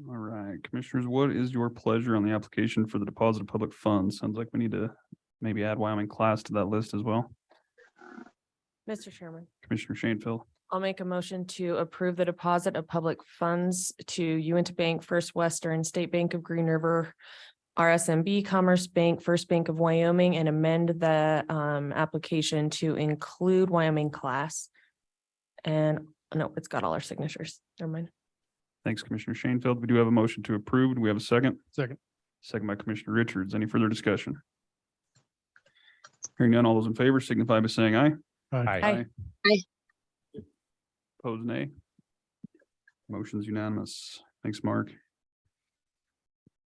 all right, commissioners, what is your pleasure on the application for the deposit of public funds? Sounds like we need to maybe add Wyoming class to that list as well. Mr. Chairman, Commissioner Shanefield. I'll make a motion to approve the deposit of public funds to Uinta Bank, First Western, State Bank of Green River, RSMB, Commerce Bank, First Bank of Wyoming, and amend the application to include Wyoming class. And no, it's got all our signatures. Never mind. Thanks, Commissioner Shanefield. We do have a motion to approve. Do we have a second? Second. Second by Commissioner Richards. Any further discussion? Hearing none, all those in favor signify by saying aye. Aye. Aye. Opposed, nay. Motion's unanimous. Thanks, Mark.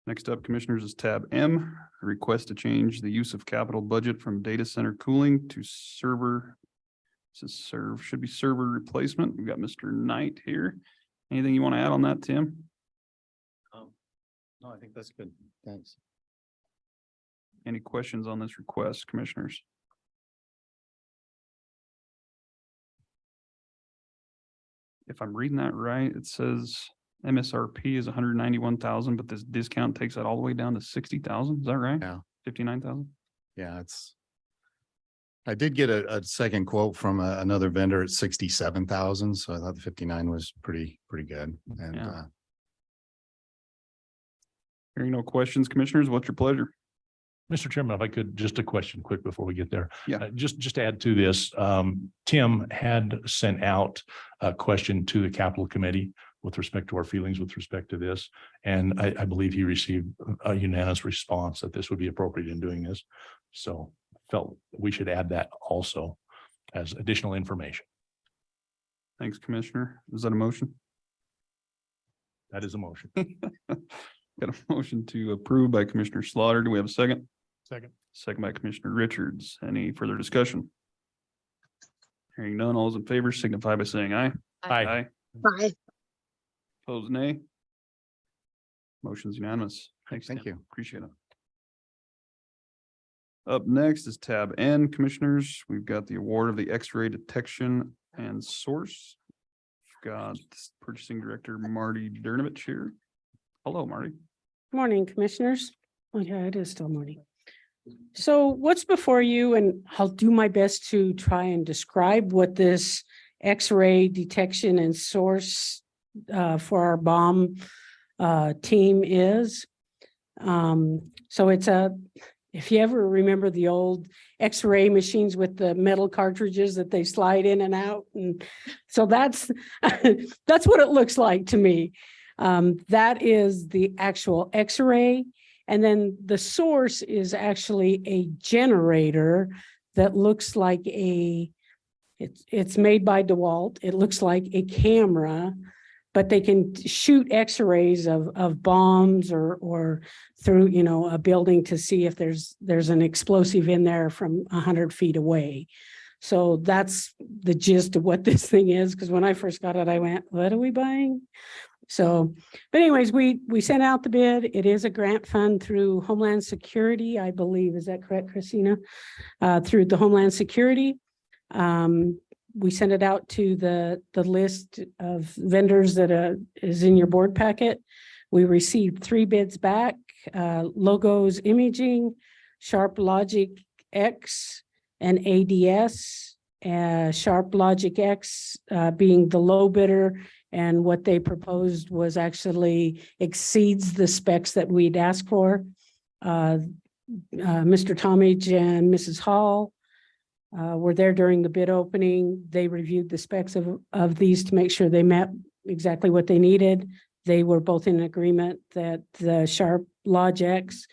Next up, Commissioners, is tab M, a request to change the use of capital budget from data center cooling to server. This is should be server replacement. We've got Mr. Knight here. Anything you want to add on that, Tim? No, I think that's good. Thanks. Any questions on this request, commissioners? If I'm reading that right, it says MSRP is 191,000, but this discount takes that all the way down to 60,000. Is that right? Yeah. 59,000? Yeah, I did get a second quote from another vendor at 67,000. So I thought the 59 was pretty good. And Yeah. Hearing no questions, commissioners, what's your pleasure? Mr. Chairman, if I could, just a question quick before we get there. Yeah. Just to add to this, Tim had sent out a question to the capital committee with respect to our feelings with respect to this. And I believe he received a unanimous response that this would be appropriate in doing this. So felt we should add that also as additional information. Thanks, Commissioner. Is that a motion? That is a motion. Got a motion to approve by Commissioner Slaughter. Do we have a second? Second. Second by Commissioner Richards. Any further discussion? Hearing none, all those in favor signify by saying aye. Aye. Aye. Opposed, nay. Motion's unanimous. Thanks. Thank Tim. you. Appreciate it. Up next is tab N, Commissioners. We've got the award of the X-ray detection and source. We've got Purchasing Director Marty Dernovich here. Hello, Marty. Morning, Commissioners. Oh, yeah, it is still morning. So what's before you, and I'll do my best to try and describe what this X-ray detection and source for our bomb team is. So it's if you ever remember the old X-ray machines with the metal cartridges that they slide in and out. And so that's what it looks like to me. That is the actual X-ray. And then the source is actually a generator that looks like it's made by DeWalt. It looks like a camera, but they can shoot X-rays of bombs or through, a building to see if there's an explosive in there from 100 feet away. So that's the gist of what this thing is. Because when I first got it, I went, what are we buying? So, but anyways, we sent out the bid. It is a grant fund through Homeland Security, I believe. Is that correct, Christina? Through the Homeland Security. We sent it out to the list of vendors that is in your board packet. We received 3 bids back, Logos Imaging, Sharp Logic X, and ADS. Sharp Logic X being the low bidder, and what they proposed was actually exceeds the specs that we'd asked for. Mr. Tomage and Mrs. Hall were there during the bid opening. They reviewed the specs of these to make sure they met exactly what they needed. They were both in agreement that the Sharp Logix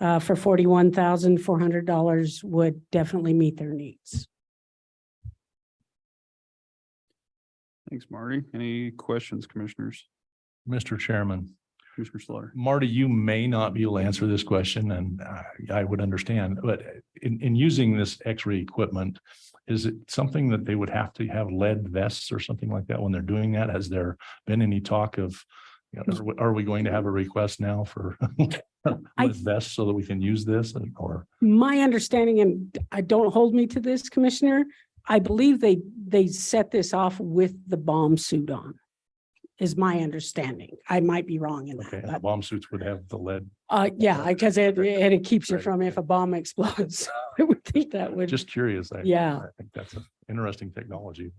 for $41,400 would definitely meet their needs. Thanks, Marty. Any questions, Commissioners? Mr. Chairman, Commissioner Slaughter. Marty, you may not be able to answer this question, and I would understand, but in using this X-ray equipment, is it something that they would have to have lead vests or something like that when they're doing that? Has there been any talk of, are we going to have a request now for lead vests so that we can use this? Or my understanding, and I don't hold me to this, Commissioner, I believe they set this off with the bomb suit on, is my understanding. I might be wrong in that. okay, and the bomb suits would have the lead. Yeah, because it keeps you from if a bomb explodes. I would think that would. Just curious. Yeah. I think that's an interesting technology.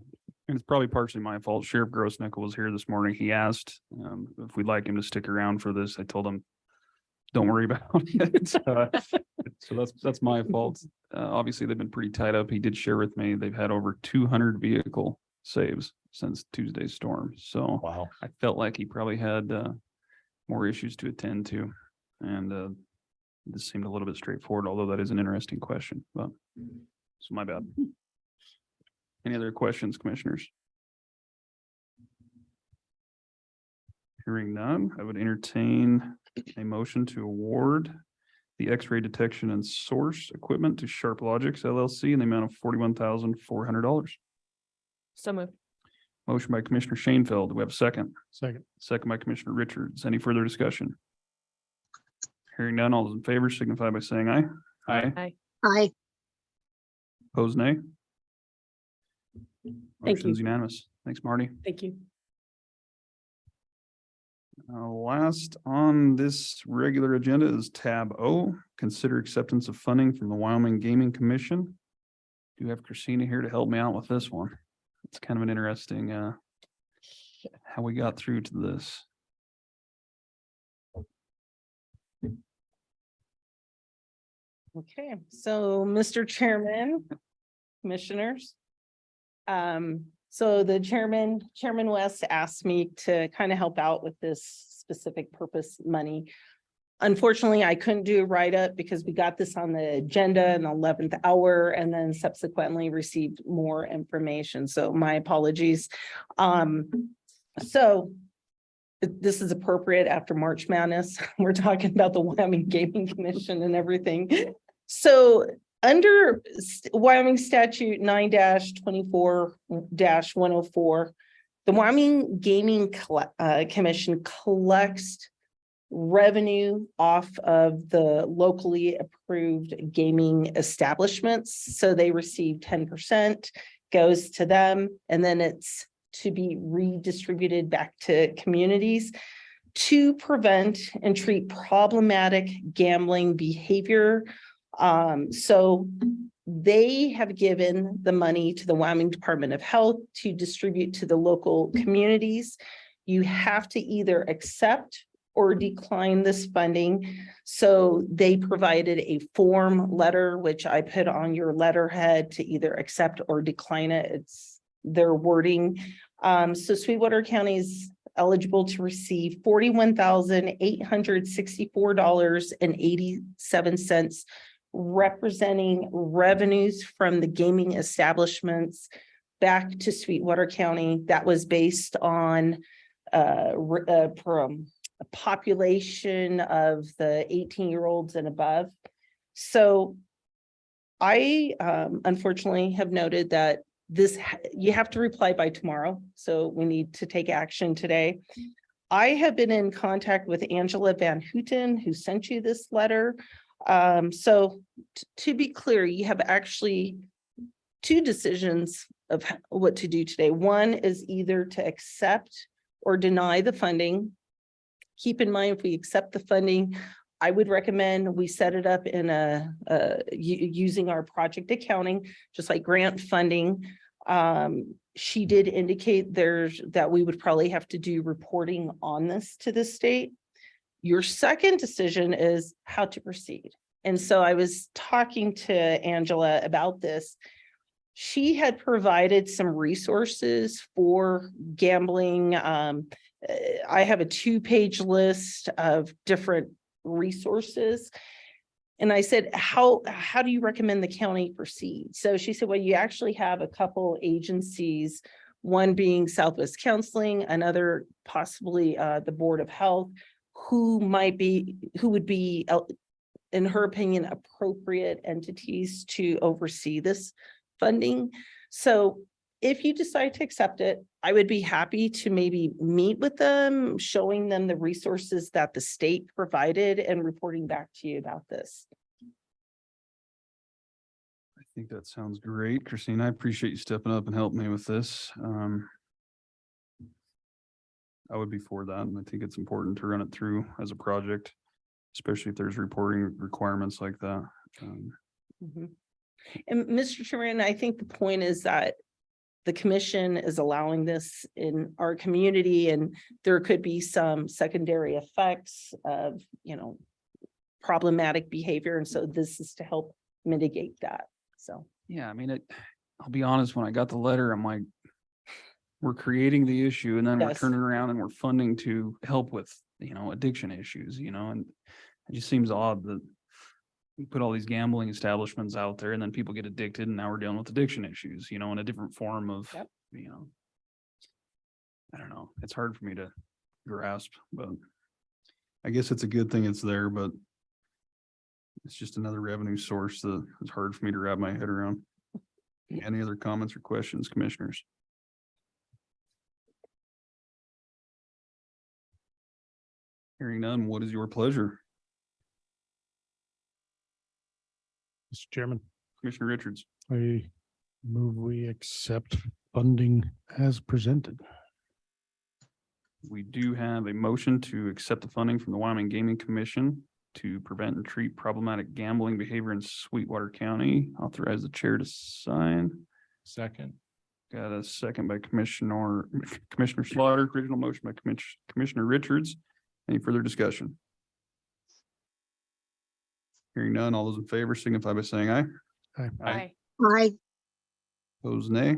And it's probably partially my fault. Sheriff Grossnickel was here this morning. He asked if we'd like him to stick around for this. I told him, don't worry about it. So that's my fault. Obviously, they've been pretty tied up. He did share with me they've had over 200 vehicle saves since Tuesday's storm. So wow, I felt like he probably had more issues to attend to. And this seemed a little bit straightforward, although that is an interesting question. But so my bad. Any other questions, Commissioners? Hearing none, I would entertain a motion to award the X-ray detection and source equipment to Sharp Logix LLC in the amount of $41,400. So moved. Motion by Commissioner Shanefield. Do we have a second? Second. Second by Commissioner Richards. Any further discussion? Hearing none, all those in favor signify by saying aye. Aye. Aye. Aye. Opposed, nay. Thank you. Motion's unanimous. Thanks, Marty. Thank you. Last on this regular agenda is tab O, consider acceptance of funding from the Wyoming Gaming Commission. Do you have Christina here to help me out with this one? It's kind of an interesting how we got through to this. Okay, so Mr. Chairman, Commissioners. So the Chairman West asked me to kind of help out with this specific purpose money. Unfortunately, I couldn't do a write-up because we got this on the agenda in the 11th hour and then subsequently received more information. So my apologies. So this is appropriate after March Madness. We're talking about the Wyoming Gaming Commission and everything. So under Wyoming Statute 9-24-104, the Wyoming Gaming Commission collects revenue off of the locally approved gaming establishments. So they receive 10%, goes to them, and then it's to be redistributed back to communities to prevent and treat problematic gambling behavior. So they have given the money to the Wyoming Department of Health to distribute to the local communities. You have to either accept or decline this funding. So they provided a form letter, which I put on your letterhead to either accept or decline it. It's their wording. So Sweetwater County is eligible to receive $41,864.87, representing revenues from the gaming establishments back to Sweetwater County. That was based on from a population of the 18-year-olds and above. So I unfortunately have noted that you have to reply by tomorrow. So we need to take action today. I have been in contact with Angela Van Houten, who sent you this letter. So to be clear, you have actually two decisions of what to do today. One is either to accept or deny the funding. Keep in mind, if we accept the funding, I would recommend we set it up in using our project accounting, just like grant funding. She did indicate that we would probably have to do reporting on this to the state. Your second decision is how to proceed. And so I was talking to Angela about this. She had provided some resources for gambling. I have a 2-page list of different resources. And I said, how do you recommend the county proceed? So she said, well, you actually have a couple agencies, one being Southwest Counseling, another possibly the Board of Health, who would be, in her opinion, appropriate entities to oversee this funding. So if you decide to accept it, I would be happy to maybe meet with them, showing them the resources that the state provided and reporting back to you about this. I think that sounds great, Christine. I appreciate you stepping up and helping me with this. I would be for that, and I think it's important to run it through as a project, especially if there's reporting requirements like that. And Mr. Chairman, I think the point is that the commission is allowing this in our community, and there could be some secondary effects of, problematic behavior. And so this is to help mitigate that. So. Yeah, I mean, I'll be honest, when I got the letter, I'm like, we're creating the issue and then we're Yes. turning around and we're funding to help with, addiction issues, and it just seems odd that we put all these gambling establishments out there and then people get addicted and now we're dealing with addiction issues, in a different form of, Yep. I don't know. It's hard for me to grasp, but I guess it's a good thing it's there, but it's just another revenue source that is hard for me to wrap my head around. Any other comments or questions, commissioners? Hearing none, what is your pleasure? Mr. Chairman, Commissioner Richards. I move we accept funding as presented. We do have a motion to accept the funding from the Wyoming Gaming Commission to prevent and treat problematic gambling behavior in Sweetwater County. Authorize the chair to sign. Second. Got a second by Commissioner Slaughter, original motion by Commissioner Richards. Any further discussion? Hearing none, all those in favor signify by saying aye. Aye. Opposed, nay.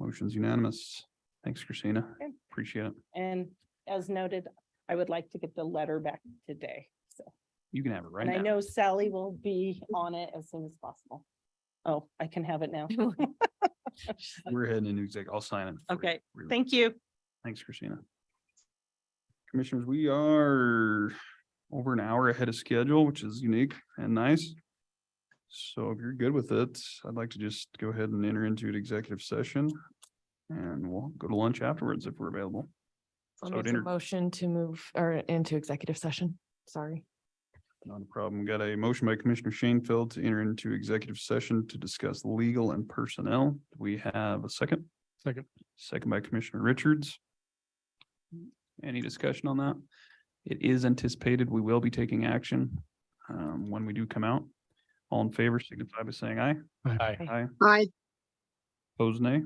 Motion's unanimous. Thanks, Christina. Okay. Appreciate it. And as noted, I would like to get the letter back today. So, You can have it right and I now. know Sally will be on it as soon as possible. Oh, I can have it now. We're heading into exec. I'll sign it. for you. Okay, Really. thank you. Thanks, Christina. Commissioners, we are over an hour ahead of schedule, which is unique and nice. So if you're good with it, I'd like to just go ahead and enter into an executive session and we'll go to lunch afterwards if we're available. I'll So make a enter- motion to move or into executive session. Sorry. Not a problem. Got a motion by Commissioner Shanefield to enter into executive session to discuss legal and personnel. Do we have a second? Second. Second by Commissioner Richards. Any discussion on that? It is anticipated we will be taking action when we do come out. All in favor signify by saying aye. Aye. Aye. Aye. Opposed, nay.